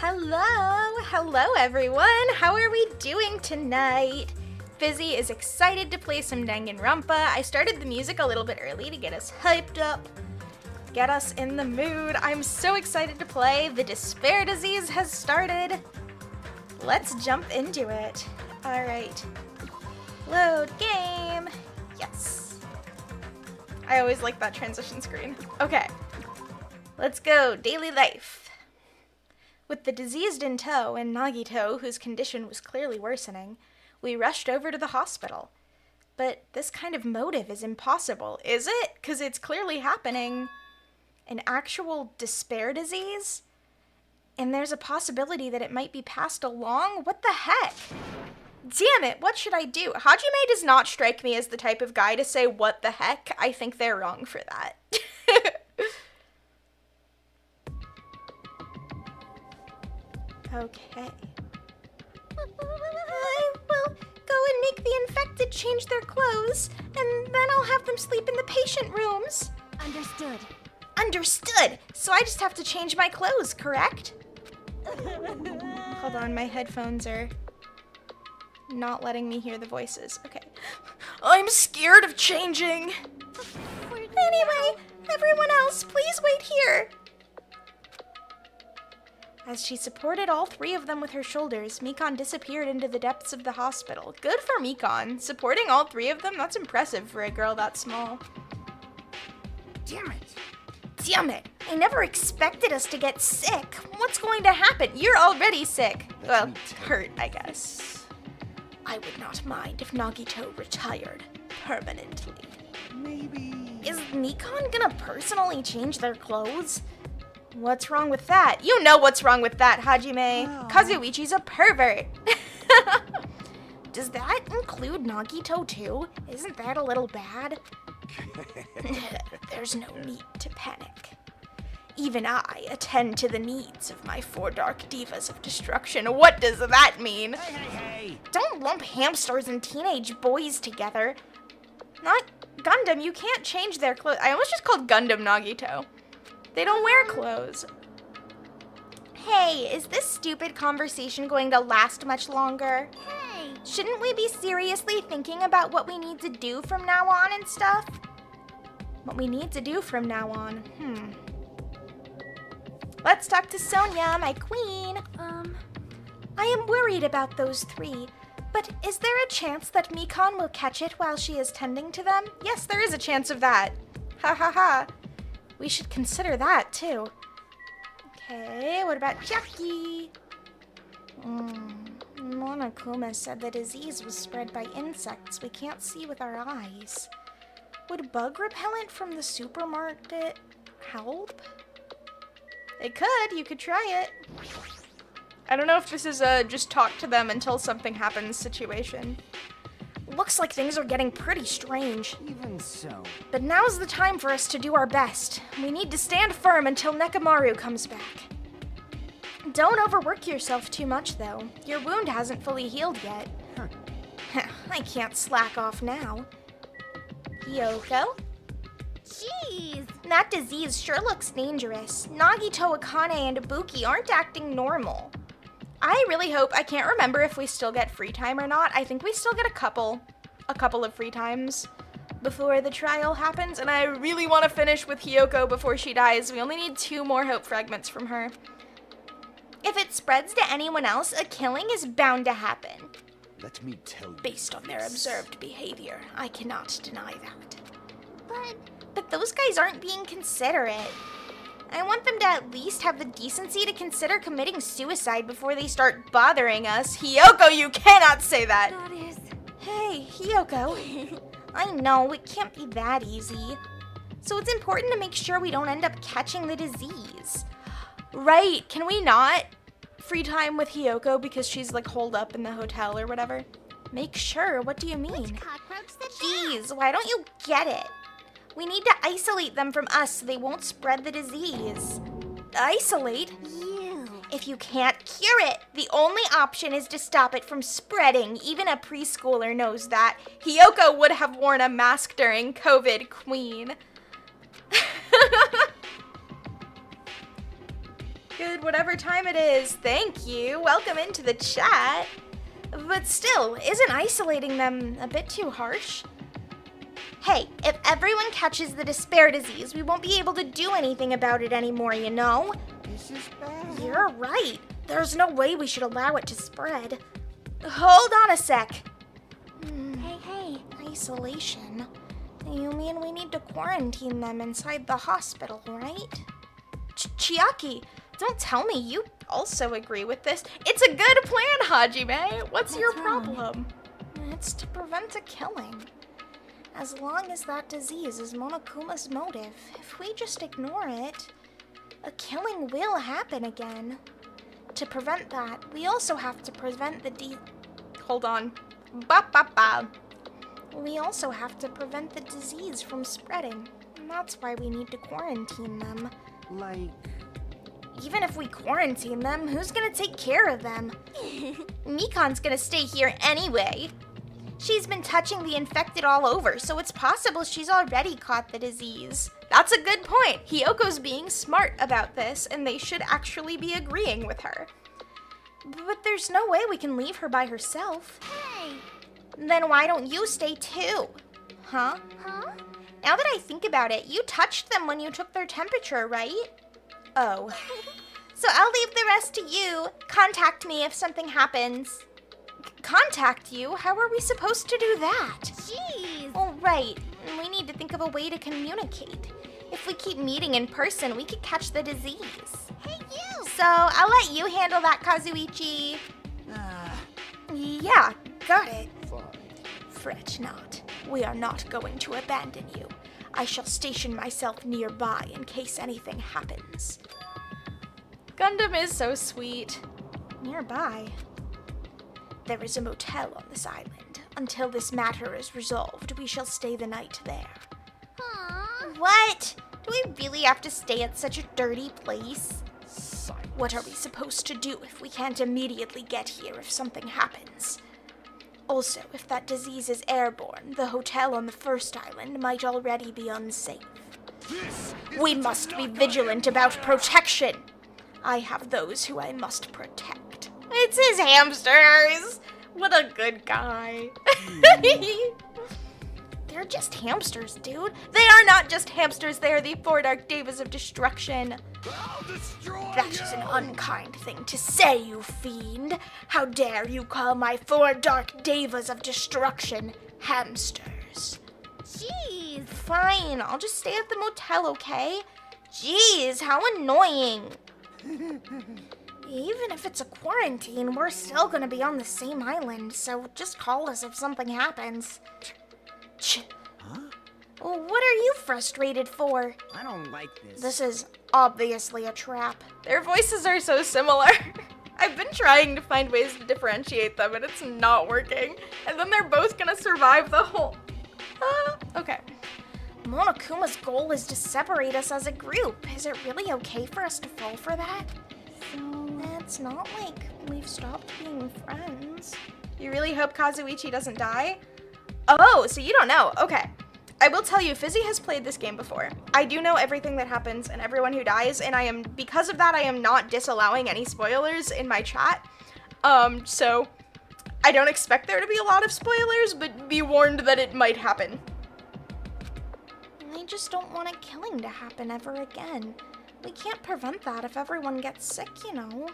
Hello everyone! How are we doing tonight? Fizzy is excited to play some Danganronpa. I started the music a little bit early to get us hyped up, get us in the mood. I'm so excited to play. The Despair Disease has started. Let's jump into it. Alright. Load game. Yes. I always like that transition screen. Okay. Let's go. Daily life. With the diseased in tow and Nagito, whose condition was clearly worsening, we rushed over to the hospital. But this kind of motive is impossible, is it? 'Cause it's clearly happening. An actual despair disease? And there's a possibility that it might be passed along? What the heck? Damn it, what should I do? Hajime does not strike me as the type of guy to say what the heck. I think they're wrong for that. Okay. I will go and make the infected change their clothes, and then I'll have them sleep in the patient rooms. Understood. Understood! So I just have to change my clothes, correct? Hold on, my headphones are not letting me hear the voices. Okay. I'm scared of changing! Anyway, everyone else, please wait here! As she supported all three of them with her shoulders, Mikon disappeared into the depths of the hospital. Good for Mikon. Supporting all three of them? That's impressive for a girl that small. Damn it! Damn it! I never expected us to get sick. What's going to happen? You're already sick. Well, hurt, I guess. I would not mind if Nagito retired permanently. Maybe... Is Mikon gonna personally change their clothes? What's wrong with that? You know what's wrong with that, Hajime. Oh. Kazuichi's a pervert. Does that include Nagito too? Isn't that a little bad? There's no need to panic. Even I attend to the needs of my four dark divas of destruction. What does that mean? Hey! Don't lump hamsters and teenage boys together. Not Gundam, you can't change their clothes. I almost just called Gundam Nagito. They don't wear clothes. Hey, is this stupid conversation going to last much longer? Hey! Shouldn't we be seriously thinking about what we need to do from now on and stuff? What we need to do from now on, Let's talk to Sonia, my queen. I am worried about those three, but is there a chance that Mikon will catch it while she is tending to them? Yes, there is a chance of that. Ha ha ha. We should consider that, too. Okay, what about Jackie? Monokuma said the disease was spread by insects we can't see with our eyes. Would bug repellent from the supermarket help? It could. You could try it. I don't know if this is a just talk to them until something happens situation. Looks like things are getting pretty strange. Even so. But now's the time for us to do our best. We need to stand firm until Nekomaru comes back. Don't overwork yourself too much, though. Your wound hasn't fully healed yet. I can't slack off now. Hyoko? Jeez! That disease sure looks dangerous. Nagito, Akane, and Ibuki aren't acting normal. I really hope, I can't remember if we still get free time or not. I think we still get a couple of free times before the trial happens, and I really want to finish with Hyoko before she dies. We only need 2 more hope fragments from her. If it spreads to anyone else, a killing is bound to happen. Let me tell you. Based on their observed behavior, I cannot deny that. But... But those guys aren't being considerate. I want them to at least have the decency to consider committing suicide before they start bothering us. Hyoko, you cannot say that! That is... Hey, Hyoko. I know, it can't be that easy. So it's important to make sure we don't end up catching the disease. Right, can we not? Free time with Hyoko because she's like holed up in the hotel or whatever? Make sure, what do you mean? Jeez, why don't you get it? We need to isolate them from us so they won't spread the disease. Isolate? You. If you can't cure it, the only option is to stop it from spreading. Even a preschooler knows that. Hyoko would have worn a mask during COVID, queen. Good, whatever time it is. Thank you. Welcome into the chat. But still, isn't isolating them a bit too harsh? Hey, if everyone catches the despair disease, we won't be able to do anything about it anymore, you know? This is bad. You're right. There's no way we should allow it to spread. Hold on a sec. Hey. Isolation. You mean we need to quarantine them inside the hospital, right? Chiaki, don't tell me you also agree with this. It's a good plan, Hajime. What's your problem? It's to prevent a killing. As long as that disease is Monokuma's motive, if we just ignore it, a killing will happen again. To prevent that, we also have to prevent Hold on. We also have to prevent the disease from spreading. And that's why we need to quarantine them. Like... Even if we quarantine them, who's gonna take care of them? Mikan's gonna stay here anyway. She's been touching the infected all over, so it's possible she's already caught the disease. That's a good point. Hyoko's being smart about this, and they should actually be agreeing with her. But there's no way we can leave her by herself. Hey! Then why don't you stay too? Huh? Now that I think about it, you touched them when you took their temperature, right? Oh. So I'll leave the rest to you. Contact me if something happens. Contact you? How are we supposed to do that? Jeez! Oh, right. We need to think of a way to communicate. If we keep meeting in person, we could catch the disease. Hey, you! So I'll let you handle that, Kazuichi. Yeah, got it. Fine. Fret not. We are not going to abandon you. I shall station myself nearby in case anything happens. Gundam is so sweet. Nearby? There is a motel on this island. Until this matter is resolved, we shall stay the night there. Aww. What? Do we really have to stay at such a dirty place? Silence. What are we supposed to do if we can't immediately get here if something happens? Also, if that disease is airborne, the hotel on the first island might already be unsafe. We must be vigilant about protection. I have those who I must protect. It's his hamsters. What a good guy. They're just hamsters, dude. They are not just hamsters. They are the four dark devas of destruction. I'll destroy That is an unkind thing to say, you fiend. How dare you call my four dark devas of destruction hamsters? Jeez! Fine, I'll just stay at the motel, okay? Jeez, how annoying. Even if it's a quarantine, we're still gonna be on the same island, so just call us if something happens. Huh? What are you frustrated for? I don't like this. This is obviously a trap. Their voices are so similar. I've been trying to find ways to differentiate them, and it's not working. And then they're both gonna survive the whole... okay. Monokuma's goal is to separate us as a group. Is it really okay for us to fall for that? It's not like we've stopped being friends. You really hope Kazuichi doesn't die? Oh, so you don't know. Okay. I will tell you, Fizzy has played this game before. I do know everything that happens and everyone who dies, and because of that, I am not disallowing any spoilers in my chat. So I don't expect there to be a lot of spoilers, but be warned that it might happen. I just don't want a killing to happen ever again. We can't prevent that if everyone gets sick, you know.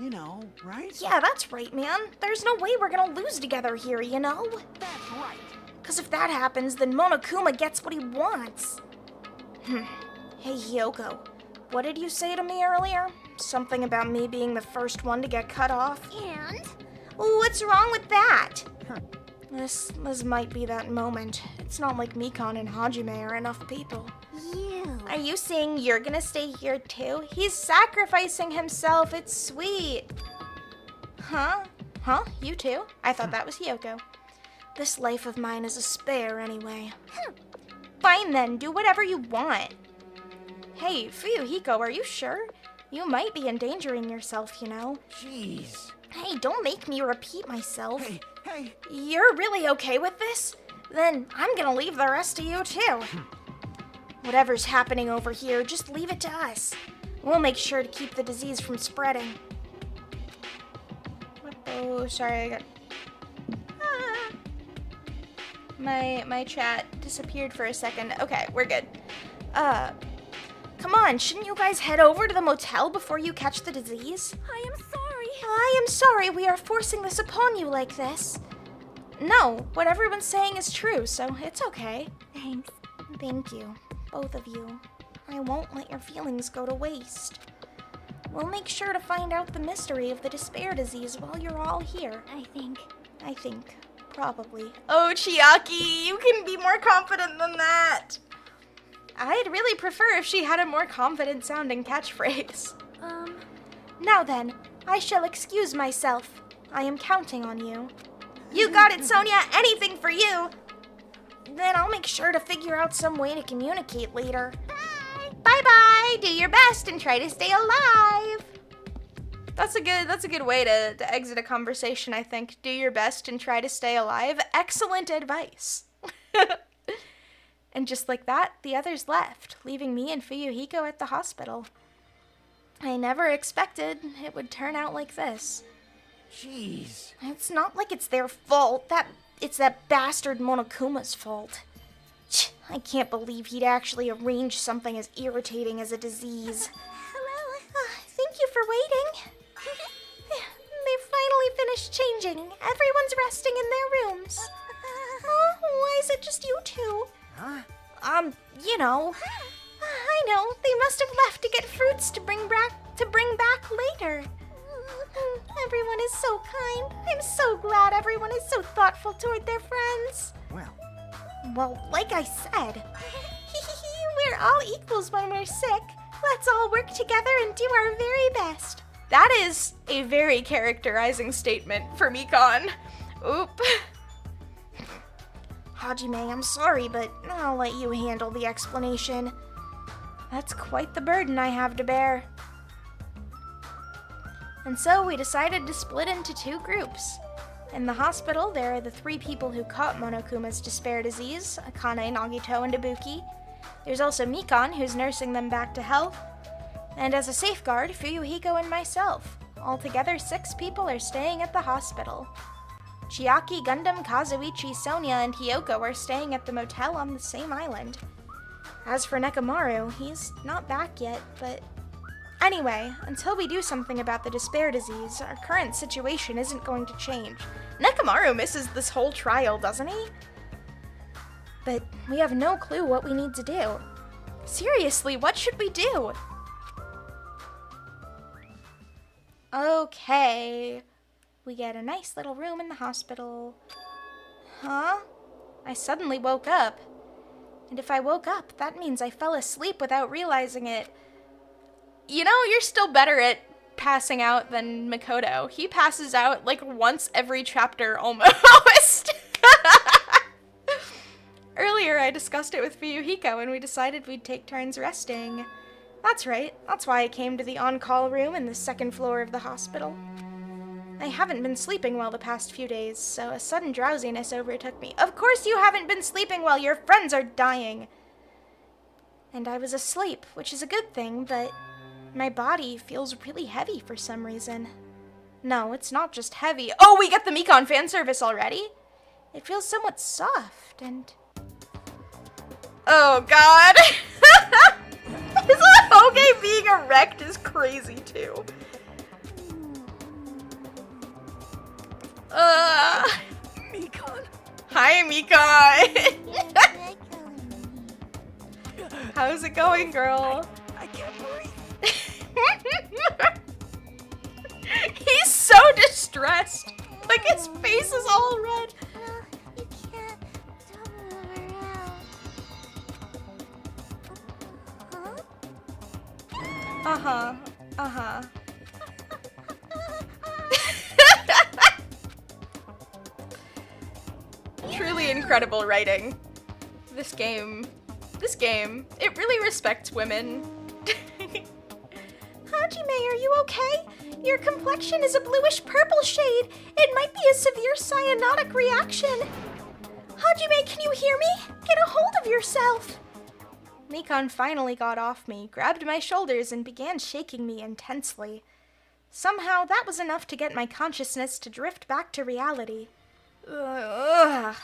You know, right? Yeah, that's right, man. There's no way we're gonna lose together here, you know? That's right. Because if that happens, then Monokuma gets what he wants. Hey, Hyoko, what did you say to me earlier? Something about me being the first one to get cut off? And? What's wrong with that? This might be that moment. It's not like Mikan and Hajime are enough people. You. Are you saying you're gonna stay here too? He's sacrificing himself. It's sweet. Huh? You too? I thought that was Hyoko. This life of mine is a spare anyway. Fine then, do whatever you want. Hey, Fuyuhiko, are you sure? You might be endangering yourself, you know. Jeez. Hey, don't make me repeat myself. Hey. You're really okay with this? Then I'm gonna leave the rest of you too. Whatever's happening over here, just leave it to us. We'll make sure to keep the disease from spreading. Oh, sorry, I got... My chat disappeared for a second. Okay, we're good. Come on, shouldn't you guys head over to the motel before you catch the disease? I am sorry. I am sorry we are forcing this upon you like this. No, what everyone's saying is true, so it's okay. Thanks. Thank you, both of you. I won't let your feelings go to waste. We'll make sure to find out the mystery of the despair disease while you're all here. I think. Probably. Oh, Chiaki, you can be more confident than that. I'd really prefer if she had a more confident sounding catchphrase. Now then, I shall excuse myself. I am counting on you. You got it, Sonia. Anything for you. Then I'll make sure to figure out some way to communicate later. Bye-bye. Do your best and try to stay alive. That's a good way to exit a conversation, I think. Do your best and try to stay alive. Excellent advice. And just like that, the others left, leaving me and Fuyuhiko at the hospital. I never expected it would turn out like this. Jeez. It's not like it's their fault. It's that bastard Monokuma's fault. I can't believe he'd actually arrange something as irritating as a disease. Hello. Thank you for waiting. They've finally finished changing. Everyone's resting in their rooms. Why is it just you two? Huh? You know. I know. They must have left to get fruits to bring back later. Everyone is so kind. I'm so glad everyone is so thoughtful toward their friends. Well, like I said, we're all equals when we're sick. Let's all work together and do our very best. That is a very characterizing statement for Mikon. Oop. Hajime, I'm sorry, but I'll let you handle the explanation. That's quite the burden I have to bear. And so we decided to split into two groups. In the hospital, there are the three people who caught Monokuma's despair disease, Akane, Nagito, and Ibuki. There's also Mikon, who's nursing them back to health. And as a safeguard, Fuyuhiko and myself. Altogether, 6 people are staying at the hospital. Chiaki, Gundam, Kazuichi, Sonia, and Hiyoko are staying at the motel on the same island. As for Nekomaru, he's not back yet, but... Anyway, until we do something about the despair disease, our current situation isn't going to change. Nekomaru misses this whole trial, doesn't he? But we have no clue what we need to do. Seriously, what should we do? Okay. We get a nice little room in the hospital. Huh? I suddenly woke up. And if I woke up, that means I fell asleep without realizing it. You know, you're still better at passing out than Makoto. He passes out like once every chapter almost. Earlier I discussed it with Fuyuhiko and we decided we'd take turns resting. That's right, that's why I came to the on-call room in the 2nd floor of the hospital. I haven't been sleeping well the past few days, so a sudden drowsiness overtook me. Of course you haven't been sleeping well, your friends are dying. And I was asleep, which is a good thing, but my body feels really heavy for some reason. No, it's not just heavy. Oh, we get the Mikon fan service already? It feels somewhat soft and... Oh, God. Hoge being erect is crazy, too. Mikon. Hi, Mikon. How's it going, girl? I can't breathe. He's so distressed. Like, his face is all red. You can't move around. Uh-huh. Truly incredible writing. This game, it really respects women. Hajime, are you okay? Your complexion is a bluish-purple shade. It might be a severe cyanotic reaction. Hajime, can you hear me? Get a hold of yourself. Mikan finally got off me, grabbed my shoulders, and began shaking me intensely. Somehow, that was enough to get my consciousness to drift back to reality. Ugh.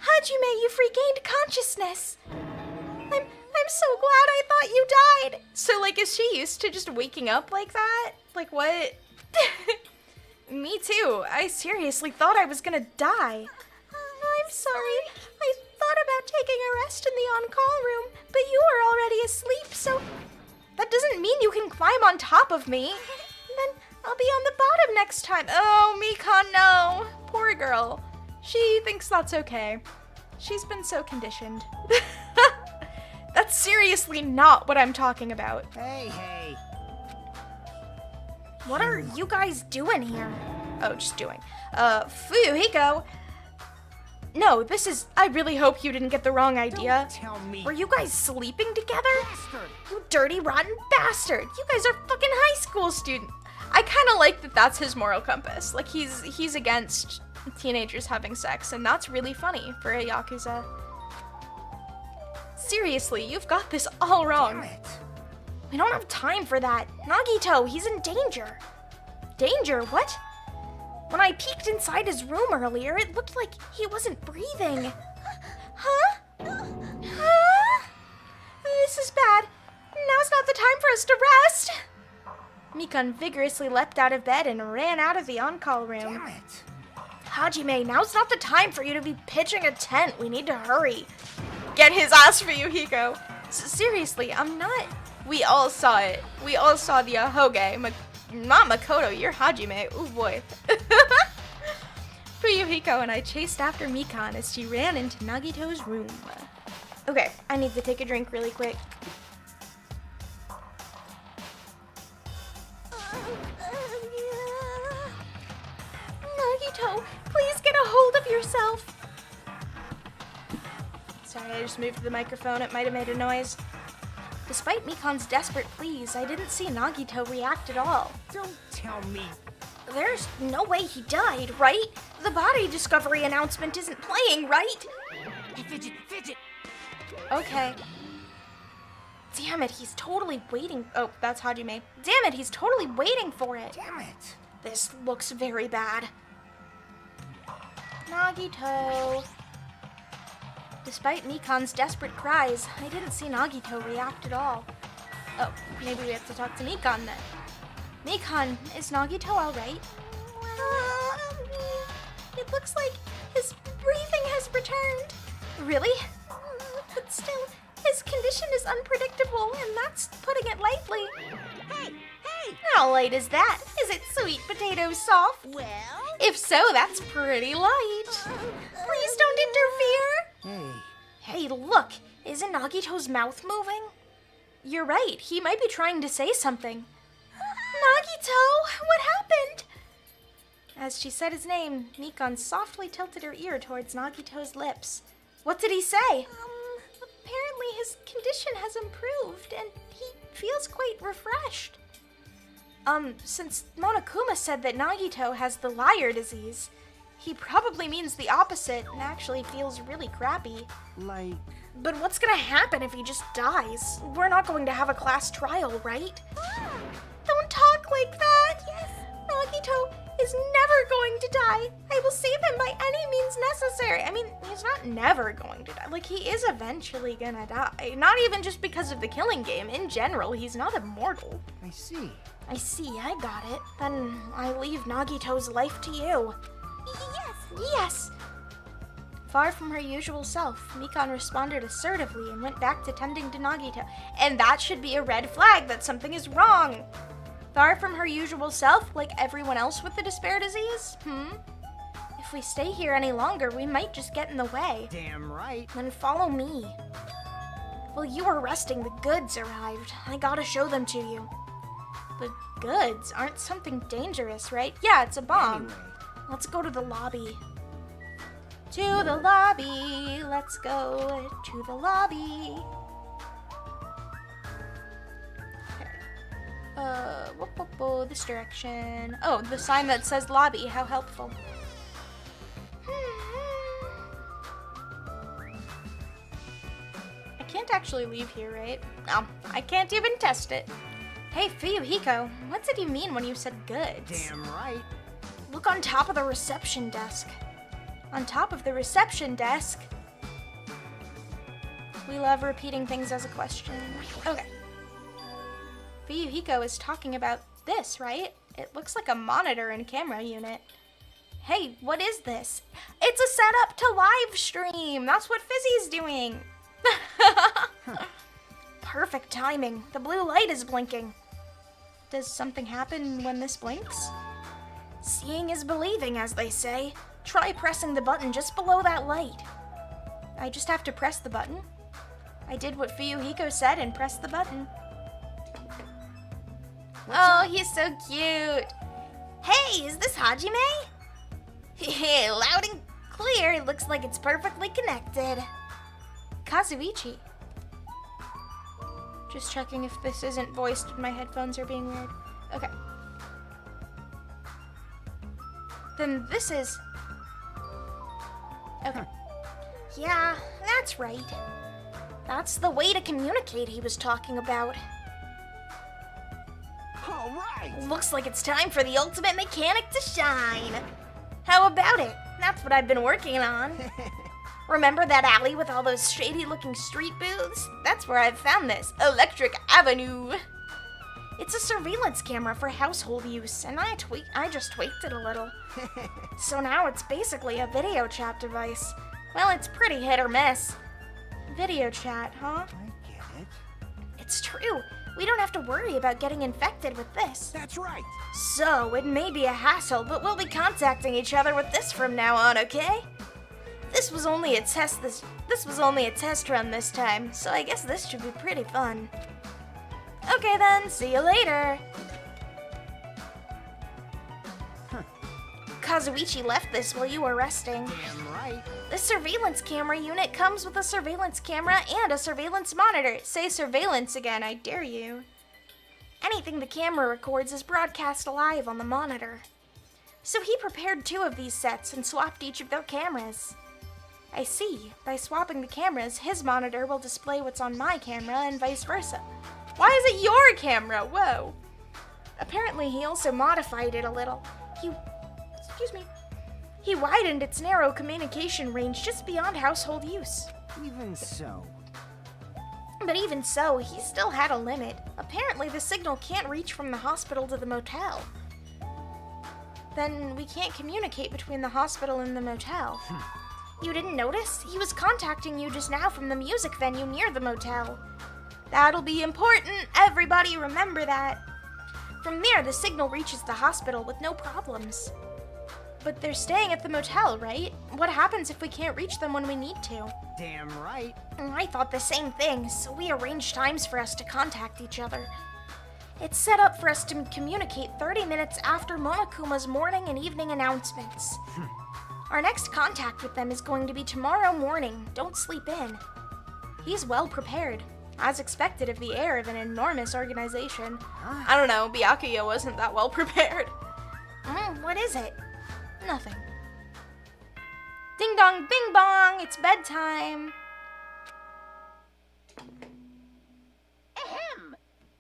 Hajime, you've regained consciousness. I'm so glad I thought you died. So, like, is she used to just waking up like that? Like, what? Me too. I seriously thought I was gonna die. I'm sorry. I thought about taking a rest in the on-call room, but you were already asleep, so that doesn't mean you can climb on top of me. Then I'll be on the bottom next time. Oh, Mikan, no. Poor girl. She thinks that's okay. She's been so conditioned. That's seriously not what I'm talking about. Hey. What are you guys doing here? Oh, just doing. Fuyuhiko. No, I really hope you didn't get the wrong idea. Don't tell me. Were you guys sleeping together? Bastard. You dirty, rotten bastard. You guys are fucking high school students. I kind of like that that's his moral compass. Like, he's against teenagers having sex, and that's really funny for a Yakuza. Seriously, you've got this all wrong. Damn it. We don't have time for that. Nagito, he's in danger. Danger? What? When I peeked inside his room earlier, it looked like he wasn't breathing. Huh? This is bad. Now's not the time for us to rest. Mikan vigorously leapt out of bed and ran out of the on-call room. Damn it. Hajime, now's not the time for you to be pitching a tent. We need to hurry. Get his ass for you, Hiko. Seriously, I'm not... We all saw it. We all saw the ahoge. Not Makoto, you're Hajime. Ooh, boy. Fuyuhiko and I chased after Mikan as she ran into Nagito's room. Okay, I need to take a drink really quick. Nagito, please get a hold of yourself. Sorry, I just moved the microphone. It might have made a noise. Despite Mikan's desperate pleas, I didn't see Nagito react at all. Don't tell me. There's no way he died, right? The body discovery announcement isn't playing, right? Hey, Fidget. Okay. Damn it, he's totally waiting. Oh, that's Hajime. Damn it, he's totally waiting for it. Damn it. This looks very bad. Nagito. Despite Mikan's desperate cries, I didn't see Nagito react at all. Oh, maybe we have to talk to Mikan then. Mikan, is Nagito alright? It looks like his breathing has returned. Really? But still, his condition is unpredictable, and that's putting it lightly. Hey! How light is that? Is it sweet potato soft? Well? If so, that's pretty light. Please don't interfere. Hey, look! Isn't Nagito's mouth moving? You're right, he might be trying to say something. Nagito, what happened? As she said his name, Mikan softly tilted her ear towards Nagito's lips. What did he say? Apparently his condition has improved, and he feels quite refreshed. Since Monokuma said that Nagito has the liar disease, he probably means the opposite and actually feels really crappy. Like... But what's gonna happen if he just dies? We're not going to have a class trial, right? Don't talk like that! Yes. Nagito is never going to die. I will save him by any means necessary. I mean, he's not never going to die. Like, he is eventually gonna die. Not even just because of the killing game. In general, he's not immortal. I see. I got it. Then I leave Nagito's life to you. Yes! Far from her usual self, Mikan responded assertively and went back to tending to Nagito. And that should be a red flag that something is wrong. Far from her usual self, like everyone else with the despair disease? If we stay here any longer, we might just get in the way. Damn right. Then follow me. While you were resting, the goods arrived. I gotta show them to you. The goods aren't something dangerous, right? Yeah, it's a bomb. Anyway. Let's go to the lobby. To the lobby. Let's go to the lobby. Okay. This direction. Oh, the sign that says lobby. How helpful. I can't actually leave here, right? Oh, I can't even test it. Hey, Fuyuhiko, what did you mean when you said goods? Damn right. Look on top of the reception desk. On top of the reception desk? We love repeating things as a question. Okay. Fuyuhiko is talking about this, right? It looks like a monitor and camera unit. Hey, what is this? It's a setup to live stream. That's what Fizzy's doing. Perfect timing. The blue light is blinking. Does something happen when this blinks? Seeing is believing, as they say. Try pressing the button just below that light. I just have to press the button. I did what Fuyuhiko said and pressed the button. Oh, he's so cute. Hey, is this Hajime? Hey, loud and clear. It looks like it's perfectly connected. Kazuichi. Just checking if this isn't voiced and my headphones are being weird. Okay. Then this is... Okay. Yeah, that's right. That's the way to communicate he was talking about. All right. Looks like it's time for the ultimate mechanic to shine. How about it? That's what I've been working on. Remember that alley with all those shady-looking street booths? That's where I've found this, Electric Avenue. It's a surveillance camera for household use, and I just tweaked it a little. So now it's basically a video chat device. Well, it's pretty hit or miss. Video chat, huh? I get it. It's true. We don't have to worry about getting infected with this. That's right. So, it may be a hassle, but we'll be contacting each other with this from now on, okay? This was only a test run this time, so I guess this should be pretty fun. Okay then, see you later. Kazuichi left this while you were resting. Damn right. The surveillance camera unit comes with a surveillance camera and a surveillance monitor. Say surveillance again, I dare you. Anything the camera records is broadcast live on the monitor. So he prepared 2 of these sets and swapped each of their cameras. I see. By swapping the cameras, his monitor will display what's on my camera and vice versa. Why is it your camera? Whoa. Apparently he also modified it a little. He widened its narrow communication range just beyond household use. Even so. But even so, he still had a limit. Apparently the signal can't reach from the hospital to the motel. Then we can't communicate between the hospital and the motel. You didn't notice? He was contacting you just now from the music venue near the motel. That'll be important. Everybody remember that. From there, the signal reaches the hospital with no problems. But they're staying at the motel, right? What happens if we can't reach them when we need to? Damn right. I thought the same thing, so we arranged times for us to contact each other. It's set up for us to communicate 30 minutes after Monokuma's morning and evening announcements. Our next contact with them is going to be tomorrow morning. Don't sleep in. He's well prepared, as expected of the heir of an enormous organization. I don't know, Byakuya wasn't that well prepared. What is it? Nothing. Ding dong, bing bong, it's bedtime. Ahem.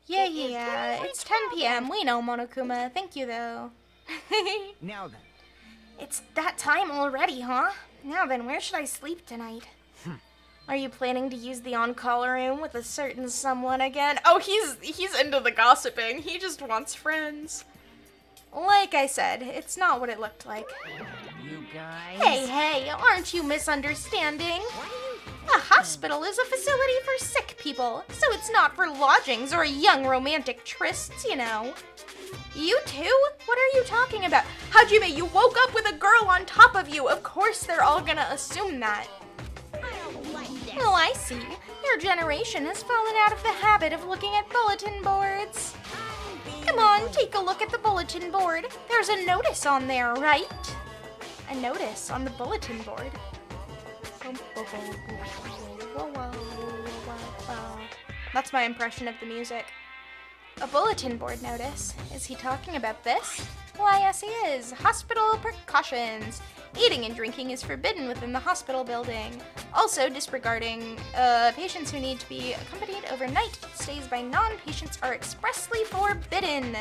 Yeah, it's 10 p.m. We know, Monokuma. Thank you, though. Now then. It's that time already, huh? Now then, where should I sleep tonight? Are you planning to use the on-call room with a certain someone again? Oh, he's into the gossiping. He just wants friends. Like I said, it's not what it looked like. You guys. Hey, aren't you misunderstanding? A hospital is a facility for sick people, so it's not for lodgings or young romantic trysts, you know. You too? What are you talking about? Hajime, you woke up with a girl on top of you. Of course they're all gonna assume that. Oh, I see. Your generation has fallen out of the habit of looking at bulletin boards. Come on, take a look at the bulletin board. There's a notice on there, right? A notice on the bulletin board. That's my impression of the music. A bulletin board notice. Is he talking about this? Why, yes, he is. Hospital precautions. Eating and drinking is forbidden within the hospital building. Also, disregarding patients who need to be accompanied overnight. Stays by non-patients are expressly forbidden.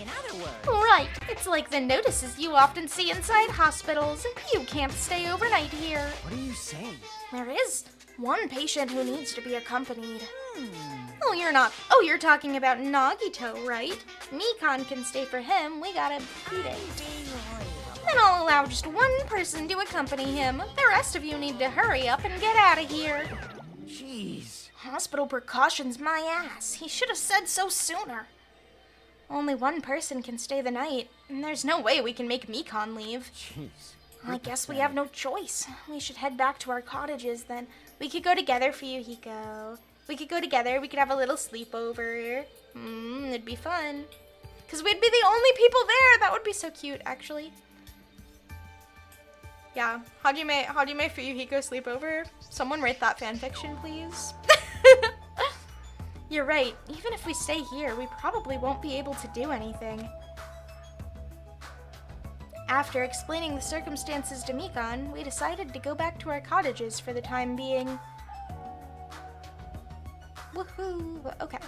In other words, Right. It's like the notices you often see inside hospitals. You can't stay overnight here. what are you saying? There is one patient who needs to be accompanied. Oh, you're talking about Nagito, right? Mikan can stay for him. We gotta beat it. Then I'll allow just one person to accompany him. The rest of you need to hurry up and get out of here. Jeez. Hospital precautions, my ass. He should have said so sooner. Only one person can stay the night, and there's no way we can make Mikan leave. Jeez. I guess we have no choice. We should head back to our cottages then. We could go together, Fuyuhiko. We could go together. We could have a little sleepover. It'd be fun. Because we'd be the only people there. That would be so cute, actually. Yeah. Hajime Fuyuhiko sleepover. Someone write that fanfiction, please. You're right. Even if we stay here, we probably won't be able to do anything. After explaining the circumstances to Mikan, we decided to go back to our cottages for the time being. Woohoo! Okay.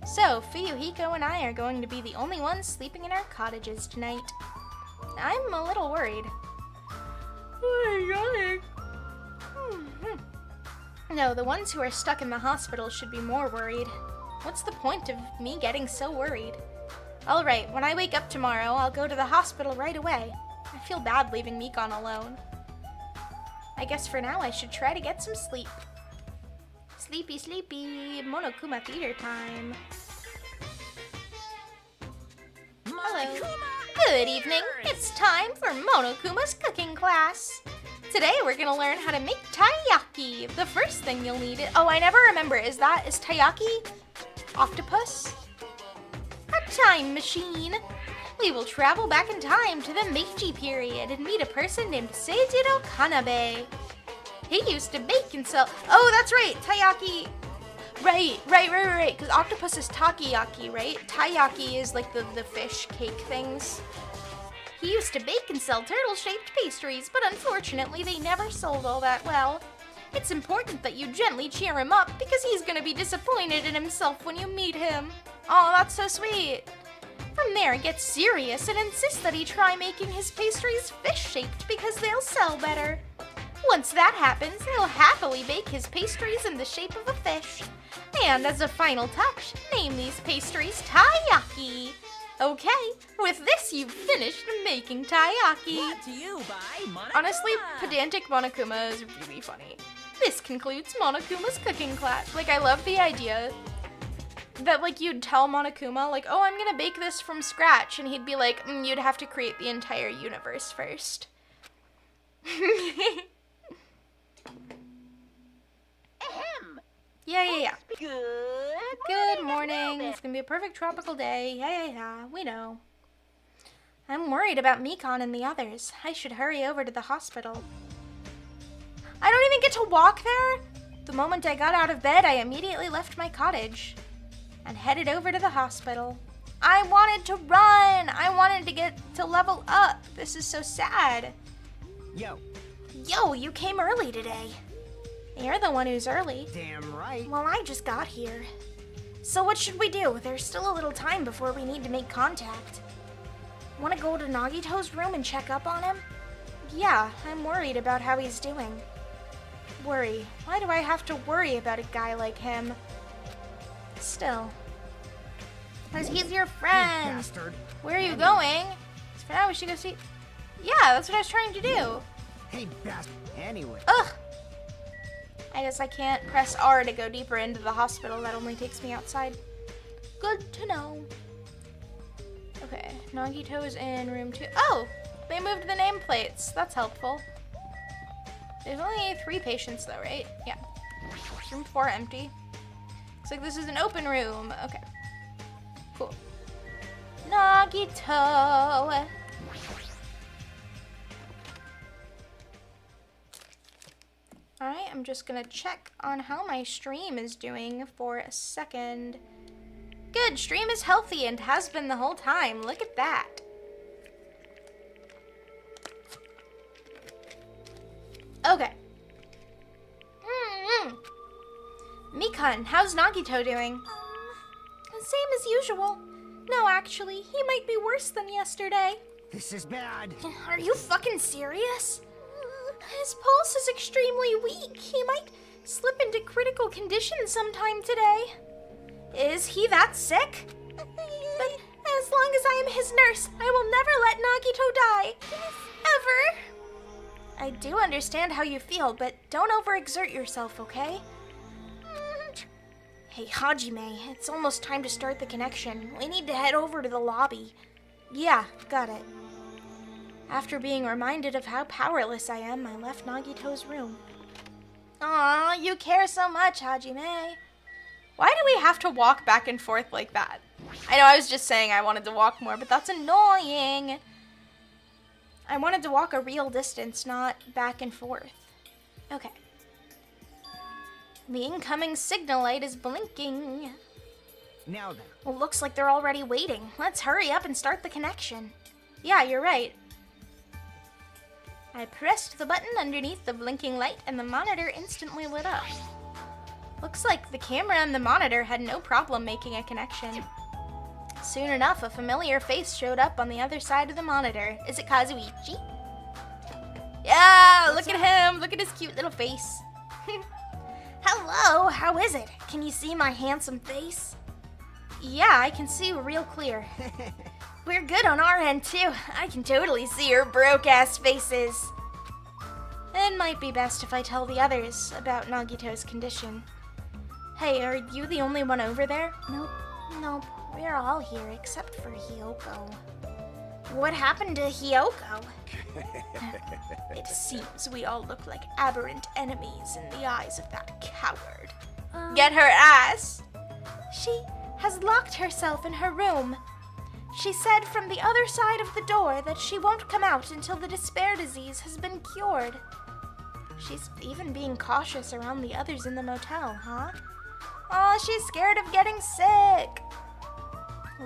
So, Fuyuhiko and I are going to be the only ones sleeping in our cottages tonight. I'm a little worried. No, the ones who are stuck in the hospital should be more worried. What's the point of me getting so worried? Alright, when I wake up tomorrow, I'll go to the hospital right away. I feel bad leaving Mikan alone. I guess for now I should try to get some sleep. Sleepy, sleepy, Monokuma theater time. Hello. Good evening. It's time for Monokuma's cooking class. Today we're gonna learn how to make taiyaki. The first thing you'll need oh, I never remember, is taiyaki octopus? A time machine. We will travel back in time to the Meiji period and meet a person named Seijiro Kanabe. He used to bake and sell. Oh, that's right, taiyaki. Right. Because octopus is takoyaki, right? Taiyaki is like the fish cake things. He used to bake and sell turtle-shaped pastries, but unfortunately they never sold all that well. It's important that you gently cheer him up because he's gonna be disappointed in himself when you meet him. Oh, that's so sweet. From there, get serious and insist that he try making his pastries fish-shaped because they'll sell better. Once that happens, he'll happily bake his pastries in the shape of a fish. And as a final touch, name these pastries taiyaki. Okay, with this you've finished making taiyaki. Brought to you by Monokuma. Honestly, pedantic Monokuma is really funny. This concludes Monokuma's cooking class. Like, I love the idea that, like, you'd tell Monokuma, like, oh, I'm gonna bake this from scratch, and he'd be like, you'd have to create the entire universe first. Ahem. Yeah. Good morning. Velvet. It's gonna be a perfect tropical day. Yeah. We know. I'm worried about Mikan and the others. I should hurry over to the hospital. I don't even get to walk there? The moment I got out of bed, I immediately left my cottage and headed over to the hospital. I wanted to run. I wanted to get to level up. This is so sad. Yo, you came early today. You're the one who's early. Damn right. Well, I just got here. So what should we do? There's still a little time before we need to make contact. Want to go to Nagito's room and check up on him? Yeah, I'm worried about how he's doing. Worry? Why do I have to worry about a guy like him? Still. Because he's your You friend. bastard. Where are you going? For now we should go see... Yeah, that's what I was trying to do. Hey, bastard. Anyway. Ugh! I guess I can't press R to go deeper into the hospital. That only takes me outside. Good to know. Okay, Nagito's in room 2. Oh! They moved the nameplates. That's helpful. There's only 3 patients though, right? Yeah. Room 4 empty. Looks like this is an open room. Okay. Cool. Nagito! Alright, I'm just gonna check on how my stream is doing for a second. Good, stream is healthy and has been the whole time. Look at that. Okay. Mikan, how's Nagito doing? Same as usual. No, actually, he might be worse than yesterday. This is bad. Are you fucking serious? His pulse is extremely weak. He might slip into critical condition sometime today. Is he that sick? But as long as I am his nurse, I will never let Nagito die. Ever. I do understand how you feel, but don't overexert yourself, okay? Hey, Hajime, it's almost time to start the connection. We need to head over to the lobby. Yeah, got it. After being reminded of how powerless I am, I left Nagito's room. Aw, you care so much, Hajime. Why do we have to walk back and forth like that? I know I was just saying I wanted to walk more, but that's annoying. I wanted to walk a real distance, not back and forth. Okay. The incoming signal light is blinking. Now then. Well, looks like they're already waiting. Let's hurry up and start the connection. Yeah, you're right. I pressed the button underneath the blinking light and the monitor instantly lit up. Looks like the camera and the monitor had no problem making a connection. Soon enough, a familiar face showed up on the other side of the monitor. Is it Kazuichi? Yeah, look at him. Look at his cute little face. Hello, how is it? Can you see my handsome face? Yeah, I can see real clear. We're good on our end, too. I can totally see your broke-ass faces. It might be best if I tell the others about Nagito's condition. Hey, are you the only one over there? Nope. We're all here except for Hiyoko. What happened to Hiyoko? It seems we all look like aberrant enemies in the eyes of that coward. Get her ass! She has locked herself in her room. She said from the other side of the door that she won't come out until the despair disease has been cured. She's even being cautious around the others in the motel, huh? Oh, she's scared of getting sick.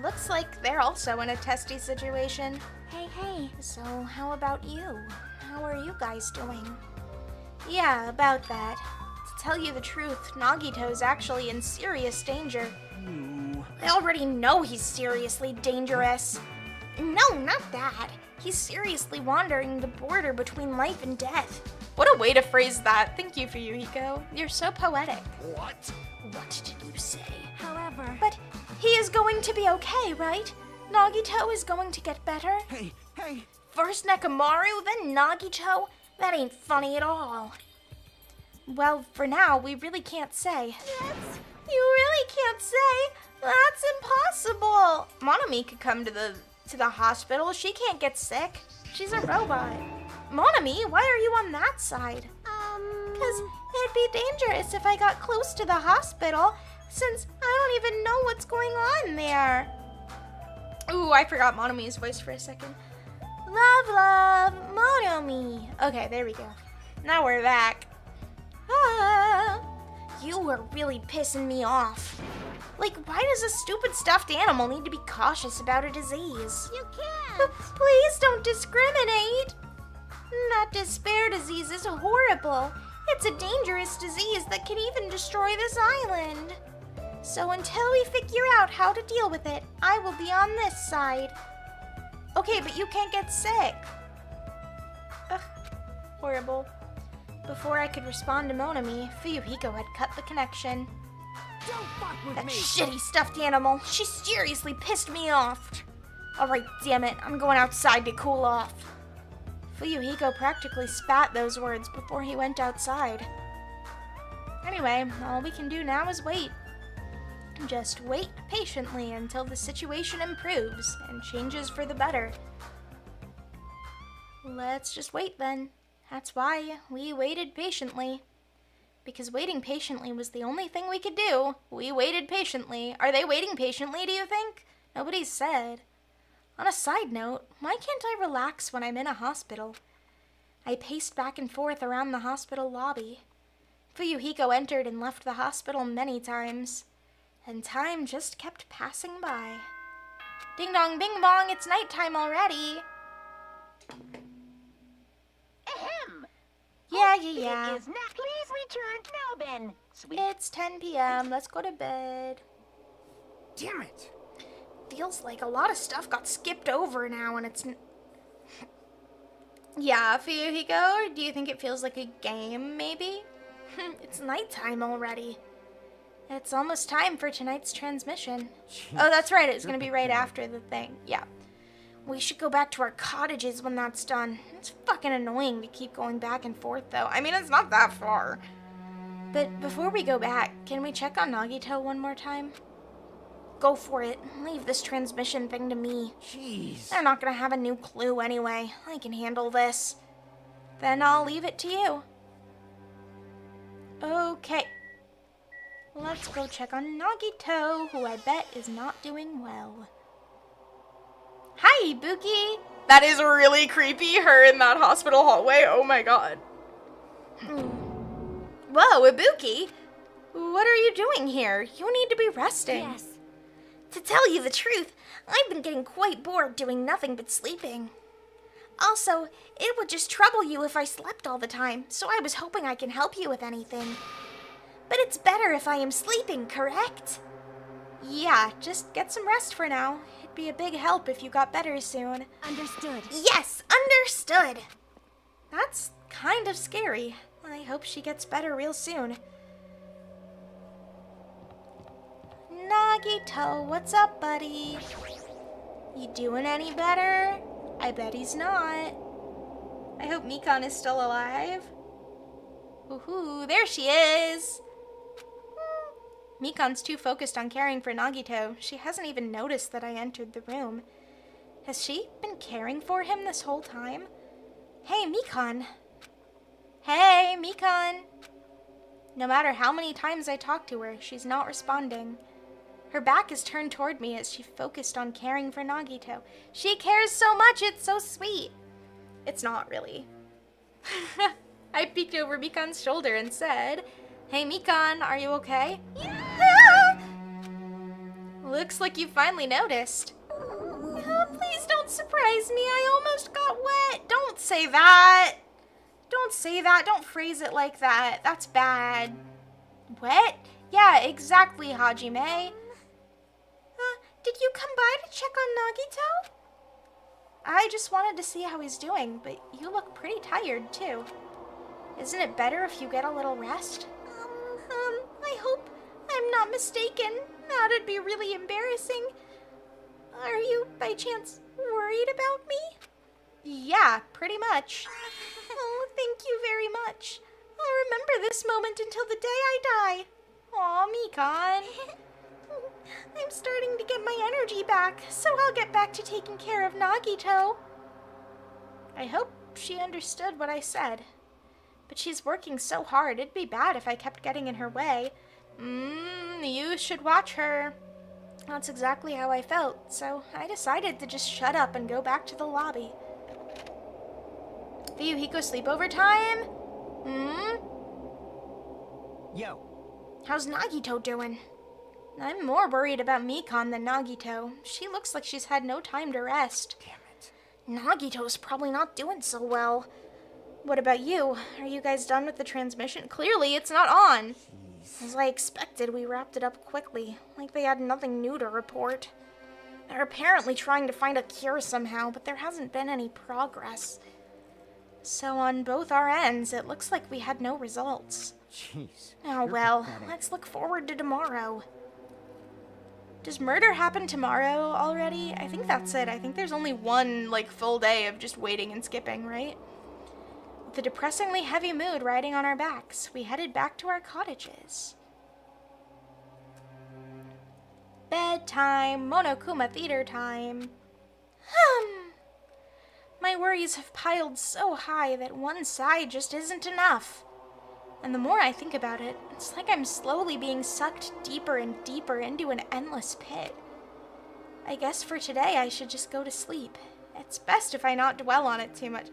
Looks like they're also in a testy situation. Hey. So, how about you? How are you guys doing? Yeah, about that. To tell you the truth, Nagito's actually in serious danger. I already know he's seriously dangerous. No, not that. He's seriously wandering the border between life and death. What a way to phrase that. Thank you, Fuyuhiko. You're so poetic. What? What did you say? However, But he is going to be okay, right? Nagito is going to get better. Hey. First Nekomaru, then Nagito? That ain't funny at all. Well, for now, we really can't say. Yes? You really can't say? That's impossible. Monami could come to the hospital. She can't get sick. She's a robot. Monami, why are you on that side? 'Cause it'd be dangerous if I got close to the hospital, since I don't even know what's going on there. Ooh, I forgot Monami's voice for a second. Love, Monami. Okay, there we go. Now we're back. You were really pissing me off. Like, why does a stupid stuffed animal need to be cautious about a disease? you can't. Please don't discriminate. That despair disease is horrible. It's a dangerous disease that can even destroy this island. So until we figure out how to deal with it, I will be on this side. Okay, but you can't get sick. Ugh, horrible. Before I could respond to Monami, Fuyuhiko had cut the connection. Don't fuck with That me. shitty stuffed animal. She seriously pissed me off. Alright, damn it. I'm going outside to cool off. Fuyuhiko practically spat those words before he went outside. Anyway, all we can do now is wait. Just wait patiently until the situation improves and changes for the better. Let's just wait then. That's why we waited patiently. Because waiting patiently was the only thing we could do. We waited patiently. Are they waiting patiently, do you think? Nobody's said. On a side note, why can't I relax when I'm in a hospital? I paced back and forth around the hospital lobby. Fuyuhiko entered and left the hospital many times. And time just kept passing by. Ding dong, bing bong, it's nighttime already. Ahem. Yeah. It is not. Please return now, Ben. Sweet. It's 10 p.m. Let's go to bed. Damn it! Feels like a lot of stuff got skipped over now and it's... Yeah, Fuyuhiko, or do you think it feels like a game, maybe? It's nighttime already. It's almost time for tonight's transmission. Oh, that's right, it's gonna be right after the thing. Yeah. We should go back to our cottages when that's done. It's fucking annoying to keep going back and forth, though. I mean, it's not that far. But before we go back, can we check on Nagito one more time? Go for it. Leave this transmission thing to me. Jeez. They're not gonna have a new clue anyway. I can handle this. Then I'll leave it to you. Okay. Let's go check on Nagito, who I bet is not doing well. Hi, Ibuki! That is really creepy, her in that hospital hallway. Oh my god. Whoa, Ibuki! What are you doing here? You need to be resting. Yes. To tell you the truth, I've been getting quite bored doing nothing but sleeping. Also, it would just trouble you if I slept all the time, so I was hoping I can help you with anything. But it's better if I am sleeping, correct? Yeah, just get some rest for now. It'd be a big help if you got better soon. Understood. Yes, understood. That's kind of scary. I hope she gets better real soon. Nagito, what's up, buddy? You doing any better? I bet he's not. I hope Mikan is still alive. Woohoo, there she is! Mikan's too focused on caring for Nagito. She hasn't even noticed that I entered the room. Has she been caring for him this whole time? Hey, Mikan. Hey, Mikan. No matter how many times I talk to her, she's not responding. Her back is turned toward me as she focused on caring for Nagito. She cares so much, it's so sweet. It's not really. I peeked over Mikan's shoulder and said, Hey Mikan, are you okay? Yeah! Looks like you finally noticed. Please don't surprise me, I almost got wet. Don't say that. Don't say that, don't phrase it like that. That's bad. Wet? Yeah, exactly, Hajime. Did you come by to check on Nagito? I just wanted to see how he's doing, but you look pretty tired, too. Isn't it better if you get a little rest? I hope I'm not mistaken. That'd be really embarrassing. Are you, by chance, worried about me? Yeah, pretty much. Oh, thank you very much. I'll remember this moment until the day I die. Aw, Mikan. I'm starting to get my energy back, so I'll get back to taking care of Nagito. I hope she understood what I said. But she's working so hard, it'd be bad if I kept getting in her way. You should watch her. That's exactly how I felt, so I decided to just shut up and go back to the lobby. Fuyuhiko sleepover time? Yo. How's Nagito doing? I'm more worried about Mikan than Nagito. She looks like she's had no time to rest. Damn it. Nagito's probably not doing so well. What about you? Are you guys done with the transmission? Clearly, it's not on. Jeez. As I expected, we wrapped it up quickly, like they had nothing new to report. They're apparently trying to find a cure somehow, but there hasn't been any progress. So on both our ends, it looks like we had no results. Jeez. Oh You're well, pathetic. let's look forward to tomorrow. Does murder happen tomorrow already? I think that's it. I think there's only one, full day of just waiting and skipping, right? With a depressingly heavy mood riding on our backs, we headed back to our cottages. Bedtime, Monokuma theater time. My worries have piled so high that one side just isn't enough. And the more I think about it, it's like I'm slowly being sucked deeper and deeper into an endless pit. I guess for today I should just go to sleep. It's best if I not dwell on it too much.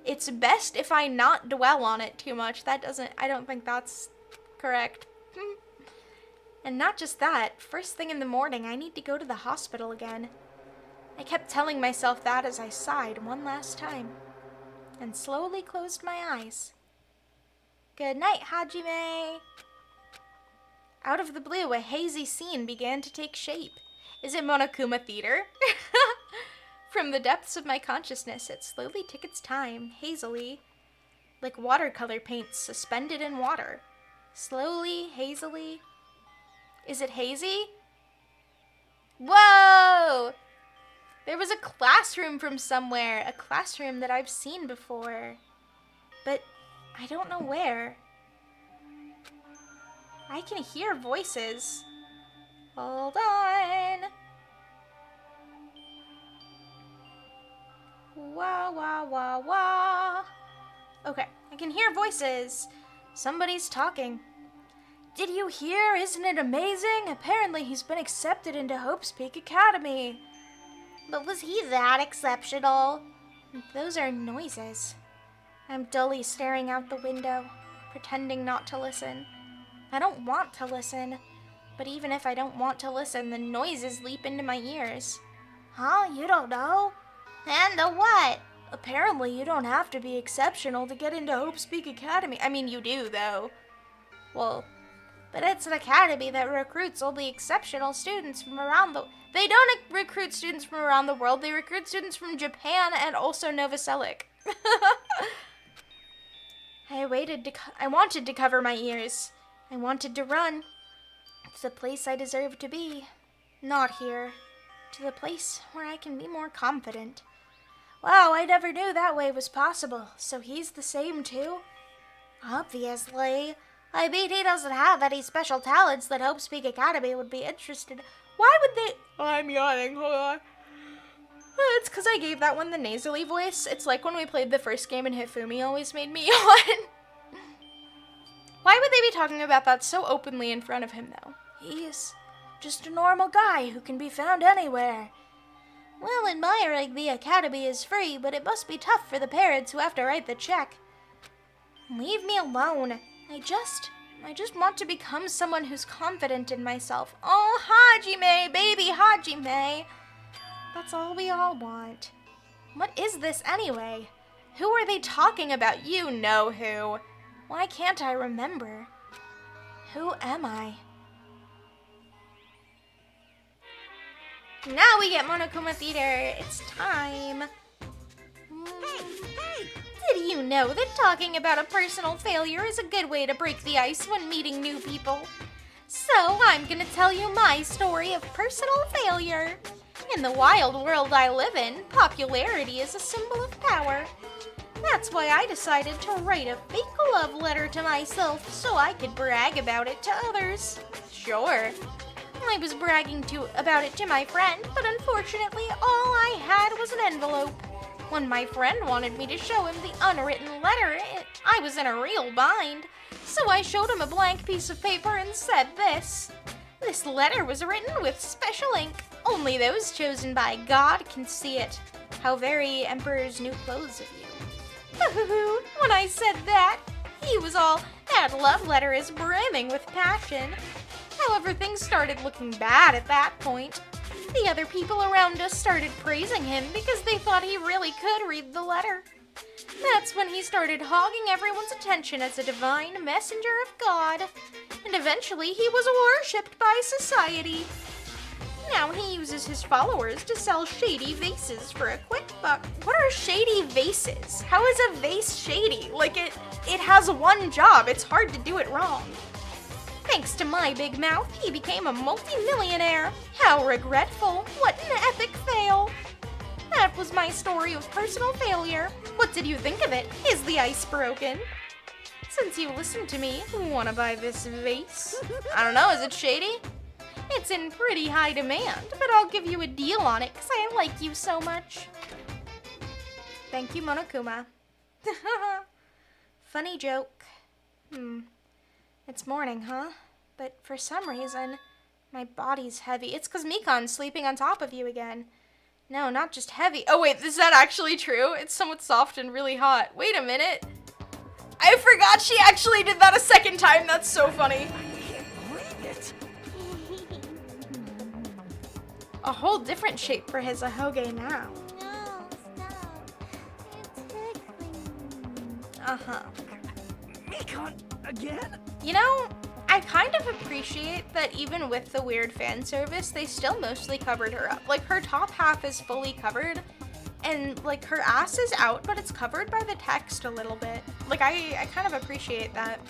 It's best if I not dwell on it too much. I don't think that's correct. And not just that, first thing in the morning, I need to go to the hospital again. I kept telling myself that as I sighed one last time, and slowly closed my eyes. Good night, Hajime. Out of the blue, a hazy scene began to take shape. Is it Monokuma Theater? From the depths of my consciousness, it slowly took its time, hazily, like watercolor paints suspended in water. Slowly, hazily. Is it hazy? Whoa! There was a classroom from somewhere, a classroom that I've seen before, but I don't know where. I can hear voices. Hold on. Wah, wah, wah, wah. Okay, I can hear voices. Somebody's talking. Did you hear? Isn't it amazing? Apparently he's been accepted into Hope's Peak Academy. But was he that exceptional? Those are noises. I'm dully staring out the window, pretending not to listen. I don't want to listen, but even if I don't want to listen, the noises leap into my ears. Huh? You don't know? And the what? Apparently you don't have to be exceptional to get into Hope's Peak Academy. I mean, you do, though. Well, but it's an academy that recruits only exceptional students from around the... They don't recruit students from around the world. They recruit students from Japan and also Nova Selic. I wanted to cover my ears. I wanted to run. To the place I deserve to be. Not here. To the place where I can be more confident. Wow, I never knew that way was possible. So he's the same too? Obviously. I mean, he doesn't have any special talents that Hope's Peak Academy would be interested in. Why would they... Oh, I'm yawning, hold on. It's because I gave that one the nasally voice. It's like when we played the first game and Hifumi always made me yawn. Why would they be talking about that so openly in front of him, though? He's just a normal guy who can be found anywhere. Well, admiring the academy is free, but it must be tough for the parents who have to write the check. Leave me alone. I just want to become someone who's confident in myself. Oh, Hajime, baby Hajime. That's all we all want. What is this anyway? Who are they talking about? You know who. Why can't I remember? Who am I? Now we get Monokuma Theater. It's time. Hey! Did you know that talking about a personal failure is a good way to break the ice when meeting new people? So I'm gonna tell you my story of personal failure. In the wild world I live in, popularity is a symbol of power. That's why I decided to write a fake love letter to myself so I could brag about it to others. Sure. I was bragging about it to my friend, but unfortunately all I had was an envelope. When my friend wanted me to show him the unwritten letter, I was in a real bind. So I showed him a blank piece of paper and said this. This letter was written with special ink. Only those chosen by God can see it. How very Emperor's New Clothes of you. When I said that, he was all, that love letter is brimming with passion. However, things started looking bad at that point. The other people around us started praising him because they thought he really could read the letter. That's when he started hogging everyone's attention as a divine messenger of God. And eventually he was worshipped by society. Now he uses his followers to sell shady vases for a quick buck. What are shady vases? How is a vase shady? Like it has one job. It's hard to do it wrong. Thanks to my big mouth, he became a multi-millionaire. How regretful. What an epic fail. That was my story of personal failure. What did you think of it? Is the ice broken? Since you listened to me, wanna buy this vase? I don't know, is it shady? It's in pretty high demand, but I'll give you a deal on it because I like you so much. Thank you, Monokuma. Funny joke. It's morning, huh? But for some reason, my body's heavy. It's because Mikan's sleeping on top of you again. No, not just heavy. Oh wait, is that actually true? It's somewhat soft and really hot. Wait a minute. I forgot she actually did that a second time. That's so funny. I can't believe it. a whole different shape for his ahoge now. No, stop. It's tickling. Uh-huh. Mekon again? You know, I kind of appreciate that even with the weird fan service, they still mostly covered her up. Like, her top half is fully covered, and, like, her ass is out, but it's covered by the text a little bit. Like, I kind of appreciate that.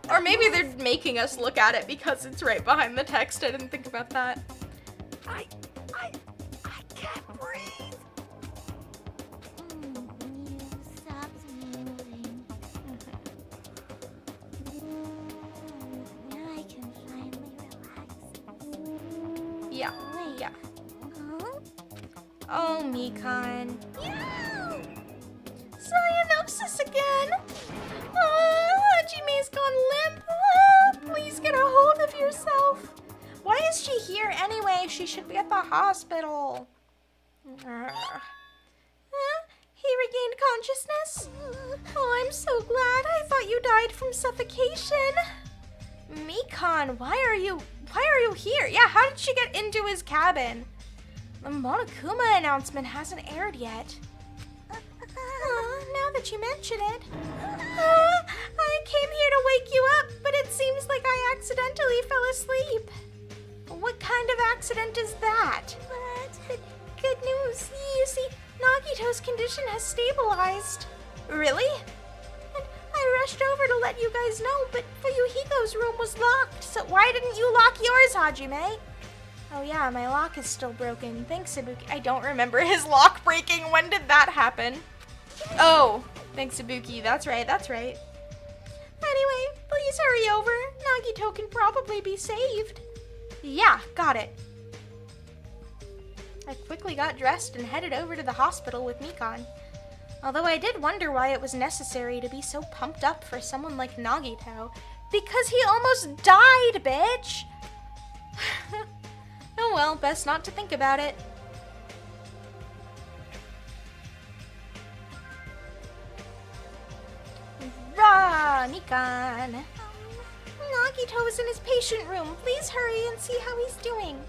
Or maybe they're making us look at it because it's right behind the text. I didn't think about that. I can't breathe. You stopped moving. Now I can finally relax. Yeah, Wait. yeah. Huh? Oh, Mekon. No! Cyanosis again! Hajime's gone limp! Please get a hold of yourself! Why is she here anyway? She should be at the hospital. He regained consciousness? Oh, I'm so glad. I thought you died from suffocation. Mekon, why are you here? Yeah, how did she get into his cabin? The Monokuma announcement hasn't aired yet. Now that you mention it. I came here to wake you up, but it seems like I accidentally fell asleep. What kind of accident is that? But good news. You see, Nagito's condition has stabilized. Really? And I rushed over to let you guys know, but Fuyuhiko's room was locked, so why didn't you lock yours, Hajime? Oh yeah, my lock is still broken. Thanks, Ibuki. I don't remember his lock breaking. When did that happen? Oh, thanks, Ibuki. That's right, that's right. Anyway, please hurry over. Nagito can probably be saved. Yeah, got it. I quickly got dressed and headed over to the hospital with Mekon. Although I did wonder why it was necessary to be so pumped up for someone like Nagito. Because he almost died, bitch! Oh well, best not to think about it. Rah, Mekon! Nagito is in his patient room. Please hurry and see how he's doing.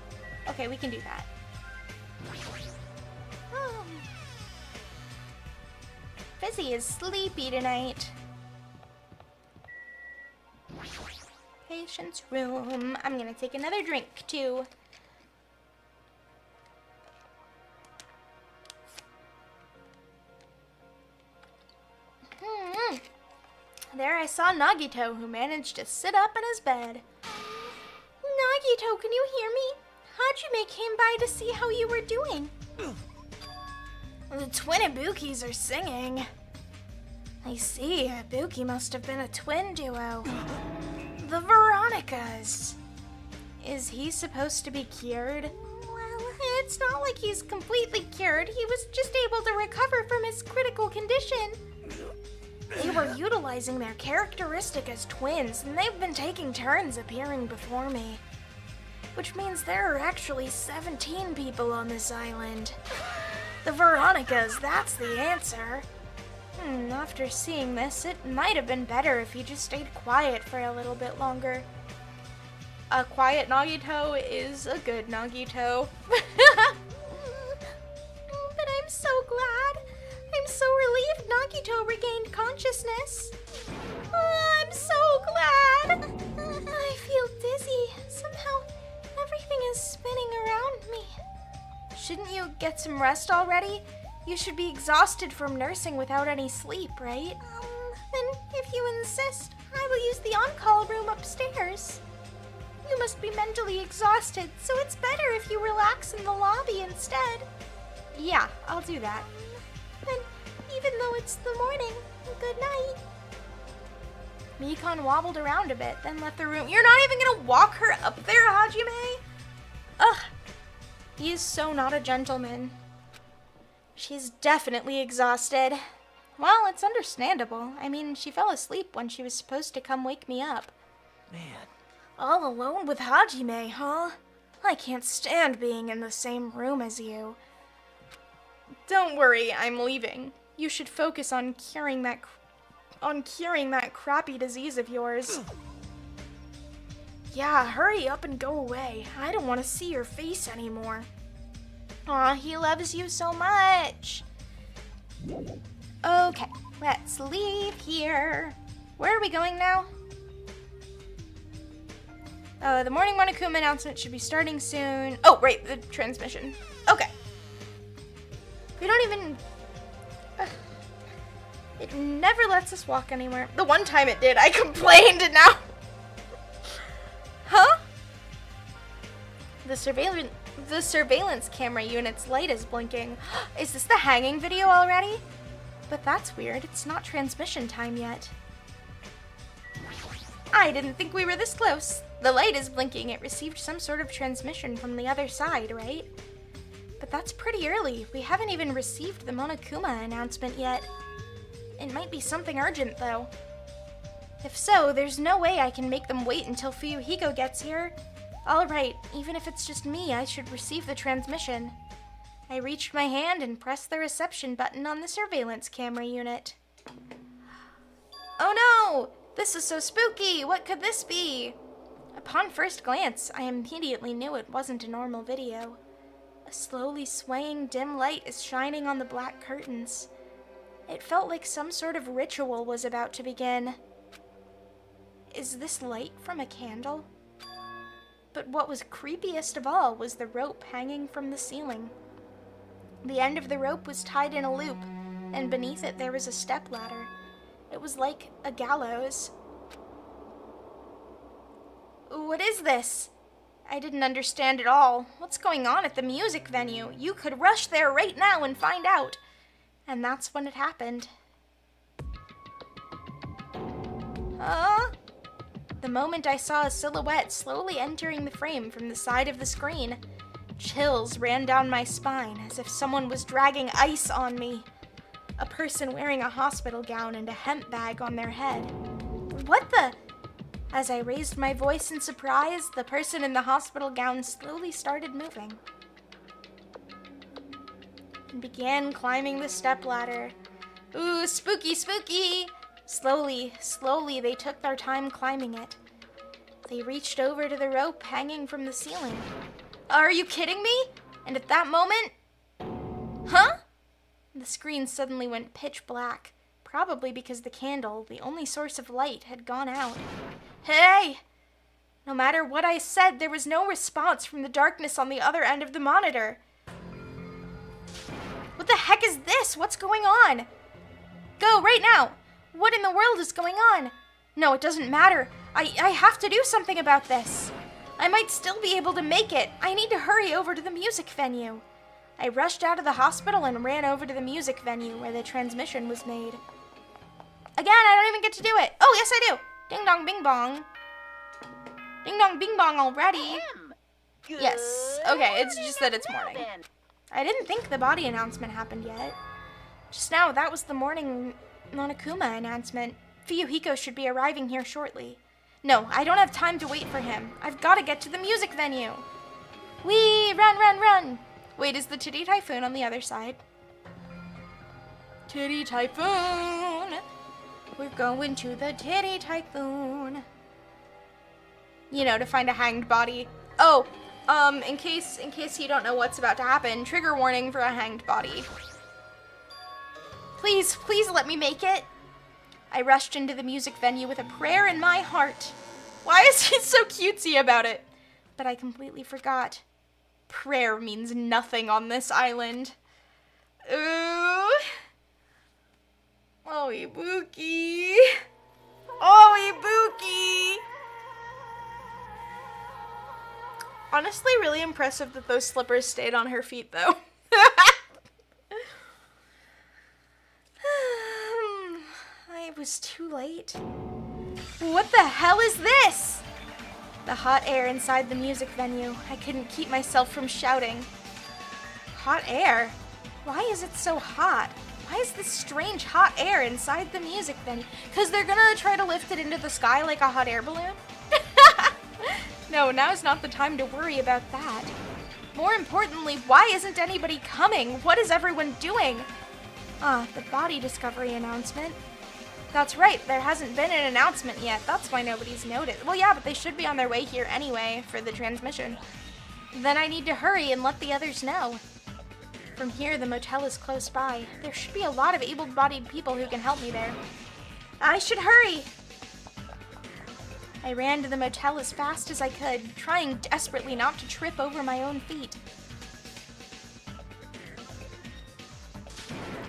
Okay, we can do that. Oh. Fizzy is sleepy tonight. Patient's room. I'm gonna take another drink too. There I saw Nagito, who managed to sit up in his bed. Nagito, can you hear me? Hajime came by to see how you were doing. The twin Ibukis are singing. I see, Ibuki must have been a twin duo. The Veronicas. Is he supposed to be cured? Well, it's not like he's completely cured. He was just able to recover from his critical condition. They were utilizing their characteristic as twins, and they've been taking turns appearing before me. Which means there are actually 17 people on this island. The Veronicas, that's the answer. After seeing this, it might have been better if he just stayed quiet for a little bit longer. A quiet Nagito is a good Nagito. But I'm so glad. I'm so relieved Nagito regained consciousness. I'm so glad. I feel dizzy. Somehow, everything is spinning around me. Shouldn't you get some rest already? You should be exhausted from nursing without any sleep, right? Then, if you insist, I will use the on-call room upstairs. You must be mentally exhausted, so it's better if you relax in the lobby instead. Yeah, I'll do that. Then, even though it's the morning, good night. Mekon wobbled around a bit, then left the room. You're not even gonna walk her up there, Hajime? Ugh. He is so not a gentleman. She's definitely exhausted. Well, it's understandable. I mean, she fell asleep when she was supposed to come wake me up. Man. All alone with Hajime, huh? I can't stand being in the same room as you. Don't worry, I'm leaving. You should focus on curing that crappy disease of yours. Yeah, hurry up and go away. I don't want to see your face anymore. Aw, he loves you so much. Okay, let's leave here. Where are we going now? The morning Monokuma announcement should be starting soon. Oh, right, the transmission. Okay. We don't even... It never lets us walk anywhere. The one time it did, I complained, and now... Huh? The surveillance camera unit's light is blinking. Is this the hanging video already? But that's weird. It's not transmission time yet. I didn't think we were this close. The light is blinking. It received some sort of transmission from the other side, right? But that's pretty early. We haven't even received the Monokuma announcement yet. It might be something urgent, though. If so, there's no way I can make them wait until Fuyuhiko gets here. Alright, even if it's just me, I should receive the transmission. I reached my hand and pressed the reception button on the surveillance camera unit. Oh no! This is so spooky! What could this be? Upon first glance, I immediately knew it wasn't a normal video. A slowly swaying dim light is shining on the black curtains. It felt like some sort of ritual was about to begin. Is this light from a candle? But what was creepiest of all was the rope hanging from the ceiling. The end of the rope was tied in a loop, and beneath it there was a stepladder. It was like a gallows. What is this? I didn't understand at all. What's going on at the music venue? You could rush there right now and find out. And that's when it happened. Huh? The moment I saw a silhouette slowly entering the frame from the side of the screen, chills ran down my spine as if someone was dragging ice on me. A person wearing a hospital gown and a hemp bag on their head. What the? As I raised my voice in surprise, the person in the hospital gown slowly started moving and began climbing the stepladder. Ooh, spooky, spooky! Slowly, they took their time climbing it. They reached over to the rope hanging from the ceiling. Are you kidding me? And at that moment... Huh? The screen suddenly went pitch black, probably because the candle, the only source of light, had gone out. Hey! No matter what I said, there was no response from the darkness on the other end of the monitor. What the heck is this? What's going on? Go, right now! What in the world is going on? No, it doesn't matter. I have to do something about this. I might still be able to make it. I need to hurry over to the music venue. I rushed out of the hospital and ran over to the music venue where the transmission was made. Again, I don't even get to do it. Oh, yes, I do. Ding dong, bing bong. Ding dong, bing bong already. Yes. Okay, it's just that it's morning. I didn't think the body announcement happened yet. Just now, that was the morning Monokuma announcement. Fuyuhiko should be arriving here shortly. No, I don't have time to wait for him. I've got to get to the music venue. Whee! Run, run, run! Wait, is the Titty Typhoon on the other side? Titty Typhoon! We're going to the Titty Typhoon. You know, to find a hanged body. Oh, in case you don't know what's about to happen, trigger warning for a hanged body. Please, please let me make it. I rushed into the music venue with a prayer in my heart. Why is he so cutesy about it? But I completely forgot. Prayer means nothing on this island. Ooh. Oh, Ibuki. Oh, Ibuki. Honestly, really impressive that those slippers stayed on her feet, though. It was too late. What the hell is this? The hot air inside the music venue. I couldn't keep myself from shouting. Hot air? Why is it so hot? Why is this strange hot air inside the music venue? Because they're gonna try to lift it into the sky like a hot air balloon? No, now's not the time to worry about that. More importantly, why isn't anybody coming? What is everyone doing? The body discovery announcement. That's right, there hasn't been an announcement yet. That's why nobody's noticed. Well, yeah, but they should be on their way here anyway for the transmission. Then I need to hurry and let the others know. From here, the motel is close by. There should be a lot of able-bodied people who can help me there. I should hurry! I ran to the motel as fast as I could, trying desperately not to trip over my own feet.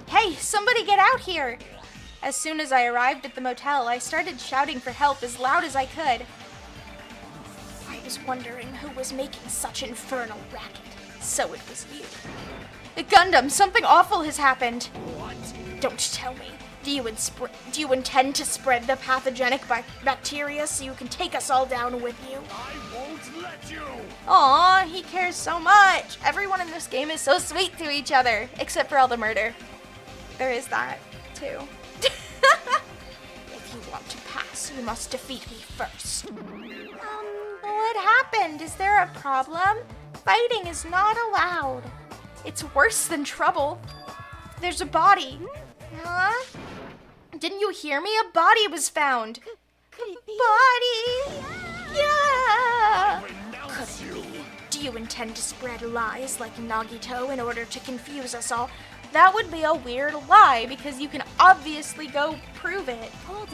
Hey, somebody get out here! As soon as I arrived at the motel, I started shouting for help as loud as I could. I was wondering who was making such infernal racket. So it was you. Gundam, something awful has happened. What? Don't tell me. Do you intend to spread the pathogenic bacteria so you can take us all down with you? I won't let you! Aw, he cares so much. Everyone in this game is so sweet to each other, except for all the murder. There is that, too. If you want to pass, you must defeat me first. What happened? Is there a problem? Fighting is not allowed. It's worse than trouble. There's a body. Huh? Didn't you hear me? A body was found. Body! Yeah! Renounce you! Do you intend to spread lies like Nagito in order to confuse us all? That would be a weird lie because you can obviously go prove it. Hold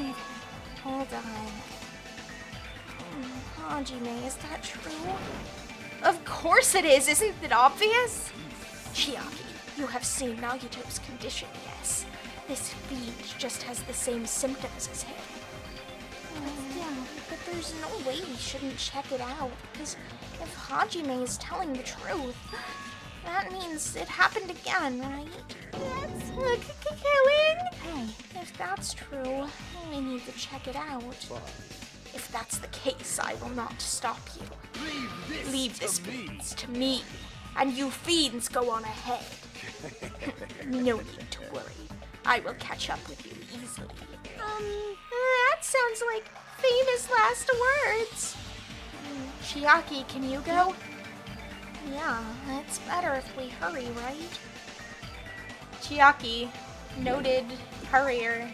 on. Hajime, is that true? Of course it is, isn't it obvious? Chiaki, you have seen Nagito's condition, yes. This fiend just has the same symptoms as him. But there's no way we shouldn't check it out, because if Hajime is telling the truth, that means it happened again, right? That's killing? Hey, if that's true, we need to check it out. If that's the case, I will not stop you. Leave this fiends to me, and you fiends go on ahead. No need to worry. I will catch up with you easily. That sounds like famous last words. Chiaki, can you go? Yeah, it's better if we hurry, right? Chiaki, noted hurrier.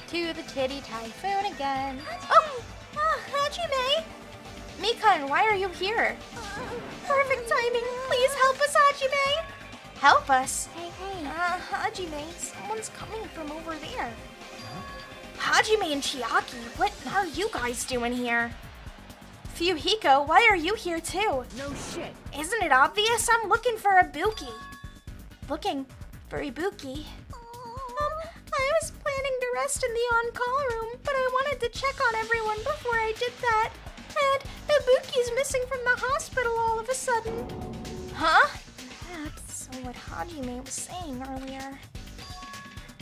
To the titty typhoon again. Oh, Hajime! Mikan, why are you here? Perfect timing. Please help us, Hajime. Help us? Hey. Hajime, someone's coming from over there. Hajime and Chiaki, what are you guys doing here? Fuyuhiko, why are you here too? No shit. Isn't it obvious? I'm looking for Ibuki. Looking for Ibuki? I was planning to rest in the on-call room, but I wanted to check on everyone before I did that. And Ibuki's missing from the hospital all of a sudden. Huh? That's what Hajime was saying earlier.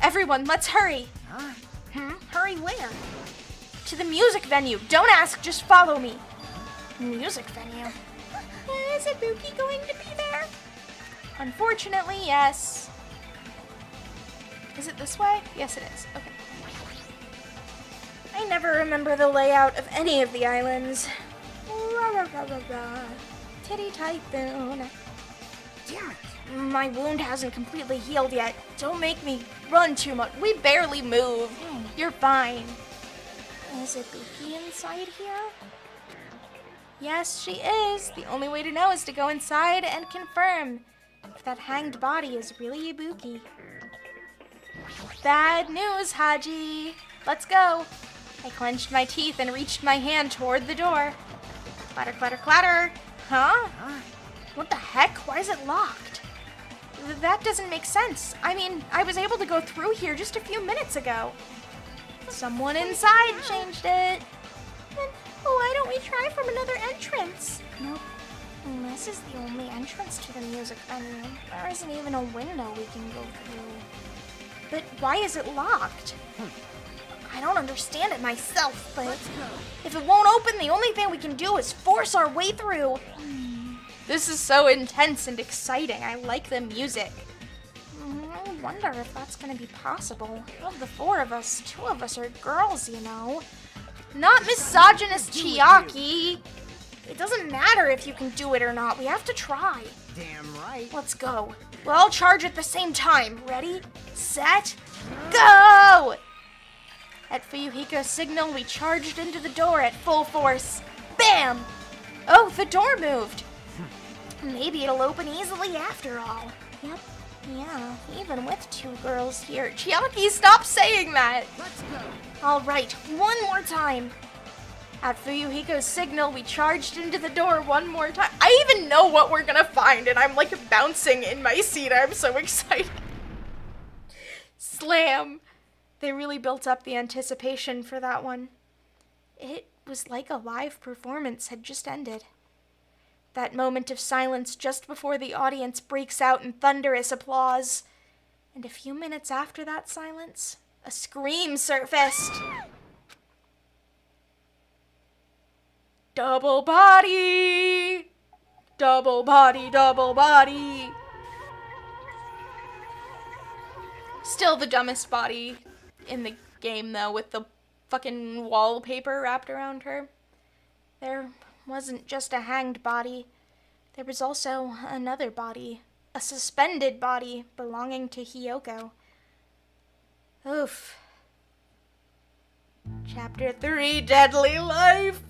Everyone, let's hurry. Huh? Hurry where? To the music venue. Don't ask, just follow me. Music venue? Is Ibuki going to be there? Unfortunately, yes. Is it this way? Yes, it is. Okay. I never remember the layout of any of the islands. Titty typhoon. Damn it! My wound hasn't completely healed yet. Don't make me run too much. We barely move. You're fine. Is Ibuki inside here? Yes, she is. The only way to know is to go inside and confirm if that hanged body is really Ibuki. Bad news, Haji. Let's go. I clenched my teeth and reached my hand toward the door. Clatter, clatter, clatter. Huh? What the heck? Why is it locked? That doesn't make sense. I mean, I was able to go through here just a few minutes ago. Someone inside changed it. Then why don't we try from another entrance? Nope. This is the only entrance to the music venue. There isn't even a window we can go through. But why is it locked? I don't understand it myself, but if it won't open, the only thing we can do is force our way through. This is so intense and exciting. I like the music. I wonder if that's going to be possible. Of the four of us, two of us are girls, you know. Not misogynist Chiaki. It doesn't matter if you can do it or not. We have to try. Damn right. Let's go. We'll all charge at the same time. Ready, set, go! At Fuyuhiko's signal, we charged into the door at full force. Bam! Oh, the door moved. Maybe it'll open easily after all. Yep. Yeah, even with 2 girls here. Chiaki, stop saying that! Let's go. Alright, one more time. At Fuyuhiko's signal, we charged into the door one more time. I even know what we're gonna find, and I'm like bouncing in my seat. I'm so excited. Slam! They really built up the anticipation for that one. It was like a live performance had just ended. That moment of silence just before the audience breaks out in thunderous applause. And a few minutes after that silence, a scream surfaced. Double body! Double body, double body! Still the dumbest body in the game, though, with the fucking wallpaper wrapped around her. There wasn't just a hanged body. There was also another body. A suspended body belonging to Hiyoko. Oof. Chapter 3, Deadly Life!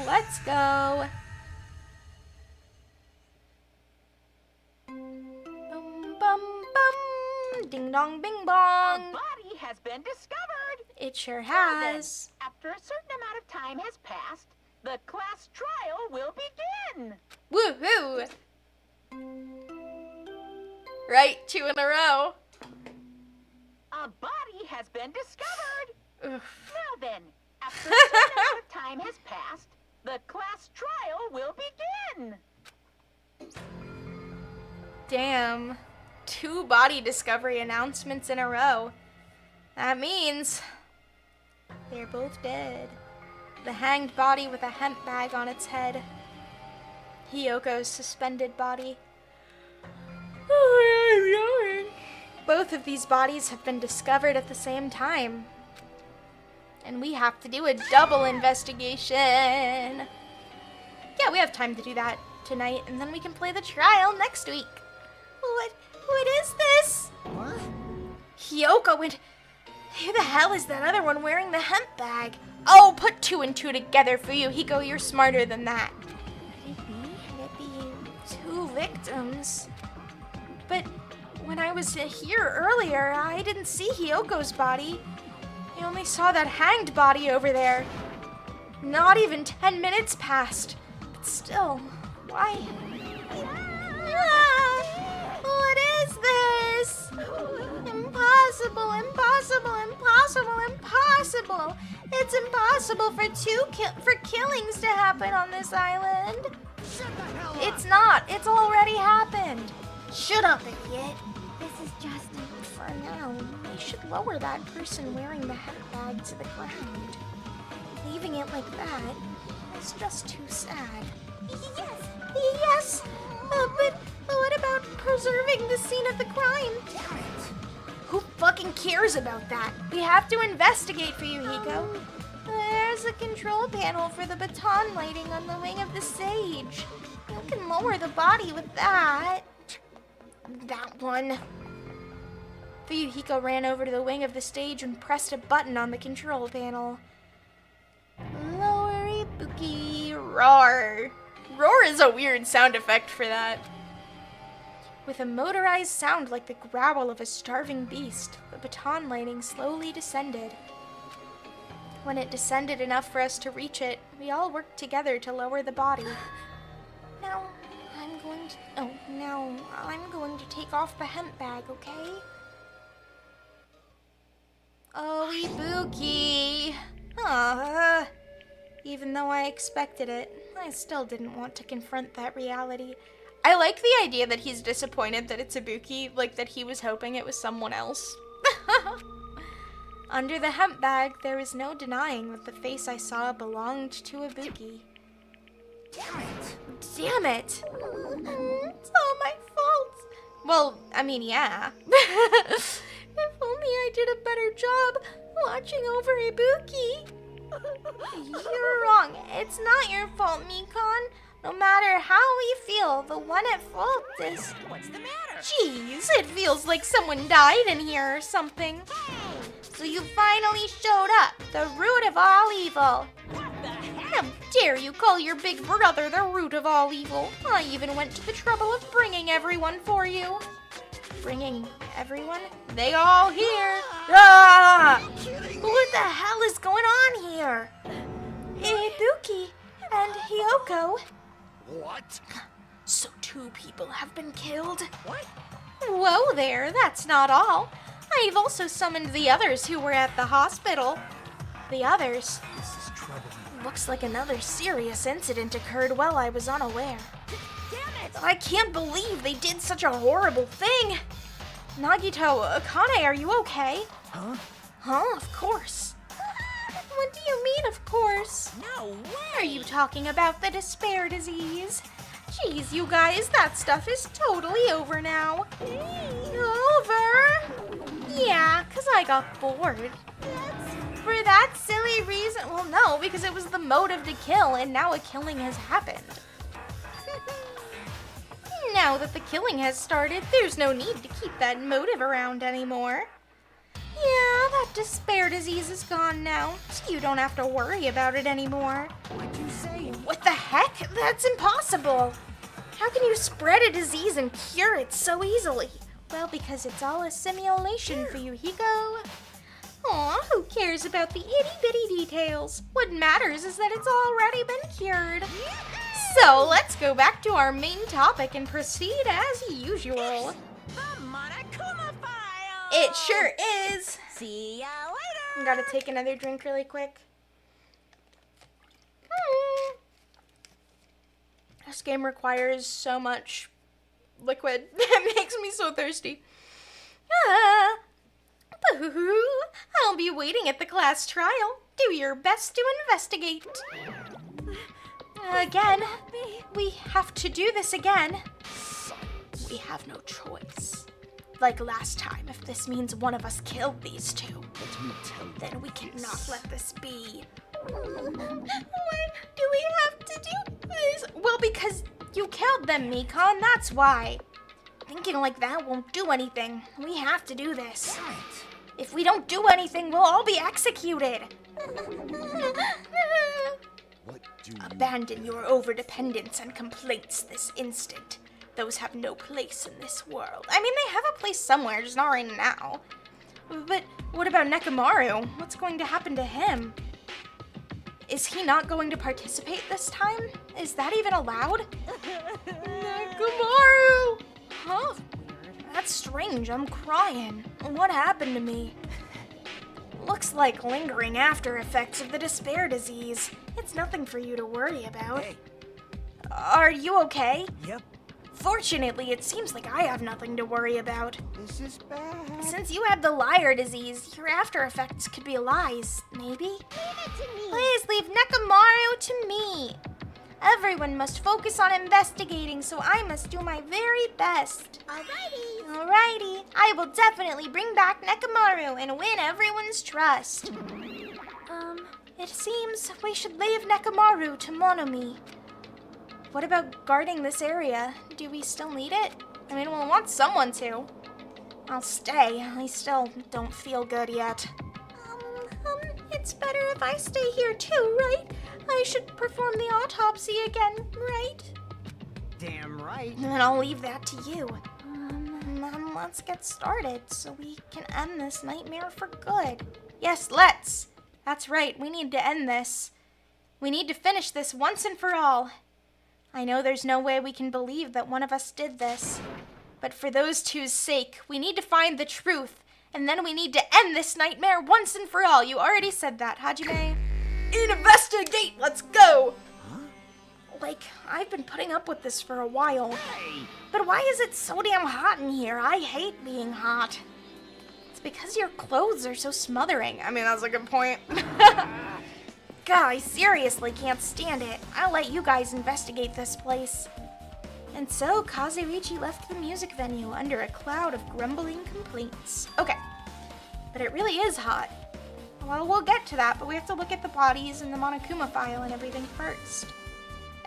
Let's go! Bum bum bum! Ding dong bing A bong! body has been discovered. It sure Now then, has. after a certain amount of time has passed, the class trial will begin. Woohoo! Right, 2 in a row. A body has been discovered. Oof. Now then, after a certain amount of time has passed, the class trial will begin. Damn. 2 body discovery announcements in a row. That means they're both dead. The hanged body with a hemp bag on its head. Hiyoko's suspended body. Both of these bodies have been discovered at the same time. And we have to do a double investigation. Yeah, we have time to do that tonight, and then we can play the trial next week. What is this? What? Hiyoko and... Who the hell is that other one wearing the hemp bag? Oh, put 2 and 2 together for you. Hiko, you're smarter than that. Could it be 2 victims? But when I was here earlier, I didn't see Hiyoko's body. I only saw that hanged body over there. Not even 10 minutes passed. But still, why? What is this? Impossible, impossible, impossible, impossible. It's impossible for killings to happen on this island. Shut the hell up. It's not. It's already happened. Shut up, idiot. This is just for now. We should lower that person wearing the hemp bag to the ground. Leaving it like that is just too sad. Yes. But what about preserving the scene of the crime? Damn it. Who fucking cares about that? We have to investigate for you, Hiko. There's a control panel for the baton lighting on the wing of the stage. You can lower the body with that. That one. Fuyuhiko ran over to the wing of the stage and pressed a button on the control panel. Lower Ibuki. Roar. Roar is a weird sound effect for that. With a motorized sound like the growl of a starving beast, the baton lighting slowly descended. When it descended enough for us to reach it, we all worked together to lower the body. Now I'm going to take off the hemp bag, okay? Oh, Ibuki. Even though I expected it, I still didn't want to confront that reality. I like the idea that he's disappointed that it's Ibuki, like that he was hoping it was someone else. Under the hemp bag, there was no denying that the face I saw belonged to Ibuki. Damn it! It's all my fault. Well, I mean, yeah. If only I did a better job watching over Ibuki. You're wrong. wrong. It's not your fault, Mikon. No matter how you feel, the one at fault is... What's the matter? Jeez, it feels like someone died in here or something. So you finally showed up, the root of all evil. What the heck? How dare you call your big brother the root of all evil? I even went to the trouble of bringing everyone for you. Bringing everyone? They all here. Ah! What the hell is going on here? Ibuki and Hyoko. What? So 2 people have been killed. What? Whoa there, that's not all. I've also summoned the others who were at the hospital. The others? This is trouble. Looks like another serious incident occurred while I was unaware. Damn it! I can't believe they did such a horrible thing. Nagito, Akane, are you okay? Huh? Huh, of course. What do you mean, of course? No way! Are you talking about the despair disease? Jeez, you guys, that stuff is totally over now. Over? Yeah, 'cause I got bored. For that silly reason? Well, no, because it was the motive to kill, and now a killing has happened. Now that the killing has started, there's no need to keep that motive around anymore. Yeah, that despair disease is gone now, so you don't have to worry about it anymore. What'd you say? What the heck? That's impossible. How can you spread a disease and cure it so easily? Well, because it's all a simulation for you, Hiko. Aw, who cares about the itty-bitty details? What matters is that it's already been cured. So, let's go back to our main topic and proceed as usual. The Monokuma file! It sure is. See ya later! I gotta take another drink really quick. This game requires so much liquid. It makes me so thirsty. Boo-hoo. I'll be waiting at the class trial. Do your best to investigate. Again. We have to do this again. We have no choice. Like last time, if this means one of us killed these 2, Let me tell you. then we cannot let this be. Why do we have to do this? Well, because you killed them, Mikon, that's why. Thinking like that won't do anything. We have to do this. If we don't do anything, we'll all be executed. What do you... Abandon your overdependence and complaints this instant. Those have no place in this world. I mean, they have a place somewhere, just not right now. But what about Nekomaru? What's going to happen to him? Is he not going to participate this time? Is that even allowed? Nekomaru! Huh? That's strange, I'm crying. What happened to me? Looks like lingering after effects of the despair disease. It's nothing for you to worry about. Hey. Are you okay? Yep. Fortunately, it seems like I have nothing to worry about. This is bad. Since you had the liar disease, your after effects could be lies, maybe? Leave it to me! Please leave Nekomaru to me. Everyone must focus on investigating, so I must do my very best. Alrighty. I will definitely bring back Nekomaru and win everyone's trust. It seems we should leave Nekomaru to Monomi. What about guarding this area? Do we still need it? I mean, we'll want someone to. I'll stay. I still don't feel good yet. It's better if I stay here too, right? I should perform the autopsy again, right? Damn right. Then I'll leave that to you. Then let's get started so we can end this nightmare for good. Yes, let's. That's right, we need to end this. We need to finish this once and for all. I know there's no way we can believe that one of us did this. But for those two's sake, we need to find the truth. And then we need to end this nightmare once and for all. You already said that, Hajime. Investigate! Let's go! Like, I've been putting up with this for a while. Hey. But why is it so damn hot in here? I hate being hot. It's because your clothes are so smothering. I mean, that's a good point. God, I seriously can't stand it. I'll let you guys investigate this place. And so, Kazuichi left the music venue under a cloud of grumbling complaints. Okay, but it really is hot. Well, we'll get to that, but we have to look at the bodies and the Monokuma file and everything first.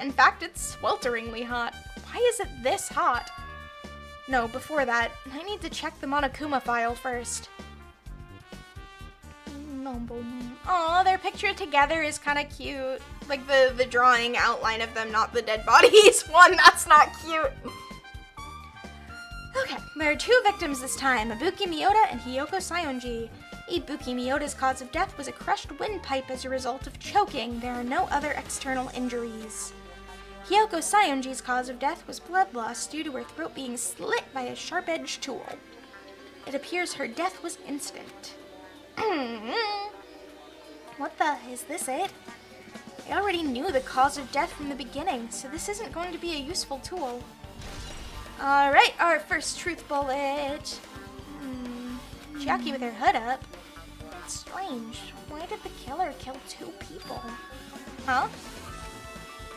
In fact, it's swelteringly hot. Why is it this hot? No, before that, I need to check the Monokuma file first. Aw, their picture together is kind of cute. Like the drawing outline of them, not the dead bodies one. That's not cute. Okay, there are 2 victims this time, Ibuki Miyota and Hiyoko Sayonji. Ibuki Miyota's cause of death was a crushed windpipe as a result of choking. There are no other external injuries. Hiyoko Sayonji's cause of death was blood loss due to her throat being slit by a sharp-edged tool. It appears her death was instant. What the? Is this it? I already knew the cause of death from the beginning, so this isn't going to be a useful tool. Alright, our first truth bullet. Chiaki with her hood up. That's strange. Why did the killer kill 2 people? Huh?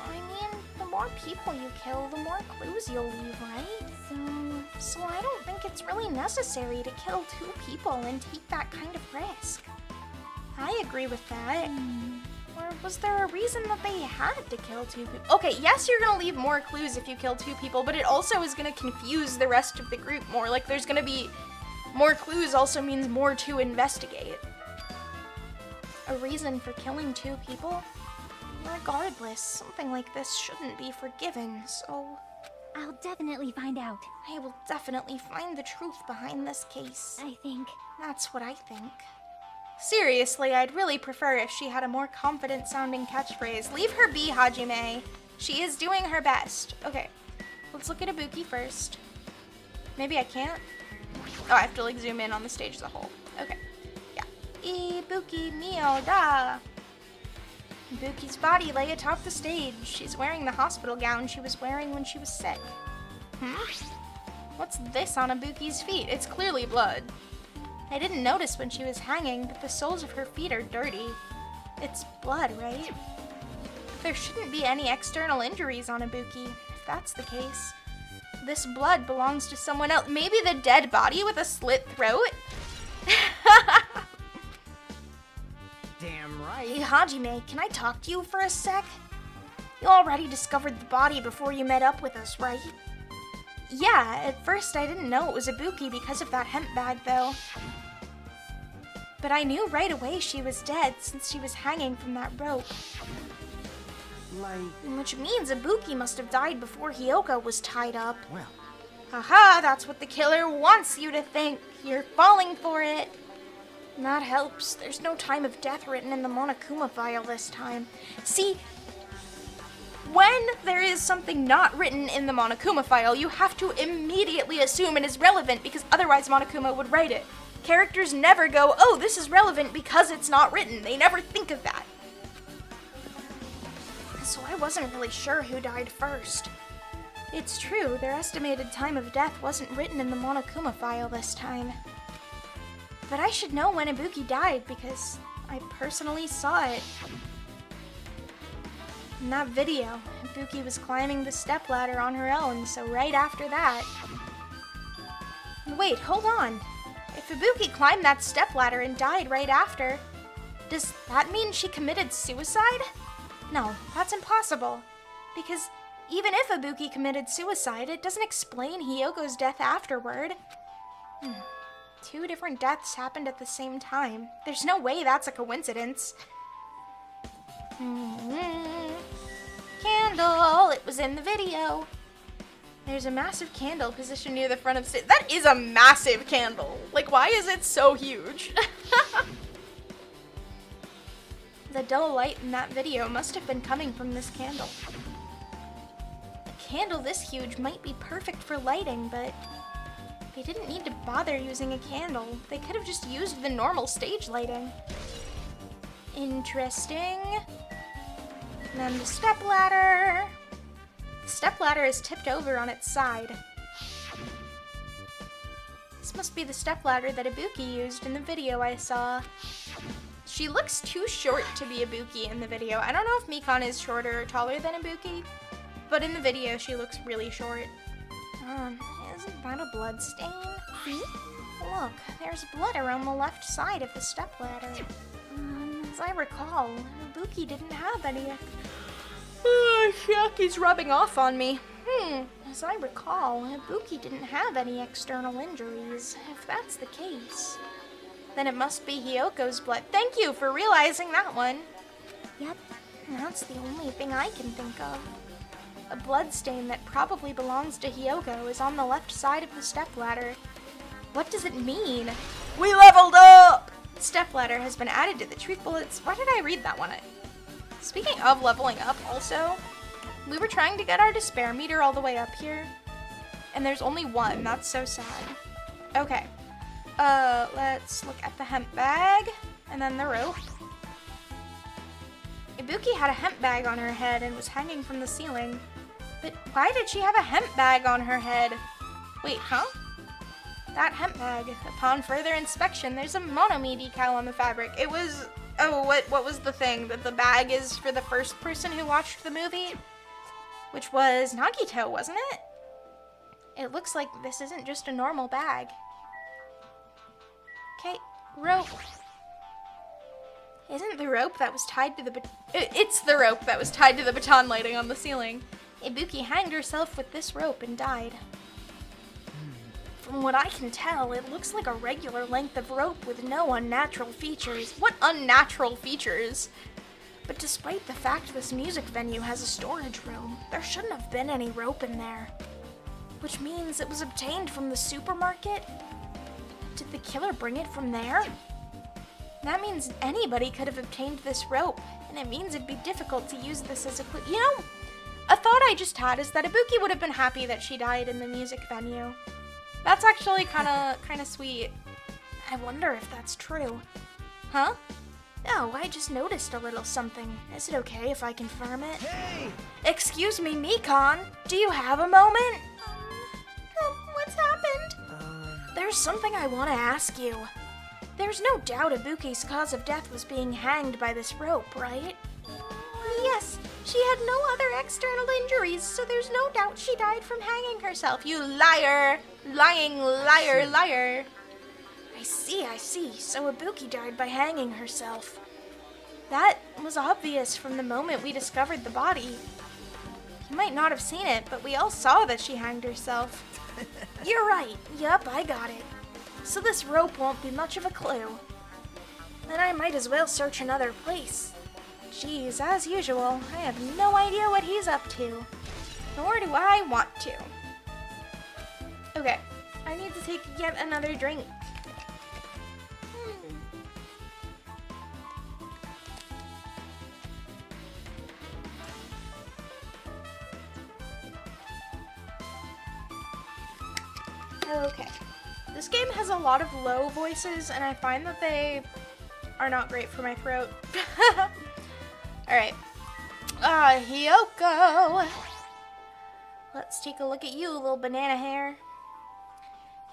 I mean, the more people you kill, the more clues you'll leave, right? So I don't think it's really necessary to kill 2 people and take that kind of risk. I agree with that. Or was there a reason that they had to kill 2 people? Okay, yes, you're gonna leave more clues if you kill 2 people, but it also is gonna confuse the rest of the group more. Like, there's gonna be more clues also means more to investigate. A reason for killing 2 people? Regardless, something like this shouldn't be forgiven, so I'll definitely find out. I will definitely find the truth behind this case. I think. That's what I think. Seriously, I'd really prefer if she had a more confident-sounding catchphrase. Leave her be, Hajime. She is doing her best. Okay, let's look at Ibuki first. Maybe I can't? Oh, I have to, like, zoom in on the stage as a whole. Okay, yeah. Ibuki Miyoda. Ibuki's body lay atop the stage. She's wearing the hospital gown she was wearing when she was sick. What's this on Ibuki's feet? It's clearly blood. I didn't notice when she was hanging, but the soles of her feet are dirty. It's blood, right? There shouldn't be any external injuries on Ibuki, if that's the case. This blood belongs to someone else. Maybe the dead body with a slit throat? Damn right. Hey, Hajime, can I talk to you for a sec? You already discovered the body before you met up with us, right? Yeah, at first I didn't know it was Ibuki because of that hemp bag, though. But I knew right away she was dead since she was hanging from that rope. Like, Which means Ibuki must have died before Hiyoko was tied up. well, Haha, that's what the killer wants you to think. You're falling for it. That helps. There's no time of death written in the Monokuma file this time. See, when there is something not written in the Monokuma file, you have to immediately assume it is relevant because otherwise Monokuma would write it. Characters never go, oh, this is relevant because it's not written. They never think of that. So I wasn't really sure who died first. It's true, their estimated time of death wasn't written in the Monokuma file this time. But I should know when Ibuki died because I personally saw it. In that video, Ibuki was climbing the stepladder on her own, so right after that... Wait, hold on. If Ibuki climbed that stepladder and died right after, does that mean she committed suicide? No, that's impossible. Because even if Ibuki committed suicide, it doesn't explain Hiyoko's death afterward. 2 different deaths happened at the same time. There's no way that's a coincidence. Candle! It was in the video. There's a massive candle positioned near the front of the stage. That is a massive candle. Like, why is it so huge? The dull light in that video must have been coming from this candle. A candle this huge might be perfect for lighting, but they didn't need to bother using a candle. They could have just used the normal stage lighting. Interesting. And then the stepladder. The stepladder is tipped over on its side. This must be the stepladder that Ibuki used in the video I saw. She looks too short to be Ibuki in the video. I don't know if Mikan is shorter or taller than Ibuki, but in the video she looks really short. Isn't that a blood stain? Look, there's blood around the left side of the stepladder. As I recall, Ibuki didn't have any. Oh, yuck, he's rubbing off on me. As I recall, Ibuki didn't have any external injuries. If that's the case, then it must be Hyoko's blood. Thank you for realizing that one. Yep. That's the only thing I can think of. A bloodstain that probably belongs to Hyoko is on the left side of the stepladder. What does it mean? We leveled up! Stepladder has been added to the truth bullets. Why did I read that one? Speaking of leveling up, also, we were trying to get our despair meter all the way up here, and there's only one. That's so sad. Okay. Let's look at the hemp bag, and then the rope. Ibuki had a hemp bag on her head and was hanging from the ceiling. But why did she have a hemp bag on her head? Wait, huh? That hemp bag. Upon further inspection, there's a Monomi decal on the fabric. It was... Oh, what was the thing? That the bag is for the first person who watched the movie? Which was Nagito, wasn't it? It looks like this isn't just a normal bag. Okay, rope. Isn't the rope that was tied to the it's the rope that was tied to the baton lighting on the ceiling. Ibuki hanged herself with this rope and died. From what I can tell, it looks like a regular length of rope with no unnatural features. What unnatural features? But despite the fact this music venue has a storage room, there shouldn't have been any rope in there. Which means it was obtained from the supermarket? Did the killer bring it from there? That means anybody could have obtained this rope, and it means it'd be difficult to use this as a clue. You know, a thought I just had is that Ibuki would have been happy that she died in the music venue. That's actually kind of sweet. I wonder if that's true. Huh? Oh, I just noticed a little something. Is it okay if I confirm it? Hey! Excuse me, Mikan. Do you have a moment? What's happened? There's something I want to ask you. There's no doubt Ibuki's cause of death was being hanged by this rope, right? Yes, she had no other external injuries, so there's no doubt she died from hanging herself. You liar! Lying liar, liar! I see. So Ibuki died by hanging herself. That was obvious from the moment we discovered the body. You might not have seen it, but we all saw that she hanged herself. You're right. Yup, I got it. So this rope won't be much of a clue. Then I might as well search another place. Geez, as usual, I have no idea what he's up to. Nor do I want to. Okay, I need to take yet another drink. Okay. This game has a lot of low voices, and I find that they are not great for my throat. Alright. Hyoko! Let's take a look at you, little banana hair.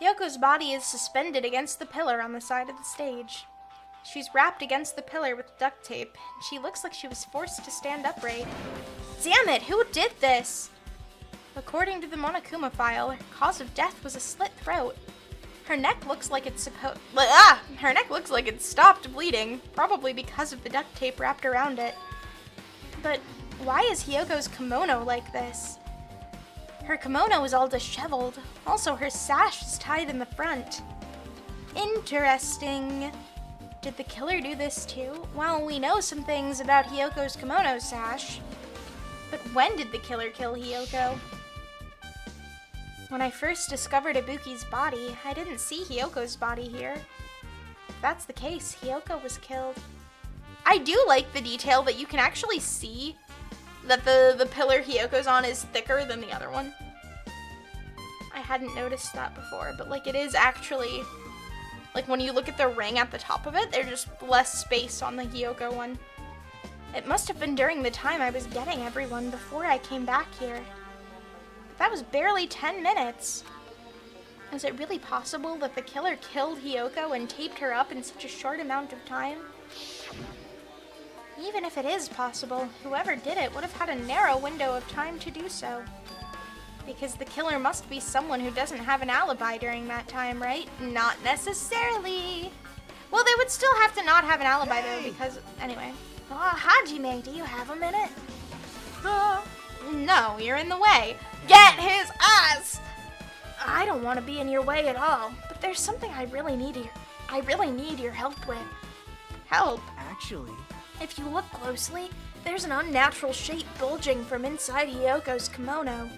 Hyoko's body is suspended against the pillar on the side of the stage. She's wrapped against the pillar with duct tape, and she looks like she was forced to stand upright. Damn it, who did this? According to the Monokuma file, her cause of death was a slit throat. Her neck looks like it's her neck looks like it's stopped bleeding, probably because of the duct tape wrapped around it. But why is Hyoko's kimono like this? Her kimono is all disheveled. Also, her sash is tied in the front. Interesting. Did the killer do this too? Well, we know some things about Hyoko's kimono sash. But when did the killer kill Hyoko? When I first discovered Ibuki's body, I didn't see Hyoko's body here. If that's the case, Hyoko was killed. I do like the detail that you can actually see that the pillar Hyoko's on is thicker than the other one. I hadn't noticed that before, but like it is actually, like when you look at the ring at the top of it, there's just less space on the Hyoko one. It must have been during the time I was getting everyone before I came back here. But that was barely 10 minutes. Is it really possible that the killer killed Hyoko and taped her up in such a short amount of time? Even if it is possible, whoever did it would have had a narrow window of time to do so. Because the killer must be someone who doesn't have an alibi during that time, right? Not necessarily. Well, they would still have to not have an alibi, though, because... Anyway. Hajime, do you have a minute? No, you're in the way. Get his ass! I don't want to be in your way at all, but there's something I really need your help with. Help? Actually, If you look closely, there's an unnatural shape bulging from inside Hiyoko's kimono.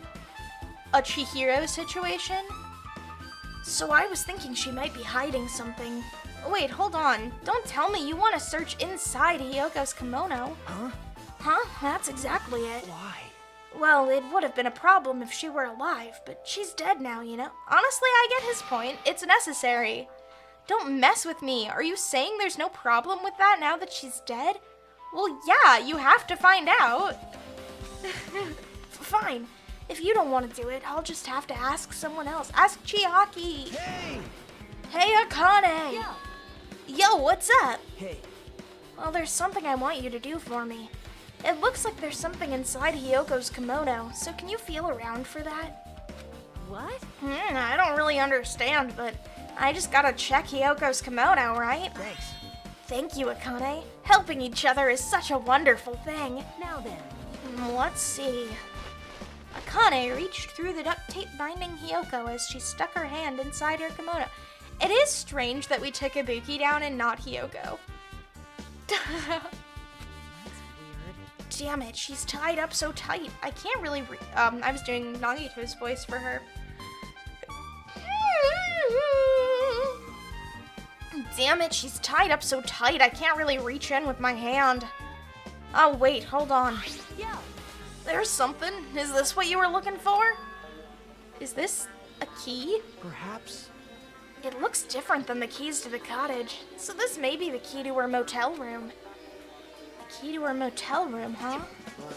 A Chihiro situation? So I was thinking she might be hiding something. Wait, hold on. Don't tell me you want to search inside Hiyoko's kimono. huh? Huh? That's exactly it. Why? Well, it would have been a problem if she were alive, but she's dead now, you know? Honestly, I get his point. It's necessary. Don't mess with me. Are you saying there's no problem with that now that she's dead? Well, yeah, you have to find out. Fine. If you don't want to do it, I'll just have to ask someone else. Ask Chiaki. Hey! Hey, Akane. Yeah. Yo, what's up? Hey, Well, there's something I want you to do for me. It looks like there's something inside Hiyoko's kimono, so can you feel around for that? What? I don't really understand, but I just gotta check Hiyoko's kimono, right? thanks. Thank you, Akane. Helping each other is such a wonderful thing. Now then. Let's see. Akane reached through the duct tape binding Hiyoko as she stuck her hand inside her kimono. It is strange that we took Ibuki down and not Hiyoko. Damn it, she's tied up so tight. I can't really I was doing Nagito's voice for her. Damn it, she's tied up so tight. I can't really reach in with my hand. Oh, wait, hold on. Yeah. There's something. Is this what you were looking for? Is this a key? Perhaps. It looks different than the keys to the cottage. So this may be the key to her motel room. The key to her motel room, huh? But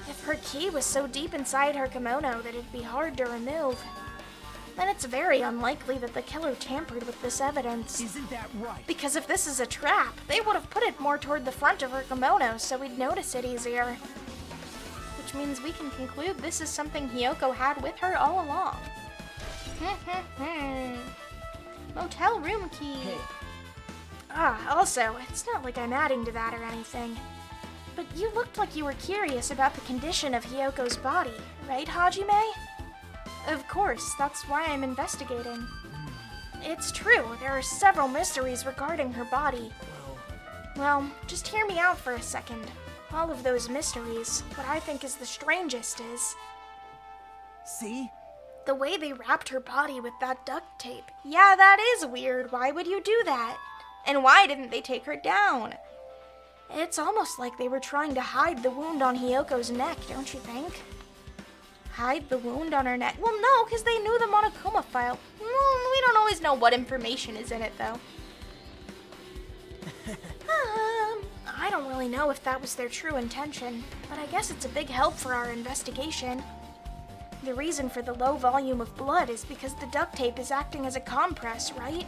If her key was so deep inside her kimono that it'd be hard to remove, then it's very unlikely that the killer tampered with this evidence. isn't that right? Because if this is a trap, they would have put it more toward the front of her kimono so we'd notice it easier. Which means we can conclude this is something Hiyoko had with her all along. Motel room key. Hey, Also, it's not like I'm adding to that or anything. But you looked like you were curious about the condition of Hiyoko's body, right, Hajime? Of course, that's why I'm investigating. It's true, there are several mysteries regarding her body. Well, just hear me out for a second. All of those mysteries, what I think is the strangest is see? the way they wrapped her body with that duct tape. Yeah, that is weird. Why would you do that? And why didn't they take her down? It's almost like they were trying to hide the wound on Hiyoko's neck, don't you think? Hide the wound on her neck? Well, no, because they knew the Monokuma file. We don't always know what information is in it, though. I don't really know if that was their true intention, but I guess it's a big help for our investigation. The reason for the low volume of blood is because the duct tape is acting as a compress, right?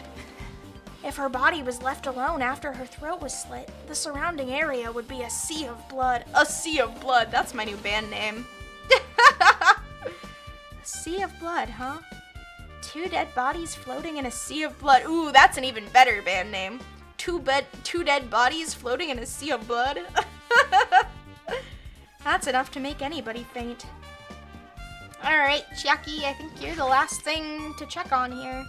If her body was left alone after her throat was slit, the surrounding area would be a sea of blood. A sea of blood, that's my new band name. A sea of blood, huh? 2 dead bodies floating in a sea of blood. Ooh, that's an even better band name. 2 dead bodies floating in a sea of blood. That's enough to make anybody faint. Alright, Chiaki, I think you're the last thing to check on here.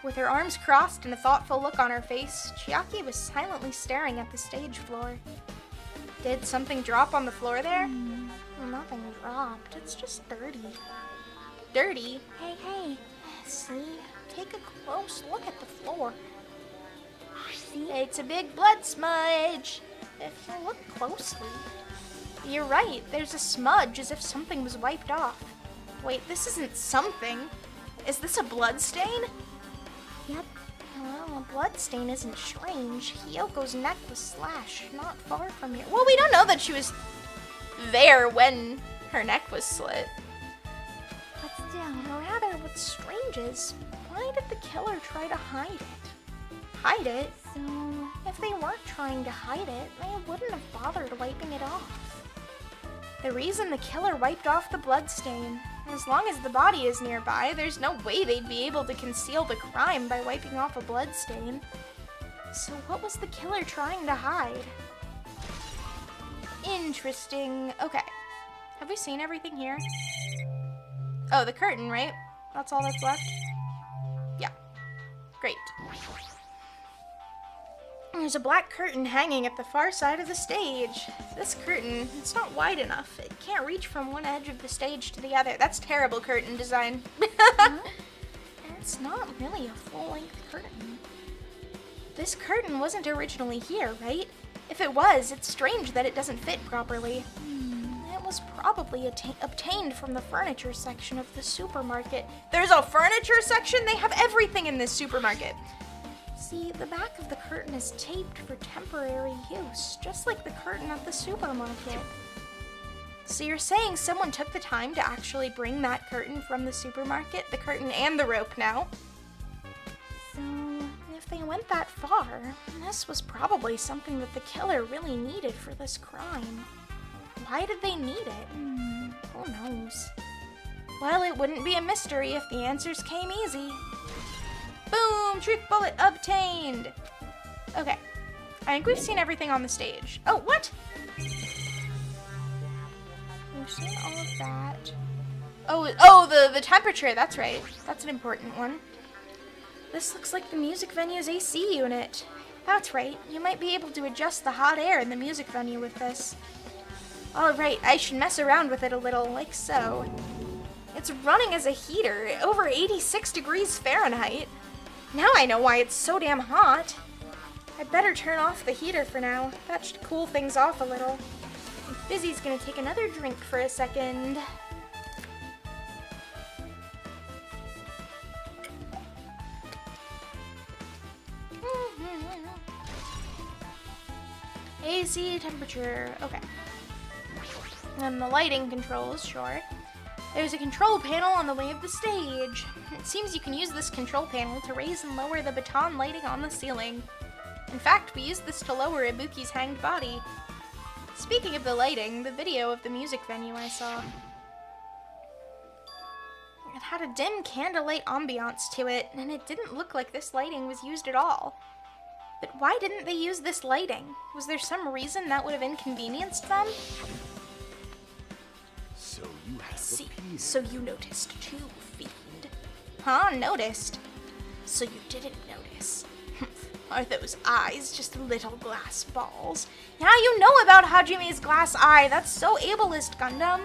With her arms crossed and a thoughtful look on her face, Chiaki was silently staring at the stage floor. Did something drop on the floor there? Nothing dropped. It's just dirty. Dirty? Hey. See? Take a close look at the floor. See? It's a big blood smudge. If you look closely. You're right. There's a smudge as if something was wiped off. Wait, this isn't something. Is this a blood stain? Yep. Well, a blood stain isn't strange. Hiyoko's neck was slashed not far from here. Well, we don't know that she was there when her neck was slit. But still. Rather, what's strange is, why did the killer try to hide it? Hide it? So, If they weren't trying to hide it, they wouldn't have bothered wiping it off. The reason the killer wiped off the blood stain As long as the body is nearby, there's no way they'd be able to conceal the crime by wiping off a bloodstain. So what was the killer trying to hide? Interesting. Okay. Have we seen everything here? Oh, the curtain, right? That's all that's left? Yeah. Great. There's a black curtain hanging at the far side of the stage. This curtain, it's not wide enough. It can't reach from one edge of the stage to the other. That's terrible curtain design. And it's not really a full-length curtain. This curtain wasn't originally here, right? If it was, it's strange that it doesn't fit properly. It was probably obtained from the furniture section of the supermarket. There's a furniture section? They have everything in this supermarket. See, the back of the curtain is taped for temporary use, just like the curtain at the supermarket. So you're saying someone took the time to actually bring that curtain from the supermarket, the curtain and the rope now? So, if they went that far, this was probably something that the killer really needed for this crime. Why did they need it? Who knows? Well, it wouldn't be a mystery if the answers came easy. Boom! Trick bullet obtained! Okay. I think we've seen everything on the stage. Oh, what? We've seen all of that. Oh, the temperature. That's right. That's an important one. This looks like the music venue's AC unit. That's right. You might be able to adjust the hot air in the music venue with this. Alright, I should mess around with it a little, like so. It's running as a heater, over 86 degrees Fahrenheit. Now I know why it's so damn hot. I'd better turn off the heater for now. That should cool things off a little. And Fizzy's gonna take another drink for a second. AC temperature, okay. And the lighting controls, sure. There's a control panel on the way of the stage. It seems you can use this control panel to raise and lower the baton lighting on the ceiling. In fact, we used this to lower Ibuki's hanged body. Speaking of the lighting, the video of the music venue I saw. It had a dim candlelight ambiance to it, and it didn't look like this lighting was used at all. But why didn't they use this lighting? Was there some reason that would have inconvenienced them? So you have See, appeared. so you noticed too, fiend. Huh? Noticed? So you didn't notice. Are those eyes just little glass balls? Yeah, you know about Hajime's glass eye. That's so ableist, Gundam.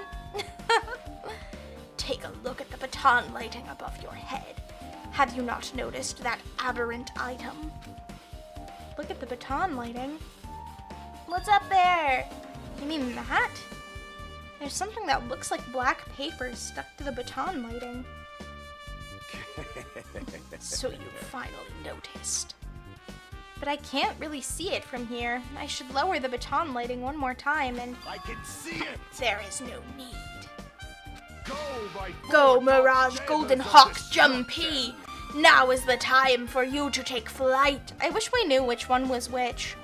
Take a look at the baton lighting above your head. Have you not noticed that aberrant item? Look at the baton lighting. What's up there? You mean that? There's something that looks like black paper stuck to the baton lighting. So you finally noticed. But I can't really see it from here. I should lower the baton lighting one more time and... I can see it. There is no need. Go, Go, Mirage Golden Hawk Jumpy! Now is the time for you to take flight. I wish we knew which one was which.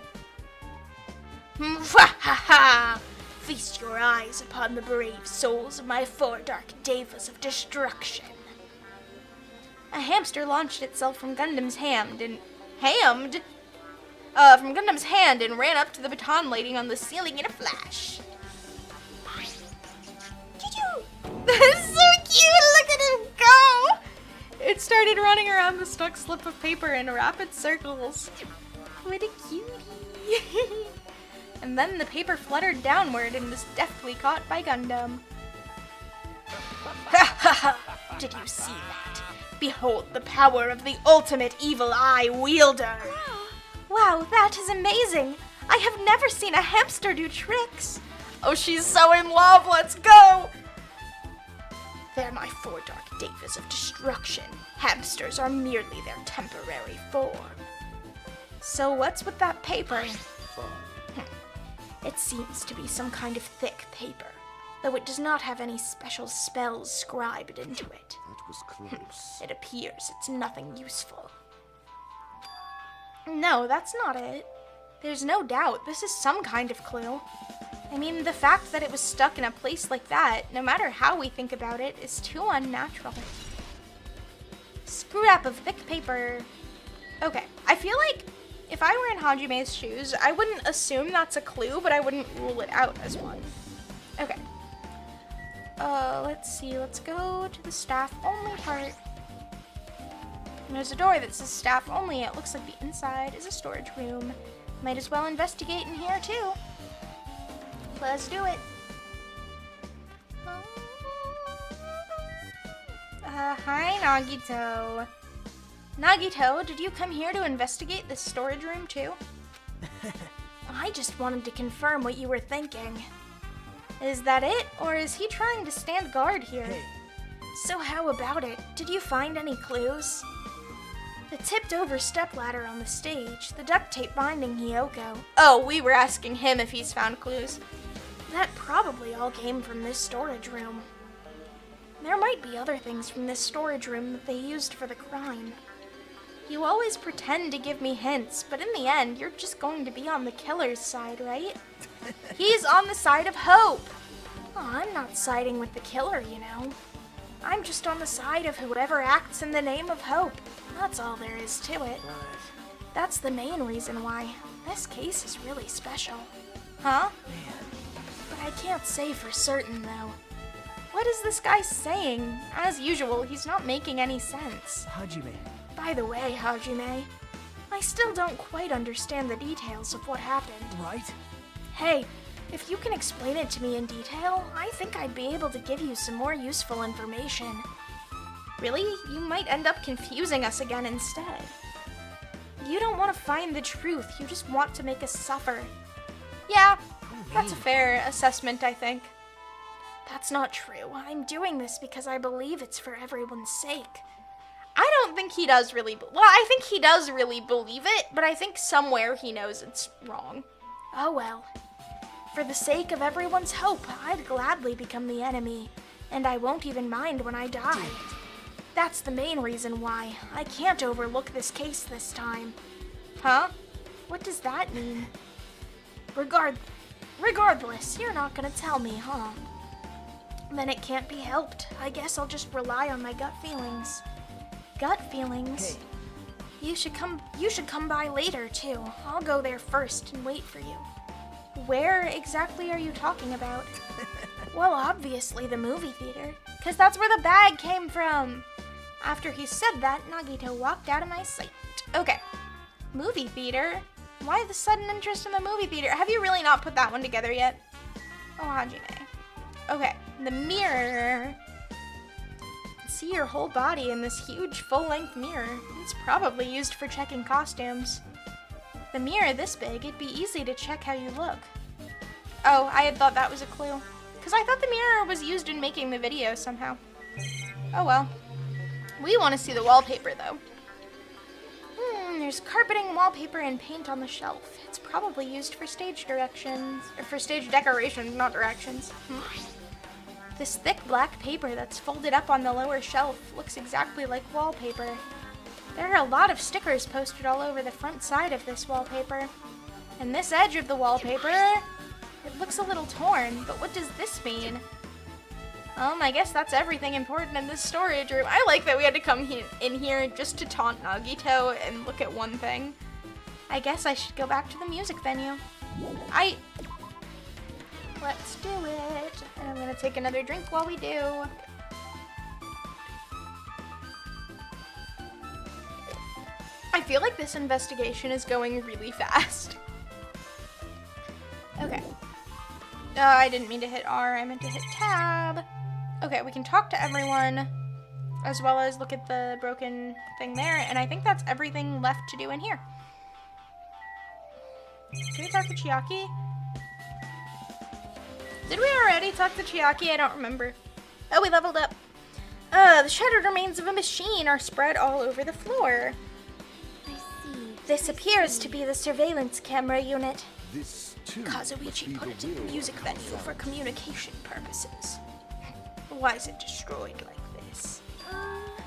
Ha! Feast your eyes upon the brave souls of my four dark devas of destruction. A hamster launched itself from Gundam's hand and... from Gundam's hand and ran up to the baton lighting on the ceiling in a flash. That's so cute! Look at him go! It started running around the stuck slip of paper in rapid circles. What a cutie! And then the paper fluttered downward and was deftly caught by Gundam. Ha ha ha! Did you see that? Behold the power of the ultimate evil eye wielder! Wow, that is amazing! I have never seen a hamster do tricks! Oh, she's so in love, let's go! They're my four dark devas of destruction. Hamsters are merely their temporary form. So what's with that paper? It seems to be some kind of thick paper, though it does not have any special spells scribed into it. That was close. It appears it's nothing useful. No, that's not it. There's no doubt this is some kind of clue. I mean, the fact that it was stuck in a place like that, no matter how we think about it, is too unnatural. Scrap of thick paper. Okay, I feel like if I were in Hajime's shoes, I wouldn't assume that's a clue, but I wouldn't rule it out as one. Okay. Let's see. Let's go to the staff only part. There's a door that says staff only. It looks like the inside is a storage room. Might as well investigate in here too. Let's do it. Hi, Nagito. Nagito, did you come here to investigate this storage room too? I just wanted to confirm what you were thinking. Is that it, or is he trying to stand guard here? Hey. So how about it? Did you find any clues? The tipped-over stepladder on the stage, the duct tape binding Hiyoko. Oh, we were asking him if he's found clues. That probably all came from this storage room. There might be other things from this storage room that they used for the crime. You always pretend to give me hints, but in the end, you're just going to be on the killer's side, right? He's on the side of hope. Oh, I'm not siding with the killer, you know. I'm just on the side of whoever acts in the name of hope. That's all there is to it. That's the main reason why. This case is really special. Huh? Man. But I can't say for certain, though. What is this guy saying? As usual, he's not making any sense. Hajime. By the way, Hajime, I still don't quite understand the details of what happened. Right? Hey, if you can explain it to me in detail, I think I'd be able to give you some more useful information. Really? You might end up confusing us again instead. You don't want to find the truth, you just want to make us suffer. Yeah, that's a fair assessment, I think. That's not true. I'm doing this because I believe it's for everyone's sake. I don't think he does really, well, I think he does really believe it, but I think somewhere he knows it's wrong. Oh well. For the sake of everyone's hope, I'd gladly become the enemy, and I won't even mind when I die. That's the main reason why. I can't overlook this case this time. Huh? What does that mean? Regardless, you're not gonna tell me, huh? Then it can't be helped. I guess I'll just rely on my gut feelings. Gut feelings? Hey. You should come by later, too. I'll go there first and wait for you. Where exactly are you talking about? Well, obviously the movie theater, 'cause that's where the bag came from. After he said that, Nagito walked out of my sight. Okay. Movie theater? Why the sudden interest in the movie theater? Have you really not put that one together yet? Oh, Hajime. Okay, the mirror. See your whole body in this huge full-length mirror. It's probably used for checking costumes. The mirror this big, it'd be easy to check how you look. Oh, I had thought that was a clue. Because I thought the mirror was used in making the video somehow. Oh well. We want to see the wallpaper though. There's carpeting, wallpaper, and paint on the shelf. It's probably used for stage directions, or for stage decorations, not directions. This thick black paper that's folded up on the lower shelf looks exactly like wallpaper. There are a lot of stickers posted all over the front side of this wallpaper. And this edge of the wallpaper, it looks a little torn, but what does this mean? I guess that's everything important in this storage room. I like that we had to come in here just to taunt Nagito and look at one thing. I guess I should go back to the music venue. Let's do it. And I'm gonna take another drink while we do. I feel like this investigation is going really fast. Okay. I didn't mean to hit R, I meant to hit tab. Okay, we can talk to everyone, as well as look at the broken thing there, and I think that's everything left to do in here. Did we talk to Chiaki? Did we already talk to Chiaki? I don't remember. Oh, we leveled up. The shattered remains of a machine are spread all over the floor. I see. This appears to be the surveillance camera unit. This too Kazuichi must be put it the in the will music of venue Kazan. for communication purposes. Why is it destroyed like this?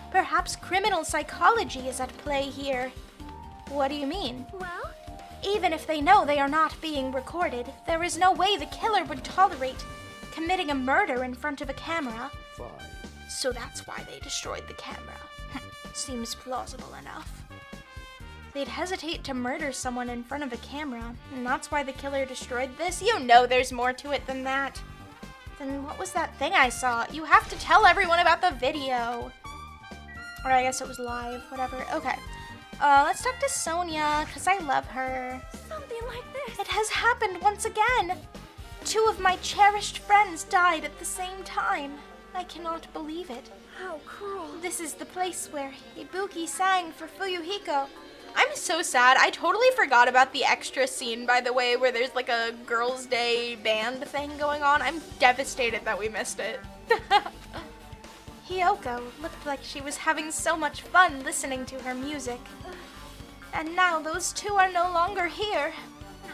Perhaps criminal psychology is at play here. What do you mean? Well, Even if they know they are not being recorded, there is no way the killer would tolerate committing a murder in front of a camera. Fine. So that's why they destroyed the camera. Seems plausible enough. They'd hesitate to murder someone in front of a camera, and that's why the killer destroyed this? You know there's more to it than that. Then what was that thing I saw? You have to tell everyone about the video. Or I guess it was live, whatever. Okay. Let's talk to Sonia, because I love her. Something like this. It has happened once again. 2 of my cherished friends died at the same time. I cannot believe it. How cruel. This is the place where Ibuki sang for Fuyuhiko. I'm so sad. I totally forgot about the extra scene, by the way, where there's like a Girls' Day band thing going on. I'm devastated that we missed it. Hiyoko looked like she was having so much fun listening to her music. And now those 2 are no longer here.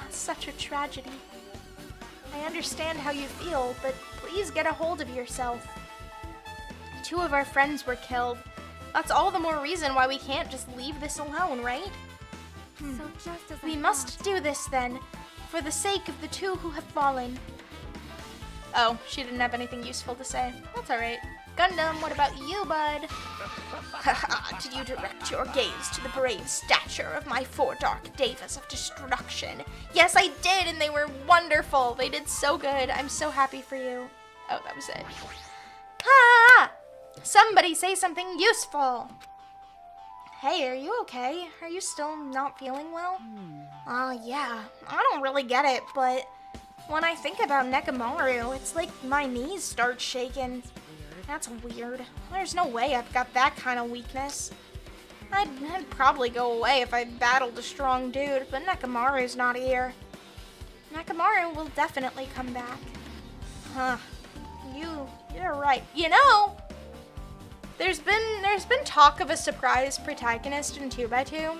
Such a tragedy. I understand how you feel, but please get a hold of yourself. 2 of our friends were killed. That's all the more reason why we can't just leave this alone, right? So just as We I must thought. do this then, for the sake of the 2 who have fallen. Oh, she didn't have anything useful to say. That's alright. Gundam, what about you, bud? Haha, did you direct your gaze to the brave stature of my 4 dark Devas of destruction? Yes, I did, and they were wonderful. They did so good. I'm so happy for you. Oh, that was it. Ah! Somebody say something useful. Hey, are you okay? Are you still not feeling well? Yeah. I don't really get it, but when I think about Nekomaru, it's like my knees start shaking. That's weird. There's no way I've got that kind of weakness. I'd probably go away if I battled a strong dude, but Nekomaru's not here. Nekomaru will definitely come back. Huh. You're right. You know, there's been talk of a surprise protagonist in 2x2.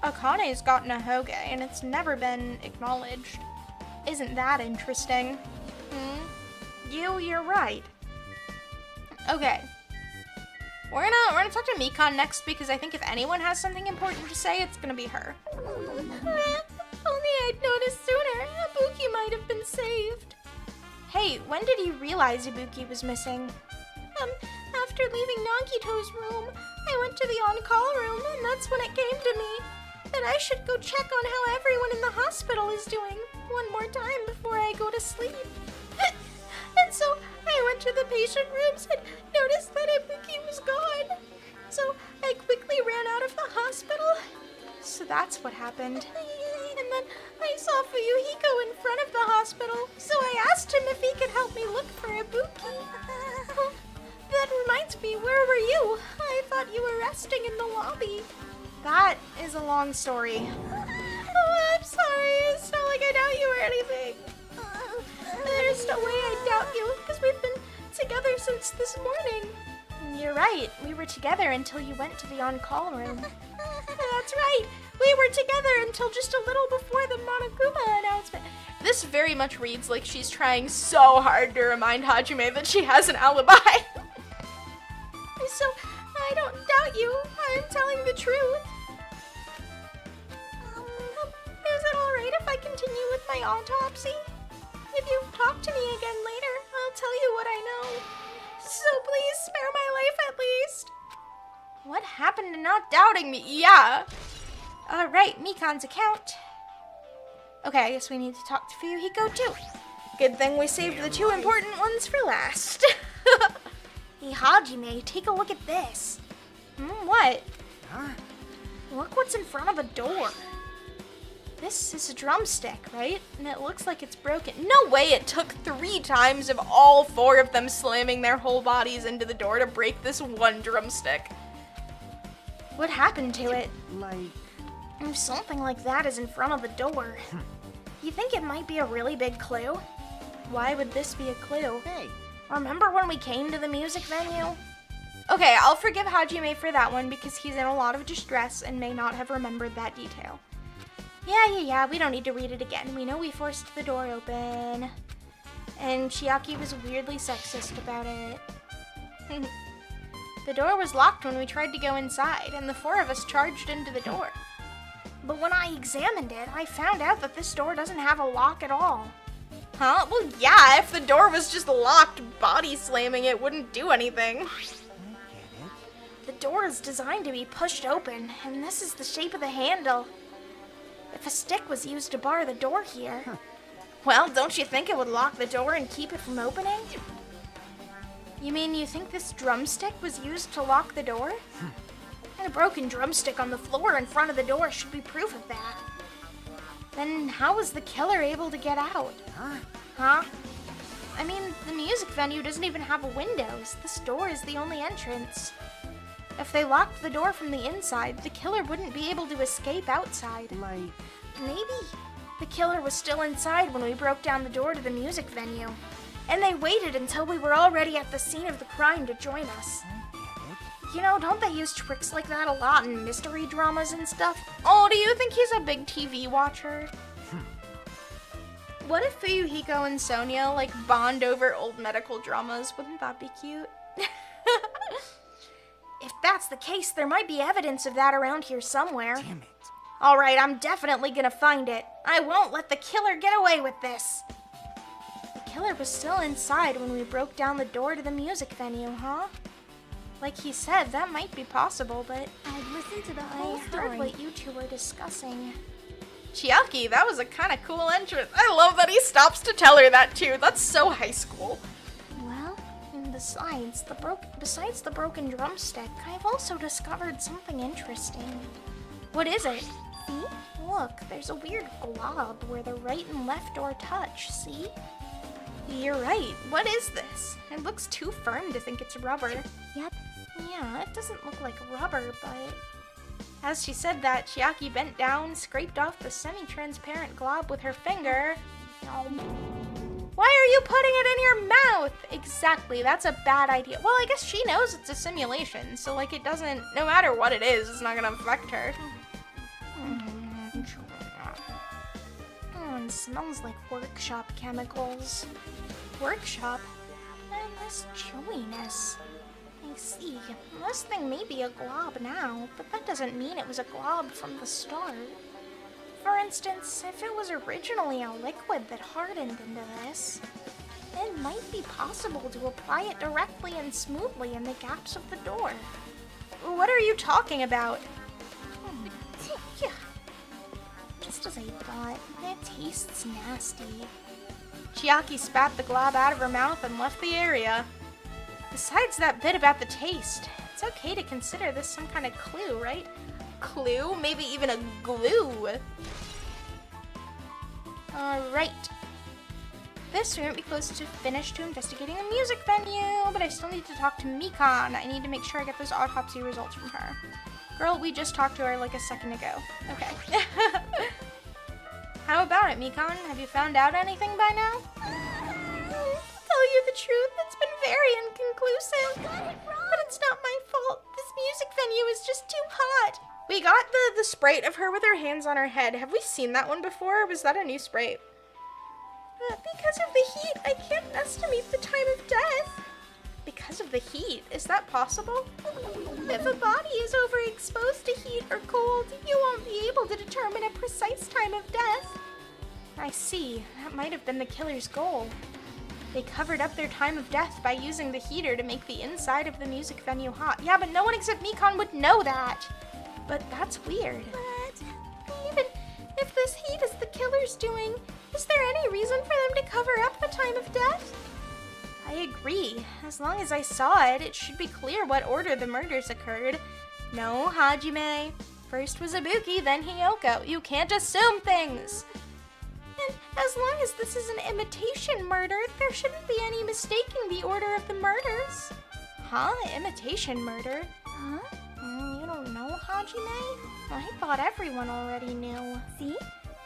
Akane's gotten a Hoge, and it's never been acknowledged. Isn't that interesting? You're right. Okay. We're gonna talk to Mikan next because I think if anyone has something important to say, it's gonna be her. Only I'd noticed sooner. Ibuki might have been saved. Hey, when did you realize Ibuki was missing? After leaving Nagito's room, I went to the on-call room, and that's when it came to me that I should go check on how everyone in the hospital is doing one more time before I go to sleep. And so I went to the patient rooms and noticed that Ibuki was gone. So I quickly ran out of the hospital. So that's what happened. And then I saw Fuyuhiko in front of the hospital, so I asked him if he could help me look for Ibuki. That reminds me, where were you? I thought you were resting in the lobby. That is a long story. Oh, I'm sorry. It's not like I doubt you or anything. There's no way I doubt you, because we've been together since this morning. You're right. We were together until you went to the on-call room. That's right. We were together until just a little before the Monokuma announcement. This very much reads like she's trying so hard to remind Hajime that she has an alibi. So, I don't doubt you. I'm telling the truth. Is it alright if I continue with my autopsy? If you talk to me again later, I'll tell you what I know. So please spare my life at least. What happened to not doubting me? Yeah. Alright, Mikan's account. Okay, I guess we need to talk to Fuyuhiko too. Good thing we saved the 2 important ones for last. Hey Hajime, take a look at this. What? Huh? Look what's in front of the door. This is a drumstick, right? And it looks like it's broken. No way it took 3 times of all 4 of them slamming their whole bodies into the door to break this one drumstick. What happened to it? Like... If something like that is in front of the door, you think it might be a really big clue? Why would this be a clue? Hey. Remember when we came to the music venue? Okay, I'll forgive Hajime for that one because he's in a lot of distress and may not have remembered that detail. Yeah, we don't need to read it again. We know we forced the door open. And Chiaki was weirdly sexist about it. The door was locked when we tried to go inside, and the 4 of us charged into the door. but when I examined it, I found out that this door doesn't have a lock at all. Huh? Well, yeah, if the door was just locked, body slamming it wouldn't do anything. The door is designed to be pushed open, and this is the shape of the handle. If a stick was used to bar the door here, well, don't you think it would lock the door and keep it from opening? You mean you think this drumstick was used to lock the door? And a broken drumstick on the floor in front of the door should be proof of that. Then how was the killer able to get out? Huh? I mean, the music venue doesn't even have windows. This door is the only entrance. If they locked the door from the inside, the killer wouldn't be able to escape outside. Maybe the killer was still inside when we broke down the door to the music venue. And they waited until we were already at the scene of the crime to join us. You know, don't they use tricks like that a lot in mystery dramas and stuff? Oh, do you think he's a big TV watcher? What if Fuyuhiko and Sonia, like, bond over old medical dramas? Wouldn't that be cute? If that's the case, there might be evidence of that around here somewhere. Damn it. Alright, I'm definitely gonna find it. I won't let the killer get away with this. The killer was still inside when we broke down the door to the music venue, huh? Like he said, that might be possible, but I've listened to the I whole heard story. what you two were discussing. Chiaki, that was a kind of cool entrance. I love that he stops to tell her that too. That's so high school. Well, And besides the broken drumstick, I've also discovered something interesting. What is it? See? Look, there's a weird glob where the right and left door touch, see? You're right. What is this? It looks too firm to think it's rubber. yep. Yeah, it doesn't look like rubber, but... As she said that, Chiaki bent down, scraped off the semi-transparent glob with her finger. Why are you putting it in your mouth? Exactly, that's a bad idea. Well, I guess she knows it's a simulation, so like it doesn't, no matter what it is, it's not gonna affect her. It smells like workshop chemicals. Workshop? And this chewiness. I see. This thing may be a glob now, but that doesn't mean it was a glob from the start. For instance, if it was originally a liquid that hardened into this, it might be possible to apply it directly and smoothly in the gaps of the door. What are you talking about? Yeah. Just as I thought, it tastes nasty. Chiaki spat the glob out of her mouth and left the area. Besides that bit about the taste, it's okay to consider this some kind of clue, right? Clue? Maybe even a glue. Alright. This we might be close to finish to investigating the music venue, but I still need to talk to Mikan. I need to make sure I get those autopsy results from her. Girl, we just talked to her like a second ago. Okay. How about it, Mikan? Have you found out anything by now? Tell you the truth, it's been very inconclusive. But it's not my fault. This music venue is just too hot. We got the sprite of her with her hands on her head. Have we seen that one before, or was that a new sprite? Because of the heat, I can't estimate the time of death. Because of the heat? Is that possible? If a body is overexposed to heat or cold, you won't be able to determine a precise time of death. I see. That might have been the killer's goal. They covered up their time of death by using the heater to make the inside of the music venue hot. Yeah, but no one except Mikan would know that. But that's weird. But even if this heat is the killer's doing, is there any reason for them to cover up the time of death? I agree. As long as I saw it, it should be clear what order the murders occurred. No, Hajime. First was Ibuki, then Hiyoko. You can't assume things. And as long as this is an imitation murder, there shouldn't be any mistaking the order of the murders. Huh? Imitation murder? Huh? You don't know, Hajime? I thought everyone already knew. See?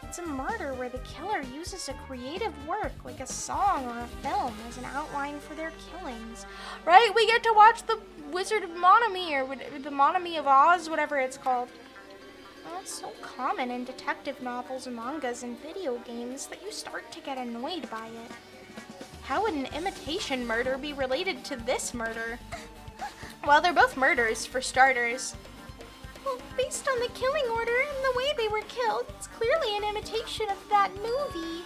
It's a murder where the killer uses a creative work, like a song or a film, as an outline for their killings. Right? We get to watch the Wizard of Monami, or the Monami of Oz, whatever it's called. Well, it's so common in detective novels, mangas, and video games that you start to get annoyed by it. How would an imitation murder be related to this murder? Well, they're both murders, for starters. Well, based on the killing order and the way they were killed, it's clearly an imitation of that movie.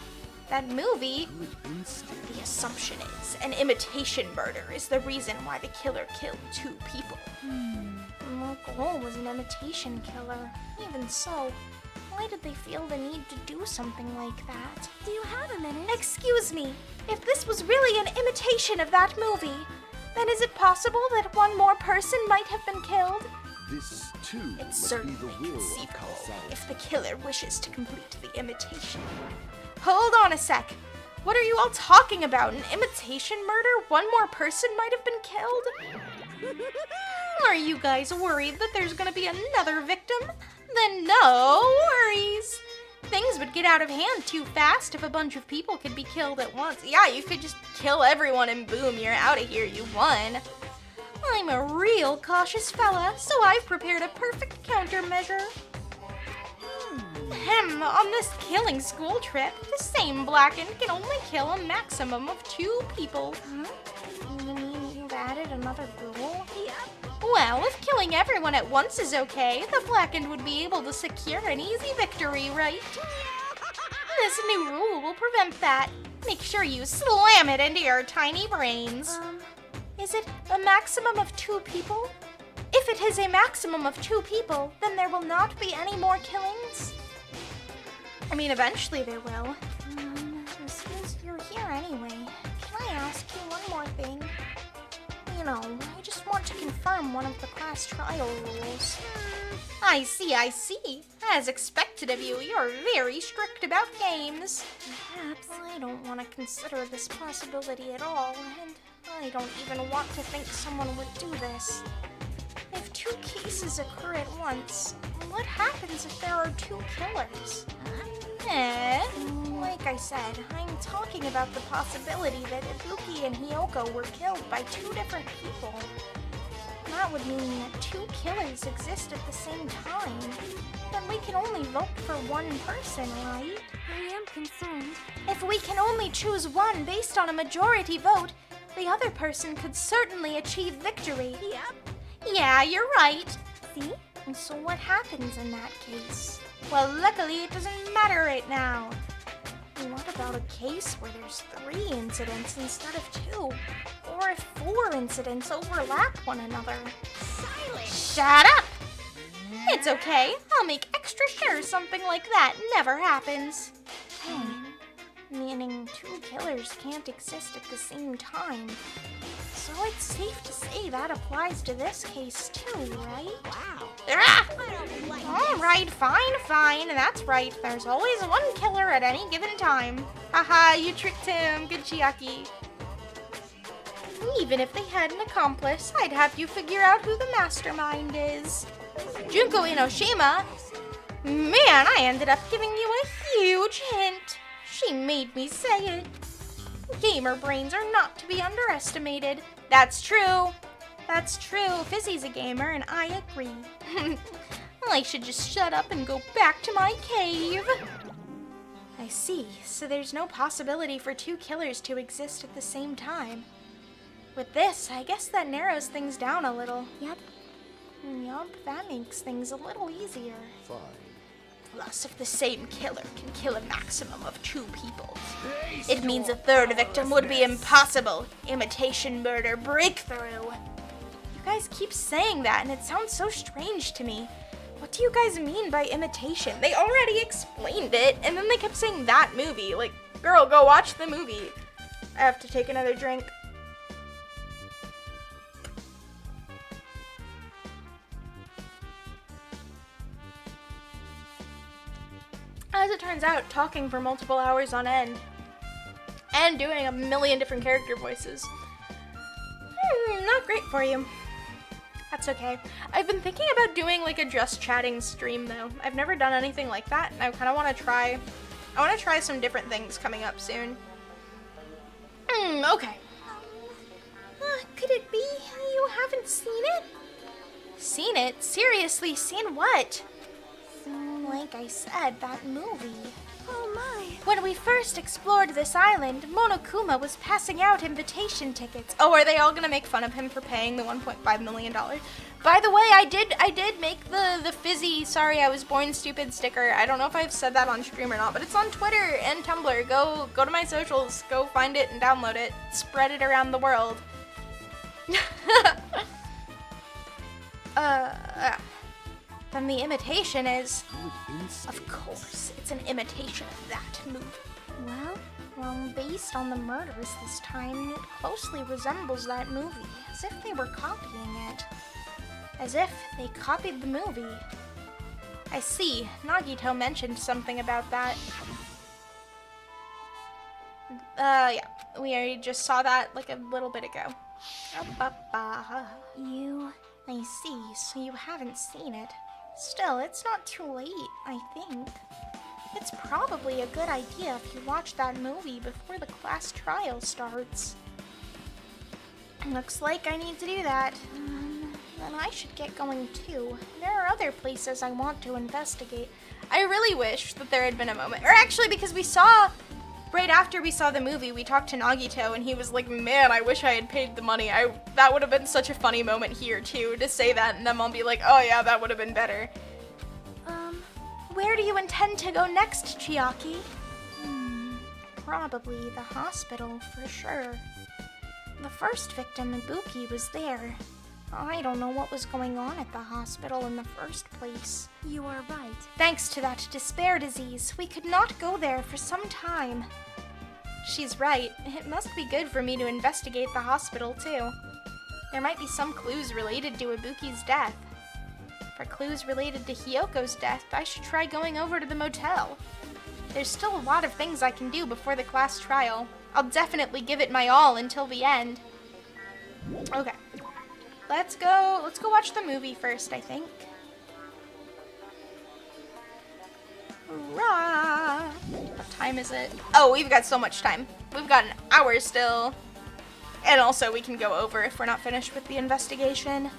That movie? Good instinct. The assumption is an imitation murder is the reason why the killer killed 2 people. Cole was an imitation killer. Even so, why did they feel the need to do something like that? Do you have a minute? Excuse me, if this was really an imitation of that movie, then is it possible that one more person might have been killed? This, too, It's must be the certainly will of conceivable causality. if the killer wishes to complete the imitation. Hold on a sec. What are you all talking about? An imitation murder? One more person might have been killed? Are you guys worried that there's gonna be another victim? Then no worries. Things would get out of hand too fast if a bunch of people could be killed at once. Yeah, you could just kill everyone and boom, you're out of here, you won. I'm a real cautious fella, so I've prepared a perfect countermeasure. On this killing school trip, the same Blackened can only kill a maximum of 2 people. You mean you've added another rule? Yep. Well, if killing everyone at once is okay, the Blackened would be able to secure an easy victory, right? This new rule will prevent that. Make sure you slam it into your tiny brains. Is it a maximum of 2 people? If it is a maximum of 2 people, then there will not be any more killings? I mean, eventually there will. Since you're here anyway, can I ask you one more thing? You know, I just want to confirm one of the class trial rules. I see. As expected of you, you're very strict about games. Perhaps. I don't want to consider this possibility at all, and I don't even want to think someone would do this. If 2 cases occur at once, what happens if there are 2 killers? Like I said, I'm talking about the possibility that Ibuki and Hiyoko were killed by 2 different people. That would mean that 2 killers exist at the same time. Then we can only vote for 1 person, right? I am concerned. If we can only choose 1 based on a majority vote, the other person could certainly achieve victory. Yep. Yeah, you're right. See? And so what happens in that case? Well, luckily it doesn't matter right now. What about a case where there's 3 incidents instead of 2? Or if 4 incidents overlap one another? Silence! Shut up! It's okay. I'll make extra sure something like that never happens. Meaning 2 killers can't exist at the same time. So it's safe to say that applies to this case too, right? Wow. Alright, fine. That's right. There's always 1 killer at any given time. Haha, you tricked him. Good Chiaki. Even if they had an accomplice, I'd have you figure out who the mastermind is. Junko Inoshima? Man, I ended up giving you a huge hint. She made me say it. Gamer brains are not to be underestimated. That's true. Fizzy's a gamer, and I agree. I should just shut up and go back to my cave. I see. So there's no possibility for 2 killers to exist at the same time. With this, I guess that narrows things down a little. Yup, that makes things a little easier. Fine. Plus, if the same killer can kill a maximum of 2 people, Taste it means a your 3rd victim would be powerlessness. impossible. Imitation murder breakthrough. You guys keep saying that, and it sounds so strange to me. What do you guys mean by imitation? They already explained it, and then they kept saying that movie. Like, girl, go watch the movie. I have to take another drink. As it turns out, talking for multiple hours on end and doing a million different character voices, not great for you. That's okay. I've been thinking about doing like a just chatting stream though. I've never done anything like that, and I kind of want to try. I want to try some different things coming up soon. Okay. Could it be you haven't seen it? Seen it? Seriously, seen what? Like I said, that movie. Oh my. When we first explored this island, Monokuma was passing out invitation tickets. Oh, are they all gonna make fun of him for paying the $1.5 million? By the way, I did make the Fizzy Sorry I Was Born Stupid sticker. I don't know if I've said that on stream or not, but it's on Twitter and Tumblr. Go to my socials, go find it and download it. Spread it around the world. Then the imitation is, of course, it's an imitation of that movie. Well, based on the murders this time, it closely resembles that movie, as if they were copying it. As if they copied the movie. I see, Nagito mentioned something about that. Yeah, we already just saw that like a little bit ago. I see, so you haven't seen it. Still, it's not too late, I think. It's probably a good idea if you watch that movie before the class trial starts. Looks like I need to do that. Then I should get going too. There are other places I want to investigate. I really wish that there had been a moment, or actually because we saw, right after we saw the movie, we talked to Nagito and he was like, man, I wish I had paid the money. That would have been such a funny moment here too, to say that and then I'll be like, oh yeah, that would have been better. Where do you intend to go next, Chiaki? Probably the hospital for sure. The first victim, Ibuki, was there. I don't know what was going on at the hospital in the first place. You are right. Thanks to that despair disease, we could not go there for some time. She's right. It must be good for me to investigate the hospital, too. There might be some clues related to Ibuki's death. For clues related to Hyoko's death, I should try going over to the motel. There's still a lot of things I can do before the class trial. I'll definitely give it my all until the end. Okay. Let's go watch the movie first, I think. Hurrah! What time is it? Oh, we've got so much time. We've got an hour still. And also we can go over if we're not finished with the investigation.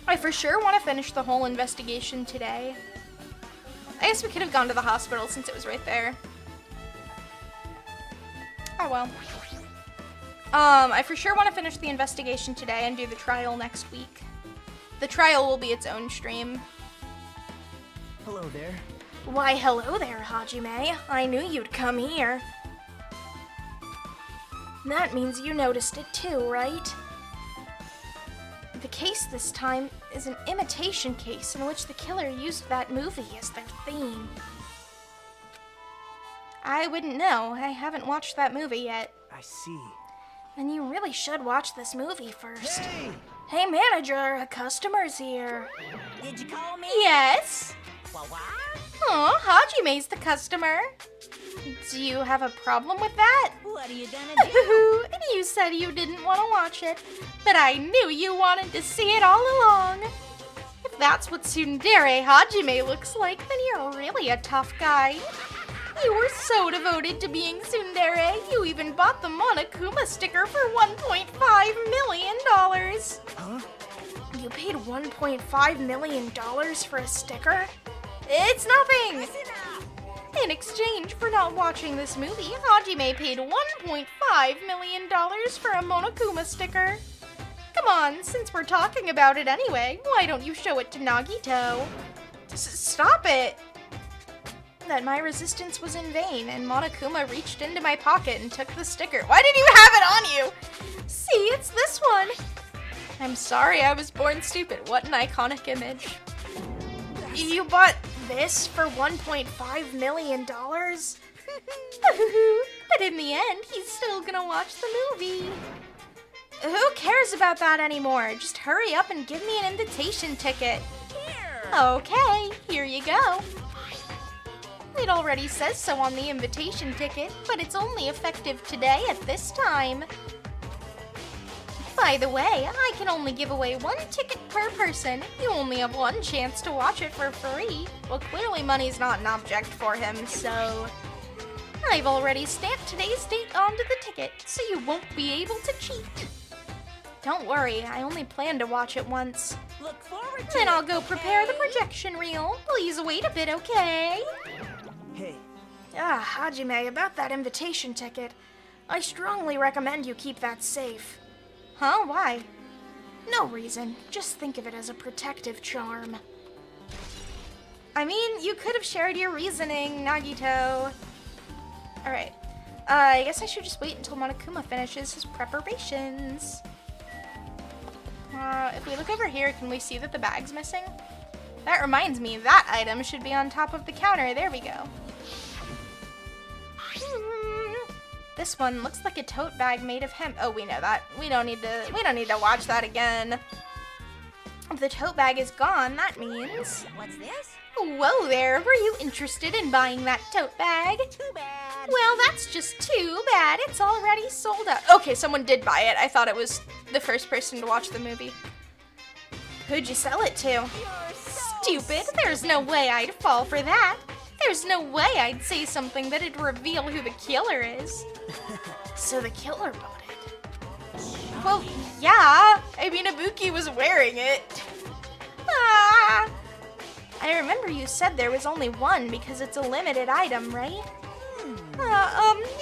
I for sure want to finish the whole investigation today. I guess we could have gone to the hospital since it was right there. Oh well. I for sure want to finish the investigation today and do the trial next week. The trial will be its own stream. Hello there. Why, hello there, Hajime. I knew you'd come here. That means you noticed it too, right? The case this time is an imitation case in which the killer used that movie as their theme. I wouldn't know. I haven't watched that movie yet. I see. Then you really should watch this movie first. Hey! Hey, manager, a customer's here. Did you call me? Yes? What? Oh, Hajime's the customer. Do you have a problem with that? What are you gonna do? You said you didn't want to watch it, but I knew you wanted to see it all along. If that's what tsundere Hajime looks like, then you're really a tough guy. You were so devoted to being tsundere, you even bought the Monokuma sticker for $1.5 million. Huh? You paid $1.5 million for a sticker? It's nothing! In exchange for not watching this movie, Hajime paid $1.5 million for a Monokuma sticker. Come on, since we're talking about it anyway, why don't you show it to Nagito? Stop it! That my resistance was in vain, and Monokuma reached into my pocket and took the sticker. Why did you have it on you? See, it's this one. I'm sorry I was born stupid. What an iconic image. You bought this for $1.5 million? But in the end, he's still gonna watch the movie. Who cares about that anymore? Just hurry up and give me an invitation ticket. Here. Okay, here you go. It already says so on the invitation ticket, but it's only effective today at this time. By the way, I can only give away one ticket per person. You only have one chance to watch it for free. Well, clearly money's not an object for him, so... I've already stamped today's date onto the ticket, so you won't be able to cheat. Don't worry, I only plan to watch it once. Look forward to Then it, I'll go prepare the okay? projection reel. Please wait a bit, okay? Hey, Hajime, about that invitation ticket. I strongly recommend you keep that safe. Huh? Why? No reason. Just think of it as a protective charm. I mean, you could have shared your reasoning, Nagito. Alright. I guess I should just wait until Monokuma finishes his preparations. If we look over here, can we see that the bag's missing? That reminds me, that item should be on top of the counter. There we go. This one looks like a tote bag made of hemp. Oh, we know that. We don't need to watch that again. If the tote bag is gone, that means... What's this? Whoa there, were you interested in buying that tote bag? Too bad. Well, that's just too bad. It's already sold out. Okay, someone did buy it. I thought it was the first person to watch the movie. Who'd you sell it to? Stupid. There's no way I'd fall for that. There's no way I'd say something that'd reveal who the killer is. So the killer bought it. Well, yeah. I mean, Ibuki was wearing it. Ah. I remember you said there was only one because it's a limited item, right?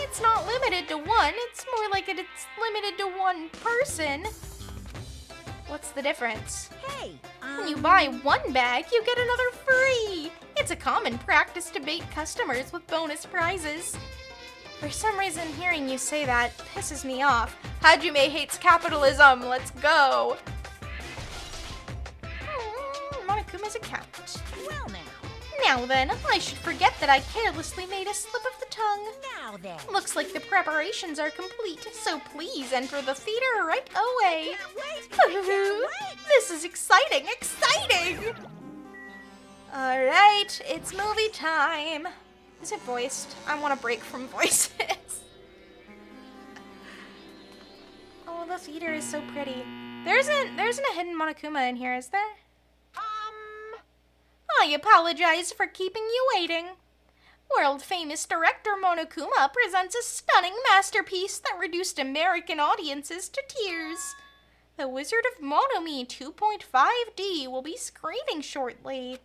It's not limited to one. It's more like it's limited to one person. What's the difference? Hey, When you buy one bag, you get another free. It's a common practice to bait customers with bonus prizes. For some reason, hearing you say that pisses me off. Hajime hates capitalism. Let's go. Monokuma's account. well now. Now then, I should forget that I carelessly made a slip of the tongue. Now then. Looks like the preparations are complete, so please enter the theater right away. Can't wait. This is exciting, exciting! Alright, it's movie time. Is it voiced? I want a break from voices. Oh, the theater is so pretty. There isn't a hidden Monokuma in here, is there? I apologize for keeping you waiting. World-famous director Monokuma presents a stunning masterpiece that reduced American audiences to tears. The Wizard of Monomi 2.5D will be screening shortly.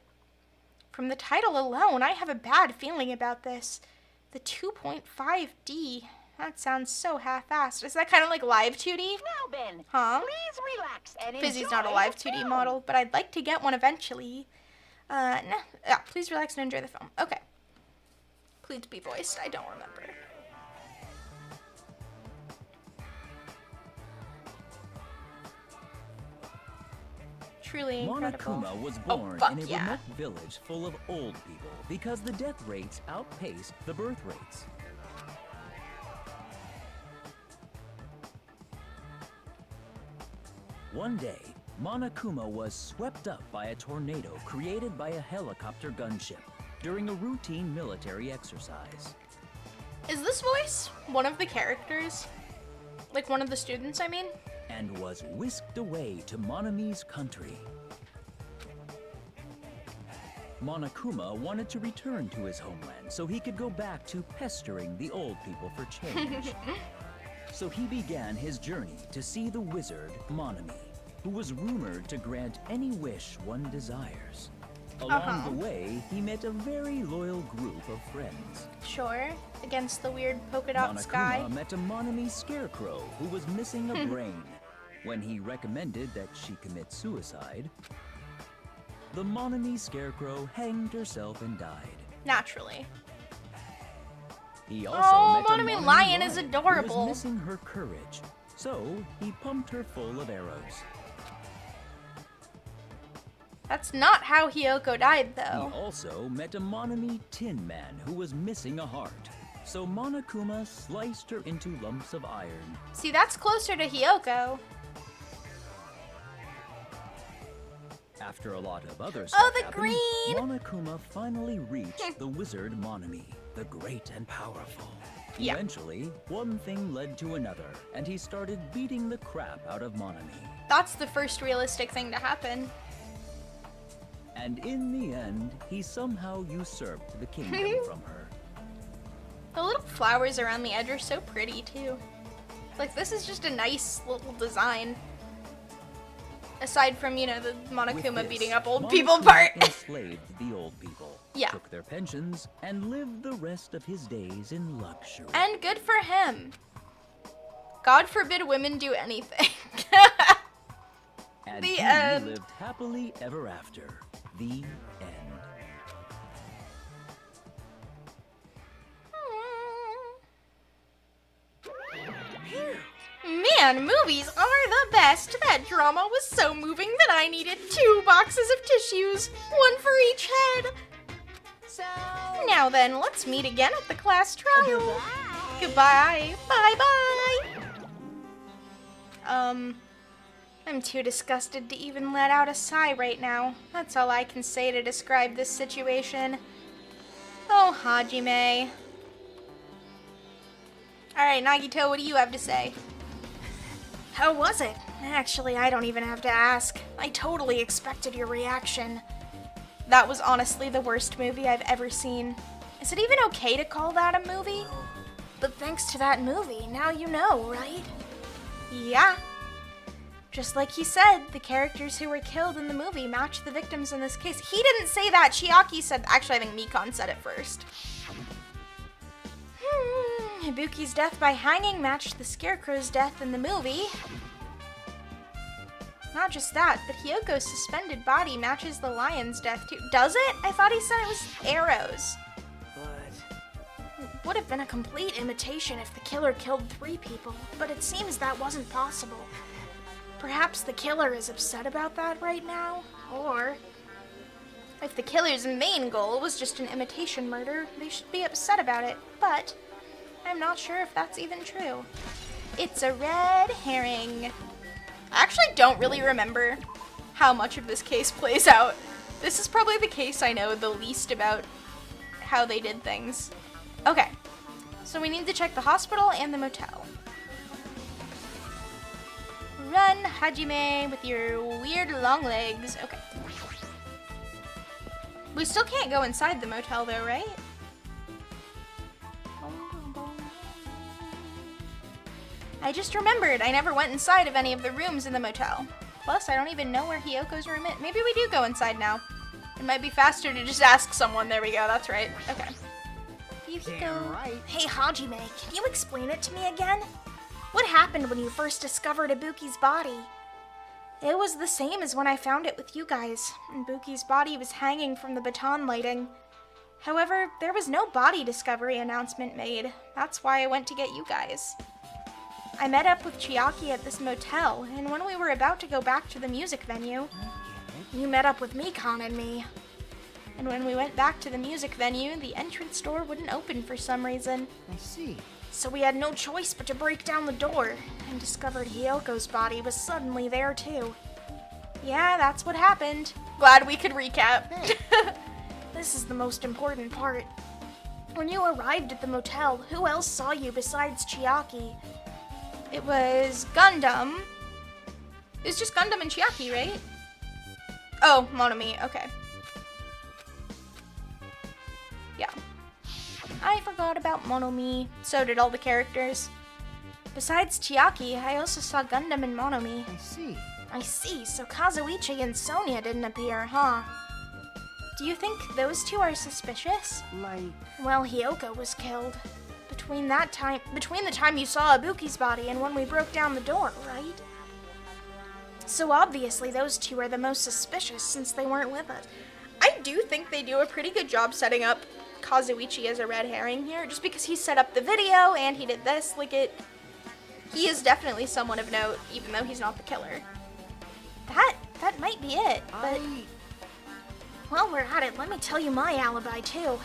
From the title alone, I have a bad feeling about this. The 2.5D. That sounds so half-assed. Is that kind of like live 2D? Now, Ben, Huh? please relax and Fizzy's enjoy not a live the 2D film. model, but I'd like to get one eventually. No. Yeah, please relax and enjoy the film. Okay. Please be voiced. I don't remember. Truly incredible. Monokuma was born fuck in a yeah. remote village full of old people because the death rates outpaced the birth rates. One day, Monokuma was swept up by a tornado created by a helicopter gunship during a routine military exercise. Is this voice one of the characters? Like one of the students, I mean? And was whisked away to Monomi's country. Monokuma wanted to return to his homeland so he could go back to pestering the old people for change. So he began his journey to see the wizard Monomi, who was rumored to grant any wish one desires. Along the way, he met a very loyal group of friends. Sure. Against the weird polka dot sky. Monokuma met a Monomi scarecrow who was missing a brain. When he recommended that she commit suicide, the Monomi scarecrow hanged herself and died. Naturally. He also Oh, met a Monomi Monomi lion is lion adorable. who was missing her courage, so he pumped her full of arrows. That's not how Hyoko died, He though. also met a Monomi tin man who was missing a heart, so Monokuma sliced her into lumps of iron. See, that's closer to Hyoko. After a lot of other Oh, stuff the happened, green! Monokuma finally reached the wizard Monomi, the great and powerful. Yeah. Eventually, one thing led to another, and he started beating the crap out of Monomi. That's the first realistic thing to happen. And in the end, he somehow usurped the kingdom from her. The little flowers around the edge are so pretty, too. Like, this is just a nice little design. Aside from, you know, the With Monokuma this, beating up old Monokuma people part. enslaved the old people, Yeah. took their pensions, and lived the rest of his days in luxury. And good for him. God forbid women do anything. And The he end. lived happily ever after. The end. Man, movies are the best. That drama was so moving that I needed 2 boxes of tissues, one for each head. So, Now then, let's meet again at the class trial. bye. Goodbye. Bye-bye. I'm too disgusted to even let out a sigh right now. That's all I can say to describe this situation. Oh, Hajime. Alright, Nagito, what do you have to say? How was it? Actually, I don't even have to ask. I totally expected your reaction. That was honestly the worst movie I've ever seen. Is it even okay to call that a movie? But thanks to that movie, now you know, right? Yeah. Just like he said, the characters who were killed in the movie match the victims in this case. He didn't say that. Chiaki said. Actually, I think Mikon said it first. Ibuki's death by hanging matched the Scarecrow's death in the movie. Not just that, but Hyoko's suspended body matches the lion's death too. Does it? I thought he said it was arrows. But Would have been a complete imitation if the killer killed 3 people, but it seems that wasn't possible. Perhaps the killer is upset about that right now, or if the killer's main goal was just an imitation murder, they should be upset about it, but I'm not sure if that's even true. It's a red herring. I actually don't really remember how much of this case plays out. This is probably the case I know the least about how they did things. Okay, so we need to check the hospital and the motel. Run, Hajime, with your weird long legs. Okay. We still can't go inside the motel though, right? I just remembered I never went inside of any of the rooms in the motel. Plus, I don't even know where Hyoko's room is. Maybe we do go inside now. It might be faster to just ask someone. There we go, that's right. Okay. Yuhiko. damn right. Hey, Hajime, can you explain it to me again? What happened when you first discovered Ibuki's body? It was the same as when I found it with you guys. Ibuki's body was hanging from the baton lighting. However, there was no body discovery announcement made. That's why I went to get you guys. I met up with Chiaki at this motel, and when we were about to go back to the music venue, you met up with Mikon and me. And when we went back to the music venue, the entrance door wouldn't open for some reason. I see. So we had no choice but to break down the door, and discovered Hyoko's body was suddenly there too. Yeah, that's what happened. Glad we could recap. This is the most important part. When you arrived at the motel, who else saw you besides Chiaki? It was Gundam. It was just Gundam and Chiaki, right? Oh, Monomi, okay. Yeah. I forgot about Monomi. So did all the characters. Besides Chiaki, I also saw Gundam and Monomi. I see. I see, so Kazuichi and Sonia didn't appear, huh? Do you think those two are suspicious? Like, Well, Hyoko was killed. Between the time you saw Ibuki's body and when we broke down the door, right? So obviously those two are the most suspicious since they weren't with us. I do think they do a pretty good job setting up Kazuichi as a red herring here, just because he set up the video and he did this, he is definitely someone of note, even though he's not the killer. That might be it, but while we're at it, let me tell you my alibi too.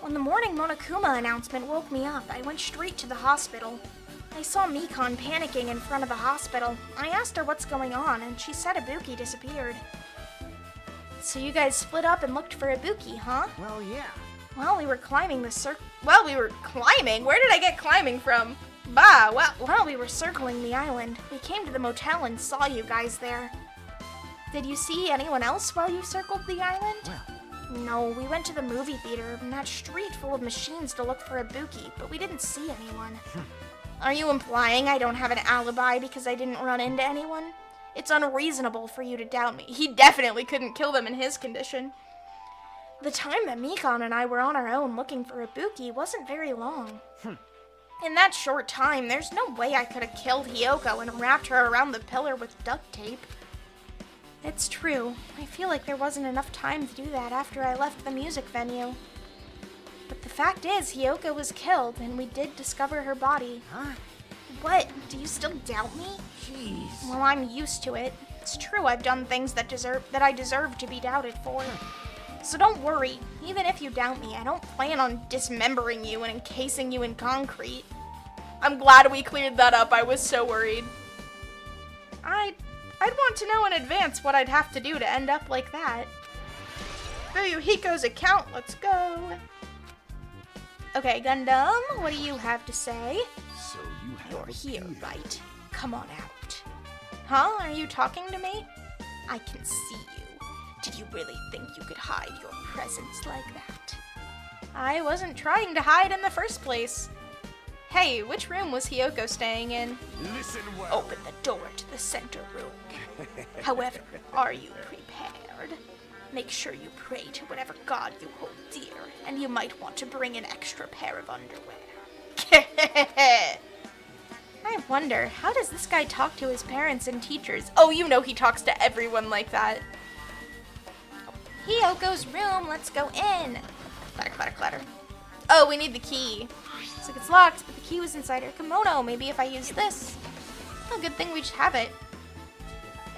When the morning Monokuma announcement woke me up, I went straight to the hospital. I saw Mikon panicking in front of the hospital. I asked her what's going on, and she said Ibuki disappeared. So you guys split up and looked for Ibuki, huh? well, yeah. Well, we were climbing the Well, we were climbing? Where did I get climbing from? Bah, well, we were circling the island. We came to the motel and saw you guys there. Did you see anyone else while you circled the island? Well, No, we went to the movie theater in that street full of machines to look for Ibuki, but we didn't see anyone. Are you implying I don't have an alibi because I didn't run into anyone? It's unreasonable for you to doubt me. He definitely couldn't kill them in his condition. The time that Mikon and I were on our own looking for Ibuki wasn't very long. In that short time, there's no way I could have killed Hyoko and wrapped her around the pillar with duct tape. It's true. I feel like there wasn't enough time to do that after I left the music venue. But the fact is, Hiyoko was killed, and we did discover her body. Huh? What? Do you still doubt me? Jeez. Well, I'm used to it. It's true I've done things that I deserve to be doubted for. So don't worry. Even if you doubt me, I don't plan on dismembering you and encasing you in concrete. I'm glad we cleared that up. I was so worried. I'd want to know in advance what I'd have to do to end up like that. Through Yuhiko's account, let's go. Okay, Gundam, what do you have to say? So you have You're a here, beard. right? Come on out. Huh? Are you talking to me? I can see you. Did you really think you could hide your presence like that? I wasn't trying to hide in the first place. Hey, which room was Hiyoko staying in? Listen well. Open the door to the center room. However, are you prepared? Make sure you pray to whatever god you hold dear, and you might want to bring an extra pair of underwear. I wonder, how does this guy talk to his parents and teachers? Oh, you know he talks to everyone like that. Hiyoko's room, let's go in. Clatter, clatter, clatter. Oh, we need the key. Looks like it's locked, but the key was inside her kimono. Maybe if I use this. Oh, good thing we just have it.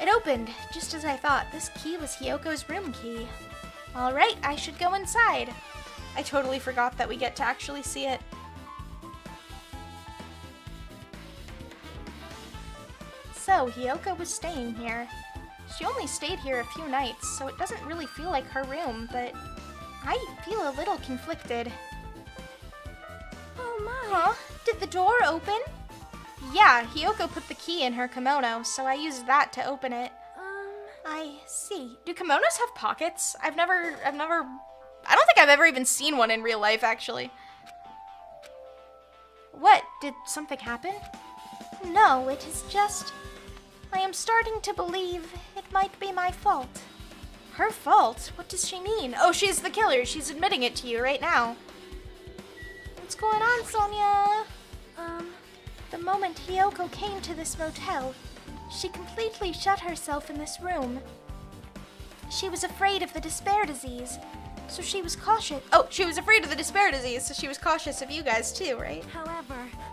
It opened, just as I thought. This key was Hiyoko's room key. Alright, I should go inside. I totally forgot that we get to actually see it. So, Hiyoko was staying here. She only stayed here a few nights, so it doesn't really feel like her room, but I feel a little conflicted. Oh my. Huh? Did the door open? Yeah, Hiyoko put the key in her kimono, so I used that to open it. I see. Do kimonos have pockets? I don't think I've ever even seen one in real life, actually. What? Did something happen? No, it is just... I am starting to believe it might be my fault. Her fault? What does she mean? Oh, she's the killer. She's admitting it to you right now. What's going on, Sonia? The moment Hiyoko came to this motel, she completely shut herself in this room. She was afraid of the despair disease, so she was cautious. Oh, she was afraid of the despair disease, so she was cautious of you guys too, right?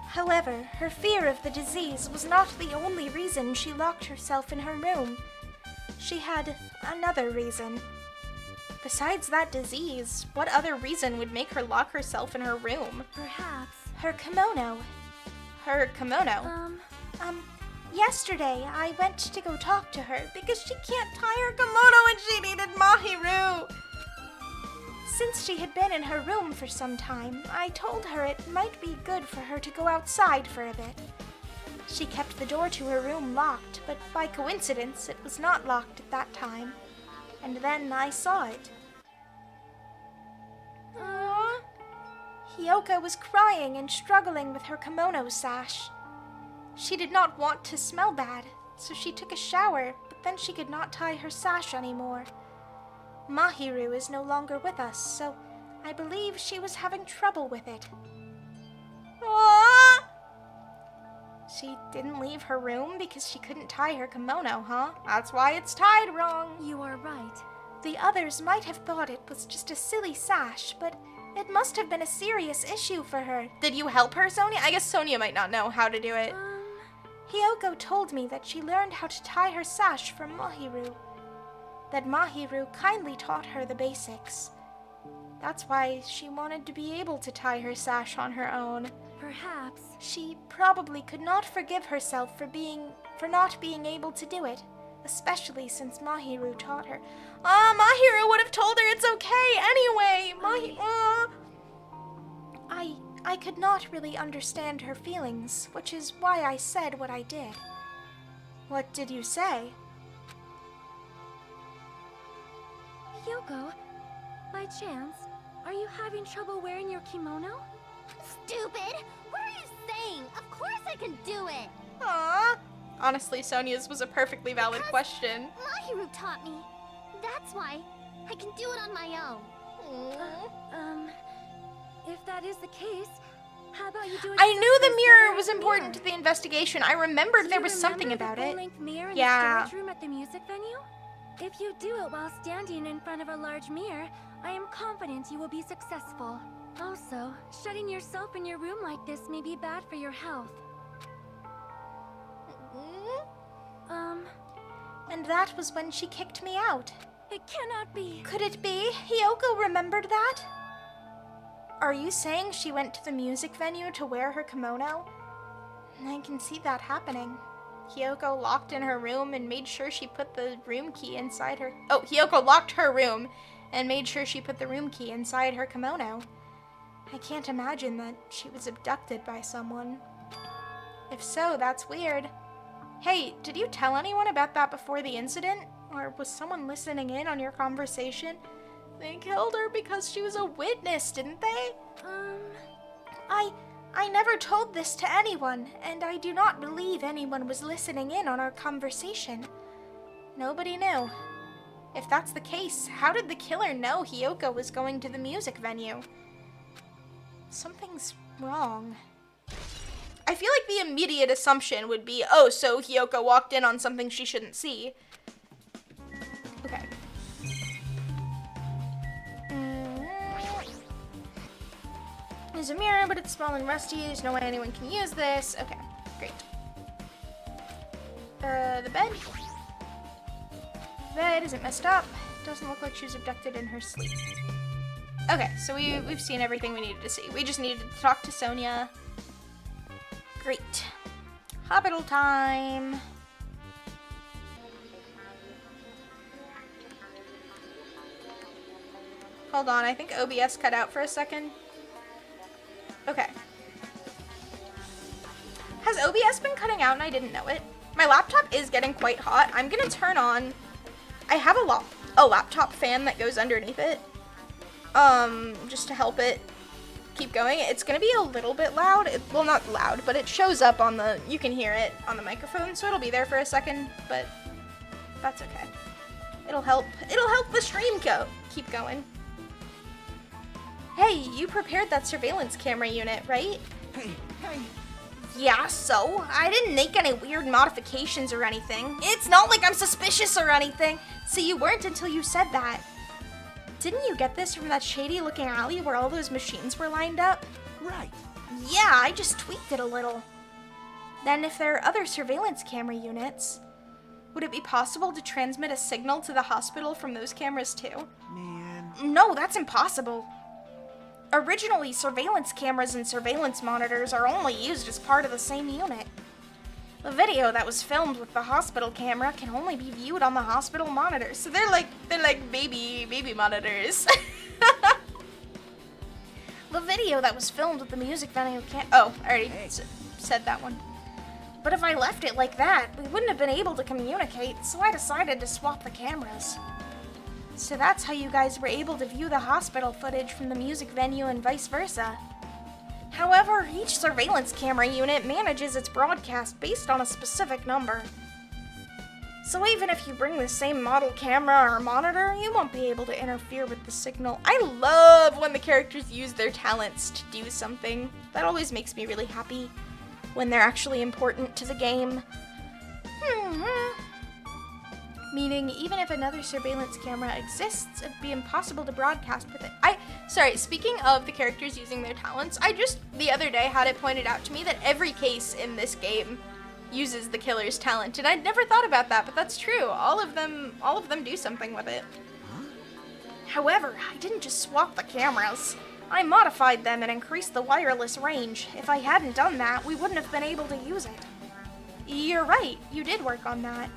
However, her fear of the disease was not the only reason she locked herself in her room. She had another reason. Besides that disease, what other reason would make her lock herself in her room? Perhaps. Her kimono. Her kimono? Yesterday I went to go talk to her because she can't tie her kimono and she needed Mahiru. Since she had been in her room for some time, I told her it might be good for her to go outside for a bit. She kept the door to her room locked, but by coincidence it was not locked at that time. And then I saw it. Aww. Hiyoko was crying and struggling with her kimono sash. She did not want to smell bad, so she took a shower, but then she could not tie her sash anymore. Mahiru is no longer with us, so I believe she was having trouble with it. Aww. She didn't leave her room because she couldn't tie her kimono, huh? That's why it's tied wrong. You are right. The others might have thought it was just a silly sash, but it must have been a serious issue for her. Did you help her, Sonia? I guess Sonia might not know how to do it. Hiyoko told me that she learned how to tie her sash from Mahiru. That Mahiru kindly taught her the basics. That's why she wanted to be able to tie her sash on her own. Perhaps. She probably could not forgive herself for not being able to do it, especially since Mahiru taught her. Mahiru would have told her it's okay anyway. I could not really understand her feelings, which is why I said what I did. What did you say? Hiyoko, by chance, are you having trouble wearing your kimono? Stupid! What are you saying? Of course I can do it! Aww. Honestly, Sonia's was a perfectly valid question. Mahiru taught me. That's why I can do it on my own. If that is the case, how about you do it? I knew the someplace mirror where there was is a important mirror? to the investigation. I remembered Do there you was something remember about the it. full-length mirror in Yeah. the storage room at the music venue? If you do it while standing in front of a large mirror, I am confident you will be successful. Also, shutting yourself in your room like this may be bad for your health. And that was when she kicked me out. It cannot be. Could it be? Hiyoko remembered that? Are you saying she went to the music venue to wear her kimono? I can see that happening. Hiyoko locked in her room and made sure she put the room key inside her... Oh, Hiyoko locked her room and made sure she put the room key inside her kimono. I can't imagine that she was abducted by someone. If so, that's weird. Hey, did you tell anyone about that before the incident? Or was someone listening in on your conversation? They killed her because she was a witness, didn't they? I never told this to anyone, and I do not believe anyone was listening in on our conversation. Nobody knew. If that's the case, how did the killer know Hiyoko was going to the music venue? Something's wrong. I feel like the immediate assumption would be, oh, so Hiyoko walked in on something she shouldn't see. Okay. There's a mirror, but it's small and rusty. There's no way anyone can use this. Okay, great. The bed. The bed isn't messed up. Doesn't look like she was abducted in her sleep. Okay, so we've seen everything we needed to see. We just needed to talk to Sonia. Great. Hospital time. Hold on, I think OBS cut out for a second. Okay. Has OBS been cutting out and I didn't know it? My laptop is getting quite hot. I'm gonna turn on... I have a laptop fan that goes underneath it. Just to help it keep going. It's gonna be a little bit loud. Well, not loud, but it shows up on the... You can hear it on the microphone, so it'll be there for a second, but that's okay. It'll help the stream keep going. Hey, you prepared that surveillance camera unit, right? Hey. Yeah, so? I didn't make any weird modifications or anything. It's not like I'm suspicious or anything. See, you weren't until you said that. Didn't you get this from that shady-looking alley where all those machines were lined up? Right. Yeah, I just tweaked it a little. Then if there are other surveillance camera units, would it be possible to transmit a signal to the hospital from those cameras too? Man. No, that's impossible. Originally, surveillance cameras and surveillance monitors are only used as part of the same unit. The video that was filmed with the hospital camera can only be viewed on the hospital monitor, so they're like baby monitors. The video that was filmed with the music venue I already said that one. But if I left it like that, we wouldn't have been able to communicate, so I decided to swap the cameras. So that's how you guys were able to view the hospital footage from the music venue and vice versa. However, each surveillance camera unit manages its broadcast based on a specific number. So even if you bring the same model camera or monitor, you won't be able to interfere with the signal. I love when the characters use their talents to do something. That always makes me really happy when they're actually important to the game. Meaning, even if another surveillance camera exists, it'd be impossible to broadcast with it. Sorry, speaking of the characters using their talents, I just, the other day, had it pointed out to me that every case in this game uses the killer's talent, and I'd never thought about that, but that's true. All of them do something with it. However, I didn't just swap the cameras. I modified them and increased the wireless range. If I hadn't done that, we wouldn't have been able to use it. You're right, you did work on that.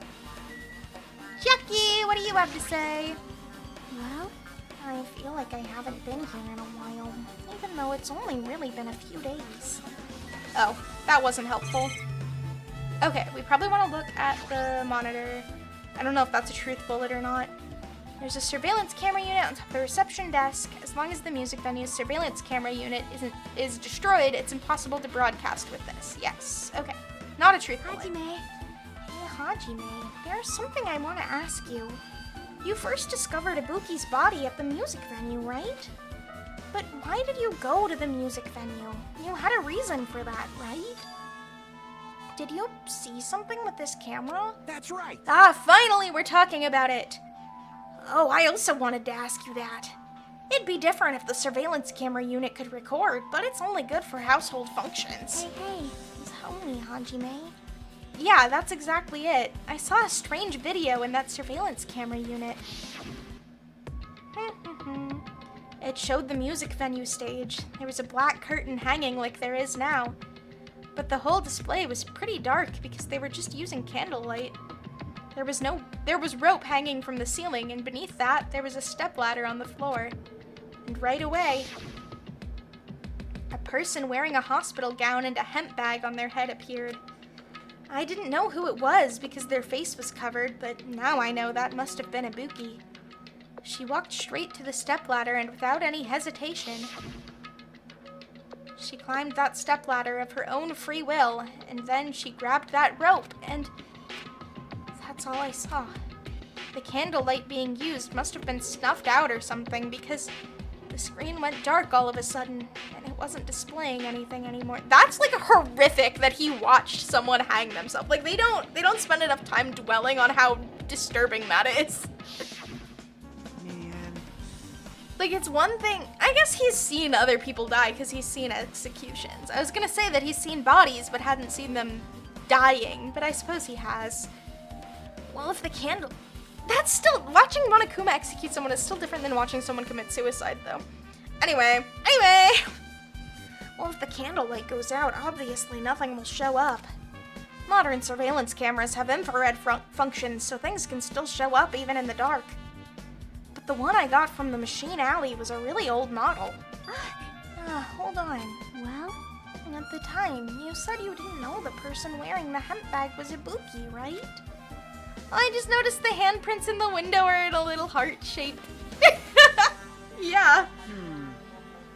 Jackie, what do you have to say? Well, I feel like I haven't been here in a while, even though it's only really been a few days. Oh, that wasn't helpful. Okay, we probably want to look at the monitor. I don't know if that's a truth bullet or not. There's a surveillance camera unit on top of the reception desk. As long as the music venue's surveillance camera unit is destroyed, it's impossible to broadcast with this. Yes, okay. Not a truth bullet. Hajime. Hajime, there's something I want to ask you. You first discovered Ibuki's body at the music venue, right? But why did you go to the music venue? You had a reason for that, right? Did you see something with this camera? That's right. Ah, finally we're talking about it. Oh, I also wanted to ask you that. It'd be different if the surveillance camera unit could record, but it's only good for household functions. Hey, tell me, Hajime. Yeah, that's exactly it. I saw a strange video in that surveillance camera unit. It showed the music venue stage. There was a black curtain hanging like there is now. But the whole display was pretty dark because they were just using candlelight. There was rope hanging from the ceiling, and beneath that, there was a stepladder on the floor. And right away, a person wearing a hospital gown and a hemp bag on their head appeared. I didn't know who it was because their face was covered, but now I know that must have been Ibuki. She walked straight to the stepladder and without any hesitation, she climbed that stepladder of her own free will, and then she grabbed that rope, and that's all I saw. The candlelight being used must have been snuffed out or something because the screen went dark all of a sudden, and it wasn't displaying anything anymore. That's like horrific that he watched someone hang themselves. Like they don't spend enough time dwelling on how disturbing that is. Man. Like it's one thing, I guess he's seen other people die because he's seen executions. I was gonna say that he's seen bodies but hadn't seen them dying, but I suppose he has. Well, if the candle... That's still... Watching Monokuma execute someone is still different than watching someone commit suicide, though. Anyway. Well, if the candlelight goes out, obviously nothing will show up. Modern surveillance cameras have infrared functions, so things can still show up even in the dark. But the one I got from the machine alley was a really old model. Hold on. Well, At the time, you said you didn't know the person wearing the hemp bag was Ibuki, right? I just noticed the handprints in the window are in a little heart shape. Yeah.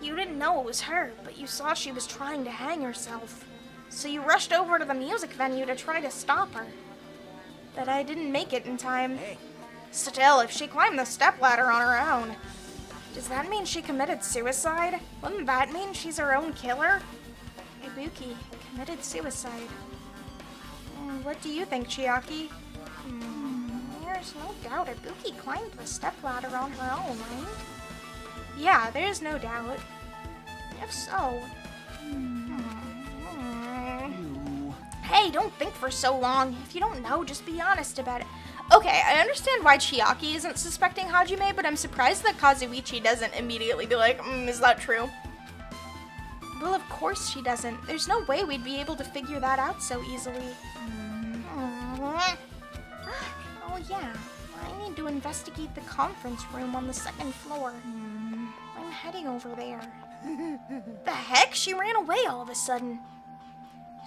You didn't know it was her, but you saw she was trying to hang herself. So you rushed over to the music venue to try to stop her. But I didn't make it in time. Hey. Still, if she climbed the stepladder on her own, does that mean she committed suicide? Wouldn't that mean she's her own killer? Ibuki committed suicide. What do you think, Chiaki? There's no doubt Ibuki climbed the stepladder on her own, right? Yeah, there's no doubt. If so... Hey, don't think for so long. If you don't know, just be honest about it. Okay, I understand why Chiaki isn't suspecting Hajime, but I'm surprised that Kazuichi doesn't immediately be like, is that true? Well, of course she doesn't. There's no way we'd be able to figure that out so easily. Oh yeah, I need to investigate the conference room on the second floor. I'm heading over there. The heck? She ran away all of a sudden.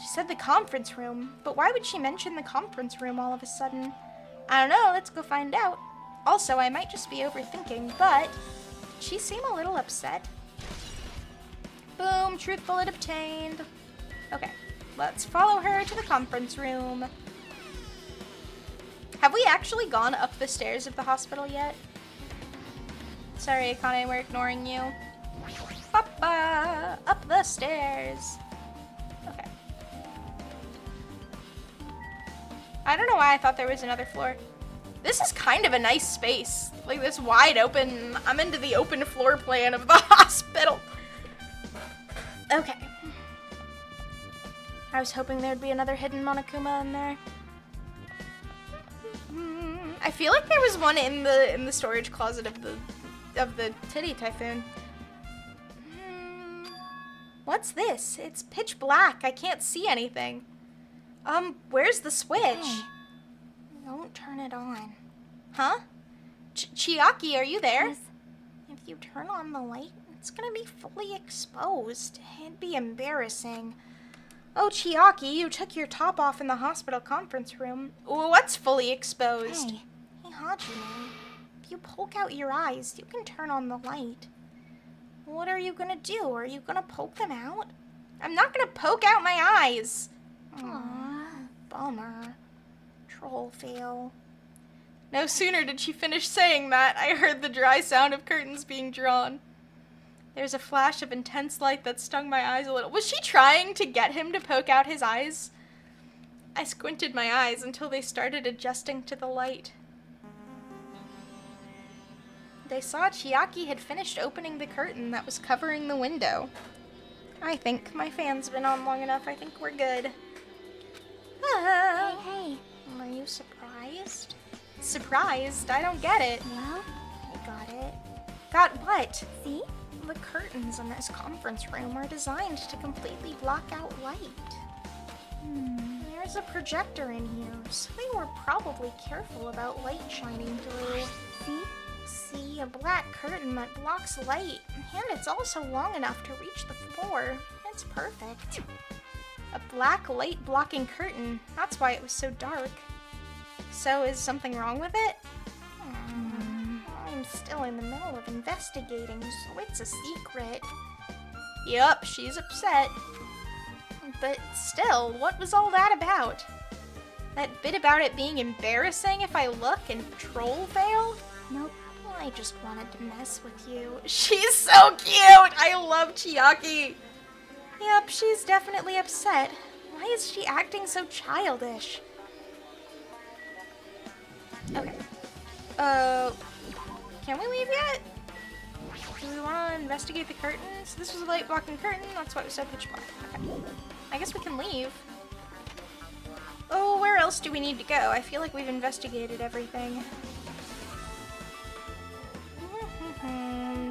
She said the conference room, but why would she mention the conference room all of a sudden? I don't know, let's go find out. Also, I might just be overthinking, but did she seem a little upset? Boom, truth bullet obtained. Okay, let's follow her to the conference room. Have we actually gone up the stairs of the hospital yet? Sorry, Akane, we're ignoring you. Papa, up the stairs. Okay. I don't know why I thought there was another floor. This is kind of a nice space. Like this wide open, I'm into the open floor plan of the hospital. Okay. I was hoping there'd be another hidden Monokuma in there. I feel like there was one in the storage closet of the titty typhoon. What's this? It's pitch black. I can't see anything. Where's the switch? Hey. Don't turn it on. Huh? Chiaki, are you there? Yes. If you turn on the light, it's gonna be fully exposed. It'd be embarrassing. Oh, Chiaki, you took your top off in the hospital conference room. What's fully exposed? Hey. Hey, Hajime. If you poke out your eyes, you can turn on the light. What are you gonna do? Are you gonna poke them out? I'm not gonna poke out my eyes. Aww, bummer. Troll fail. No sooner did she finish saying that, I heard the dry sound of curtains being drawn. There's a flash of intense light that stung my eyes a little. Was she trying to get him to poke out his eyes? I squinted my eyes until they started adjusting to the light. they saw Chiaki had finished opening the curtain that was covering the window. I think my fan's been on long enough. I think we're good. Ah. Hey. Are you surprised? Surprised? I don't get it. Well, I got it. Got what? see? The curtains in this conference room are designed to completely block out light. There's a projector in here, so they were probably careful about light shining through. See? See, a black curtain that blocks light, and it's also long enough to reach the floor. It's perfect. A black light blocking curtain. That's why it was so dark. So is something wrong with it? I'm still in the middle of investigating, so it's a secret. Yup, she's upset. But still, what was all that about? That bit about it being embarrassing if I look and troll fail? Nope. I just wanted to mess with you. She's so cute! I love Chiaki! Yep, she's definitely upset. Why is she acting so childish? Okay. Can we leave yet? Do we want to investigate the curtains? This was a light blocking curtain, that's why it was so pitch black. Okay. I guess we can leave. Oh, where else do we need to go? I feel like we've investigated everything.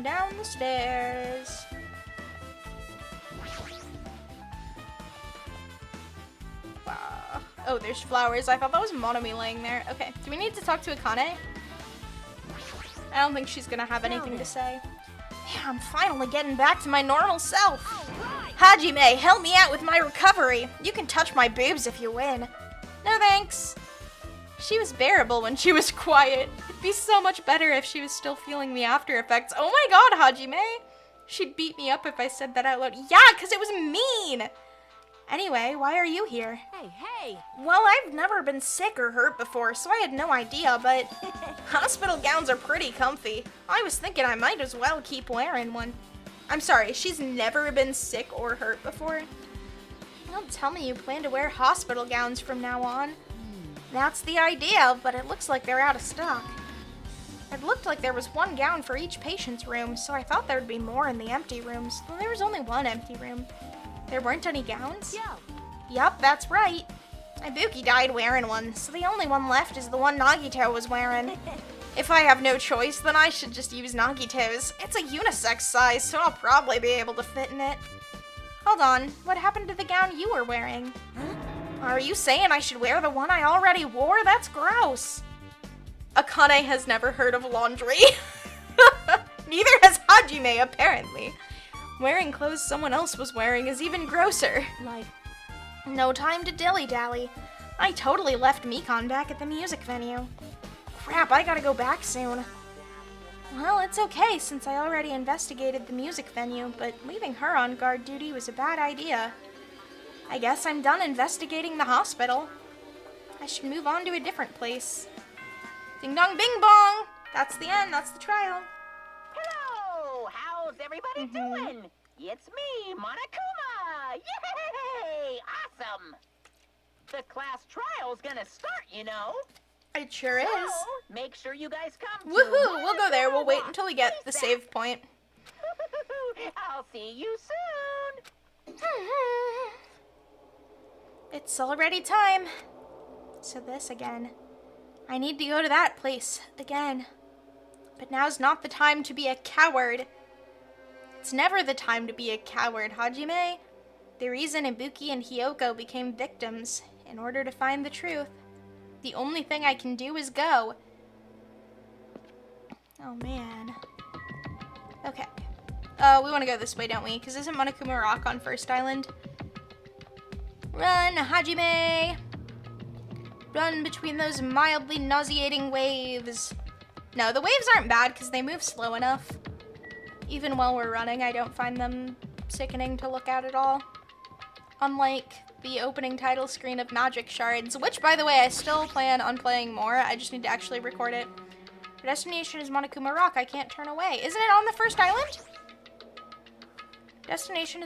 Down the stairs. Wow. Oh, there's flowers. I thought that was Monomi laying there. Okay, do we need to talk to Akane? I don't think she's gonna have anything to say. Yeah, I'm finally getting back to my normal self. Hajime, help me out with my recovery. You can touch my boobs if you win. No thanks. She was bearable when she was quiet. It'd be so much better if she was still feeling the after effects. Oh my god, Hajime! She'd beat me up if I said that out loud. Yeah, because it was mean! Anyway, why are you here? Hey! Well, I've never been sick or hurt before, so I had no idea, but hospital gowns are pretty comfy. I was thinking I might as well keep wearing one. I'm sorry, she's never been sick or hurt before? Don't tell me you plan to wear hospital gowns from now on. That's the idea, but it looks like they're out of stock. It looked like there was one gown for each patient's room, so I thought there would be more in the empty rooms. Well, there was only one empty room. There weren't any gowns? Yeah. Yup, that's right. Ibuki died wearing one, so the only one left is the one Nagito was wearing. If I have no choice, then I should just use Nagito's. It's a unisex size, so I'll probably be able to fit in it. Hold on, what happened to the gown you were wearing? Are you saying I should wear the one I already wore? That's gross. Akane has never heard of laundry. Neither has Hajime, apparently. Wearing clothes someone else was wearing is even grosser. Like, No time to dilly-dally. I totally left Mikon back at the music venue. Crap, I gotta go back soon. Well, it's okay since I already investigated the music venue, but leaving her on guard duty was a bad idea. I guess I'm done investigating the hospital. I should move on to a different place. Ding dong bing bong! That's the end, that's the trial. Hello! How's everybody doing? It's me, Monokuma! Yay! Awesome! The class trial's gonna start, you know. It sure is. So, make sure you guys come to Woohoo! We'll go there. We'll wait Monokuma until we get the Place save point. I'll see you soon! It's already time. So this again. I need to go to that place again. But now's not the time to be a coward. It's never the time to be a coward, Hajime. The reason Ibuki and Hyoko became victims, in order to find the truth. The only thing I can do is go. Oh man. Okay. We want to go this way, don't we? Because isn't Monokuma Rock on First Island? Run, Hajime! Run between those mildly nauseating waves. No, the waves aren't bad because they move slow enough. Even while we're running, I don't find them sickening to look at all. Unlike the opening title screen of Magic Shards, which, by the way, I still plan on playing more. I just need to actually record it. The destination is Monokuma Rock. I can't turn away. Isn't it on the first island? Destination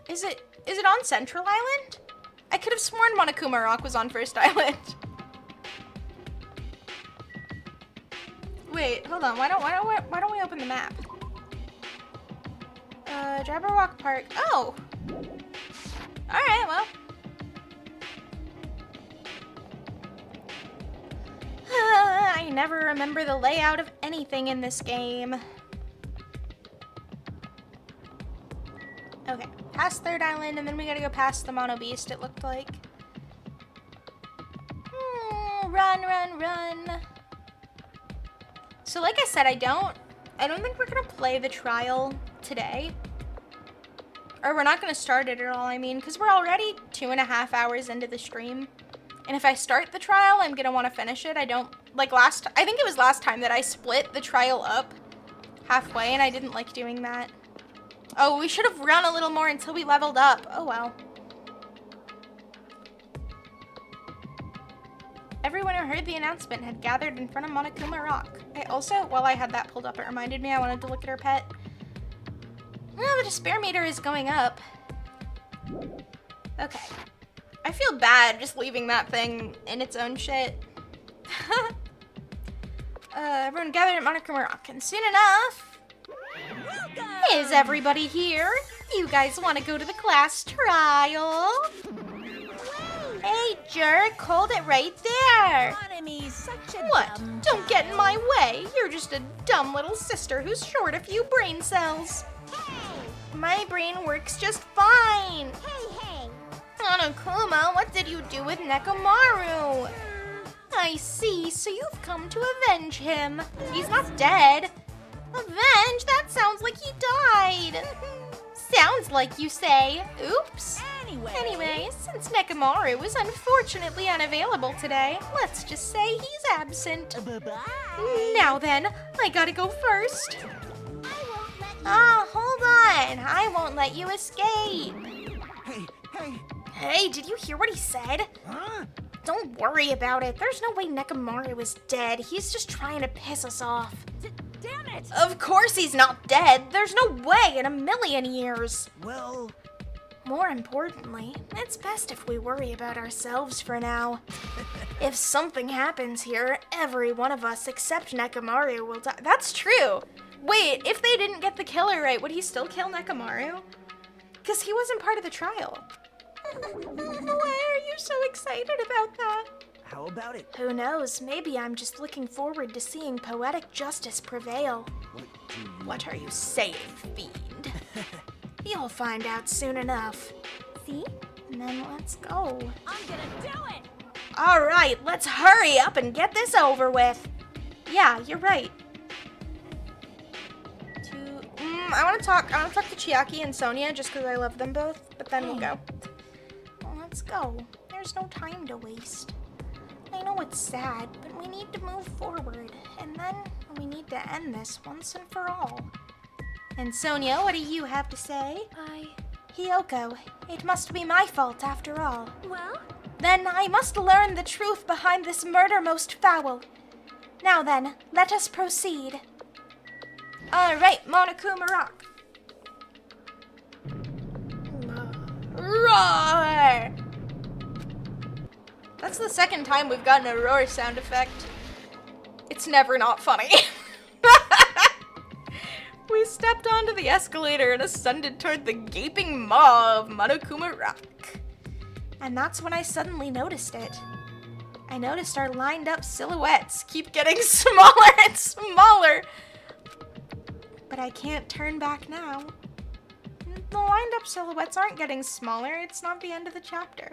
is it on Central Island? I could have sworn Monokuma Rock was on First Island. Wait, hold on. Why don't we open the map? Jabberwock Park. Oh! Alright, well. I never remember the layout of anything in this game. Okay, past Third Island, and then we gotta go past the Mono Beast, it looked like. Run, run, run. So like I said, I don't think we're gonna play the trial today. Or we're not gonna start it at all, I mean, because we're already 2.5 hours into the stream. And if I start the trial, I'm gonna wanna finish it. I don't, like I think it was last time that I split the trial up halfway, and I didn't like doing that. Oh, we should have run a little more until we leveled up. Oh well. Everyone who heard the announcement had gathered in front of Monokuma Rock. I also, while I had that pulled up, it reminded me I wanted to look at her pet. Oh, the despair meter is going up. Okay. I feel bad just leaving that thing in its own shit. Everyone gathered at Monokuma Rock, and soon enough... Is everybody here? You guys want to go to the class trial? Hey, jerk, hold it right there. What? Don't get in my way. You're just a dumb little sister who's short a few brain cells. My brain works just fine. Hey. Monokuma, what did you do with Nekomaru? I see, so you've come to avenge him. He's not dead. Avenge? That sounds like he died. Sounds like you say. Oops. Anyway, since Nekomaru was unfortunately unavailable today, let's just say he's absent. Bye-bye. Now then, I gotta go first. Hold on. I won't let you escape. Hey, did you hear what he said? Huh? Don't worry about it. There's no way Nekomaru is dead. He's just trying to piss us off. Damn it! Of course he's not dead. There's no way in a million years. Well... More importantly, it's best if we worry about ourselves for now. If something happens here, every one of us except Nekomaru will die. That's true. Wait, if they didn't get the killer right, would he still kill Nekomaru? Because he wasn't part of the trial. Why are you so excited about that? How about it? Who knows? Maybe I'm just looking forward to seeing poetic justice prevail. What are you saying, fiend? You'll find out soon enough. See? And then let's go. I'm gonna do it! Alright, let's hurry up and get this over with. Yeah, you're right. I want to talk to Chiaki and Sonia just because I love them both, but then we'll go. Well, let's go. There's no time to waste. I know it's sad, but we need to move forward, and then we need to end this once and for all. And Sonia, what do you have to say? Hiyoko, it must be my fault after all. Well? Then I must learn the truth behind this murder most foul. Now then, let us proceed. Alright, Monokuma Rock. Roar! That's the second time we've gotten a roar sound effect. It's never not funny. We stepped onto the escalator and ascended toward the gaping maw of Monokuma Rock. And that's when I suddenly noticed it. I noticed our lined up silhouettes keep getting smaller and smaller. But I can't turn back now. The lined up silhouettes aren't getting smaller. It's not the end of the chapter.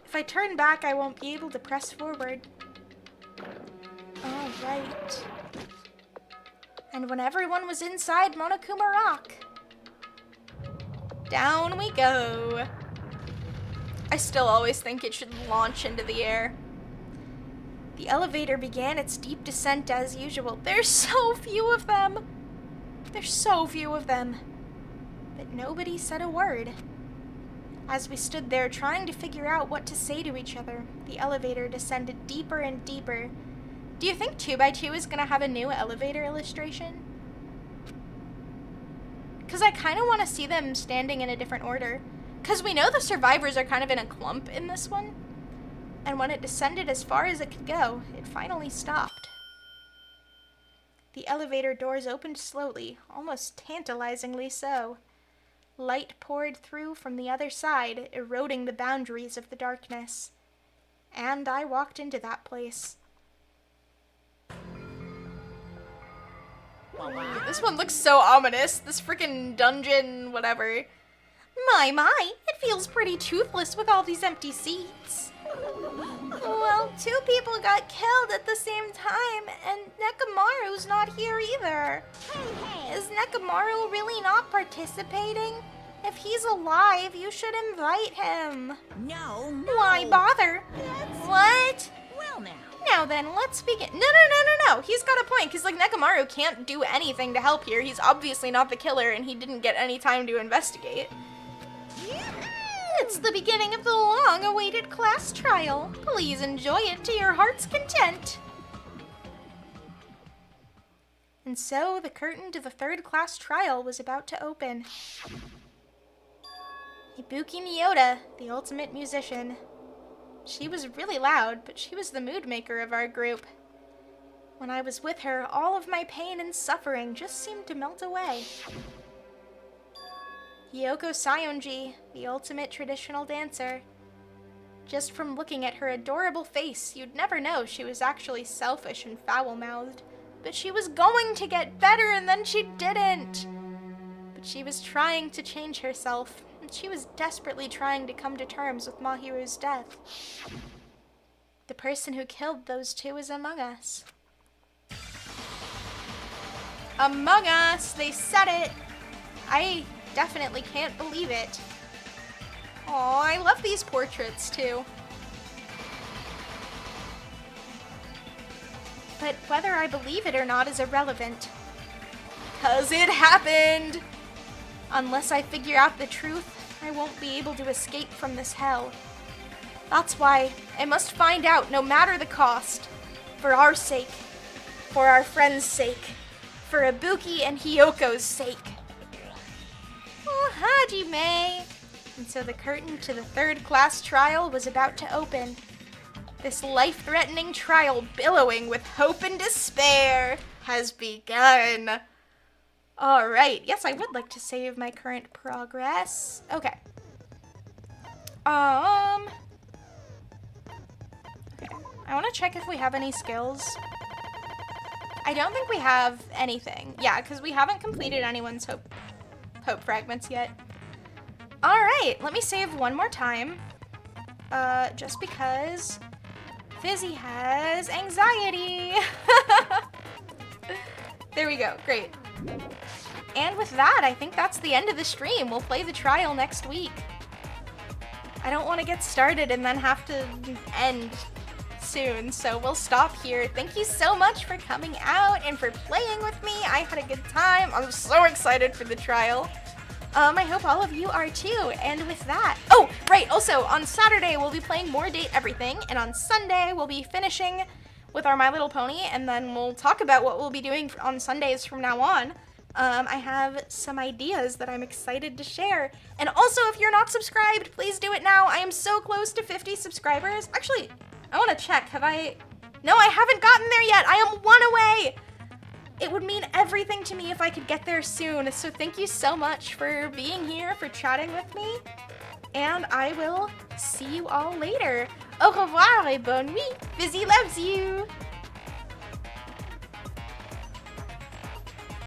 If I turn back, I won't be able to press forward. All right. And when everyone was inside Monokuma Rock, down we go. I still always think it should launch into the air. The elevator began its deep descent as usual. There's so few of them. There's so few of them. But nobody said a word. As we stood there trying to figure out what to say to each other, the elevator descended deeper and deeper. Do you think 2x2 is going to have a new elevator illustration? Because I kind of want to see them standing in a different order. Because we know the survivors are kind of in a clump in this one. And when it descended as far as it could go, it finally stopped. The elevator doors opened slowly, almost tantalizingly so. Light poured through from the other side, eroding the boundaries of the darkness. And I walked into that place. This one looks so ominous. This freaking dungeon, whatever. My, it feels pretty toothless with all these empty seats. Well, 2 people got killed at the same time, and Nekamaru's not here either. Is Nekamaru really not participating? If he's alive, you should invite him. No. Why bother? What? Well now. Now then, let's begin. No. He's got a point, because, like, Nekamaru can't do anything to help here. He's obviously not the killer, and he didn't get any time to investigate. It's the beginning of the long-awaited class trial. Please enjoy it to your heart's content. And so, the curtain to the 3rd class trial was about to open. Ibuki Miyota, the ultimate musician. She was really loud, but she was the mood maker of our group. When I was with her, all of my pain and suffering just seemed to melt away. Yoko Sayonji, the ultimate traditional dancer. Just from looking at her adorable face, you'd never know she was actually selfish and foul-mouthed. But she was going to get better, and then she didn't. But she was trying to change herself, and she was desperately trying to come to terms with Mahiru's death. The person who killed those 2 is among us. Among Us! They said it! I definitely can't believe it. Aw, I love these portraits too. But whether I believe it or not is irrelevant. 'Cause it happened! Unless I figure out the truth, I won't be able to escape from this hell. That's why I must find out no matter the cost. For our sake. For our friends' sake. For Ibuki and Hiyoko's sake. Oh, Hajime! And so the curtain to the 3rd class trial was about to open. This life-threatening trial, billowing with hope and despair, has begun. Alright, yes, I would like to save my current progress. Okay. Okay. I want to check if we have any skills. I don't think we have anything. Yeah, because we haven't completed anyone's hope fragments yet. Alright, let me save one more time. Just because Fizzy has anxiety. There we go, great. And with that, I think that's the end of the stream. We'll play the trial next week. I don't want to get started and then have to end soon, so we'll stop here. Thank you so much for coming out and for playing with me. I had a good time. I'm so excited for the trial. I hope all of you are too. And with that, oh, right, also on Saturday we'll be playing more Date Everything, and on Sunday we'll be finishing with our My Little Pony, and then we'll talk about what we'll be doing on Sundays from now on. I have some ideas that I'm excited to share. And also, if you're not subscribed, please do it now. I am so close to 50 subscribers. Actually, I want to check. Have I? No, I haven't gotten there yet. I am 1 away. It would mean everything to me if I could get there soon. So thank you so much for being here, for chatting with me. And I will see you all later. Au revoir et bonne nuit. Fizzy loves you.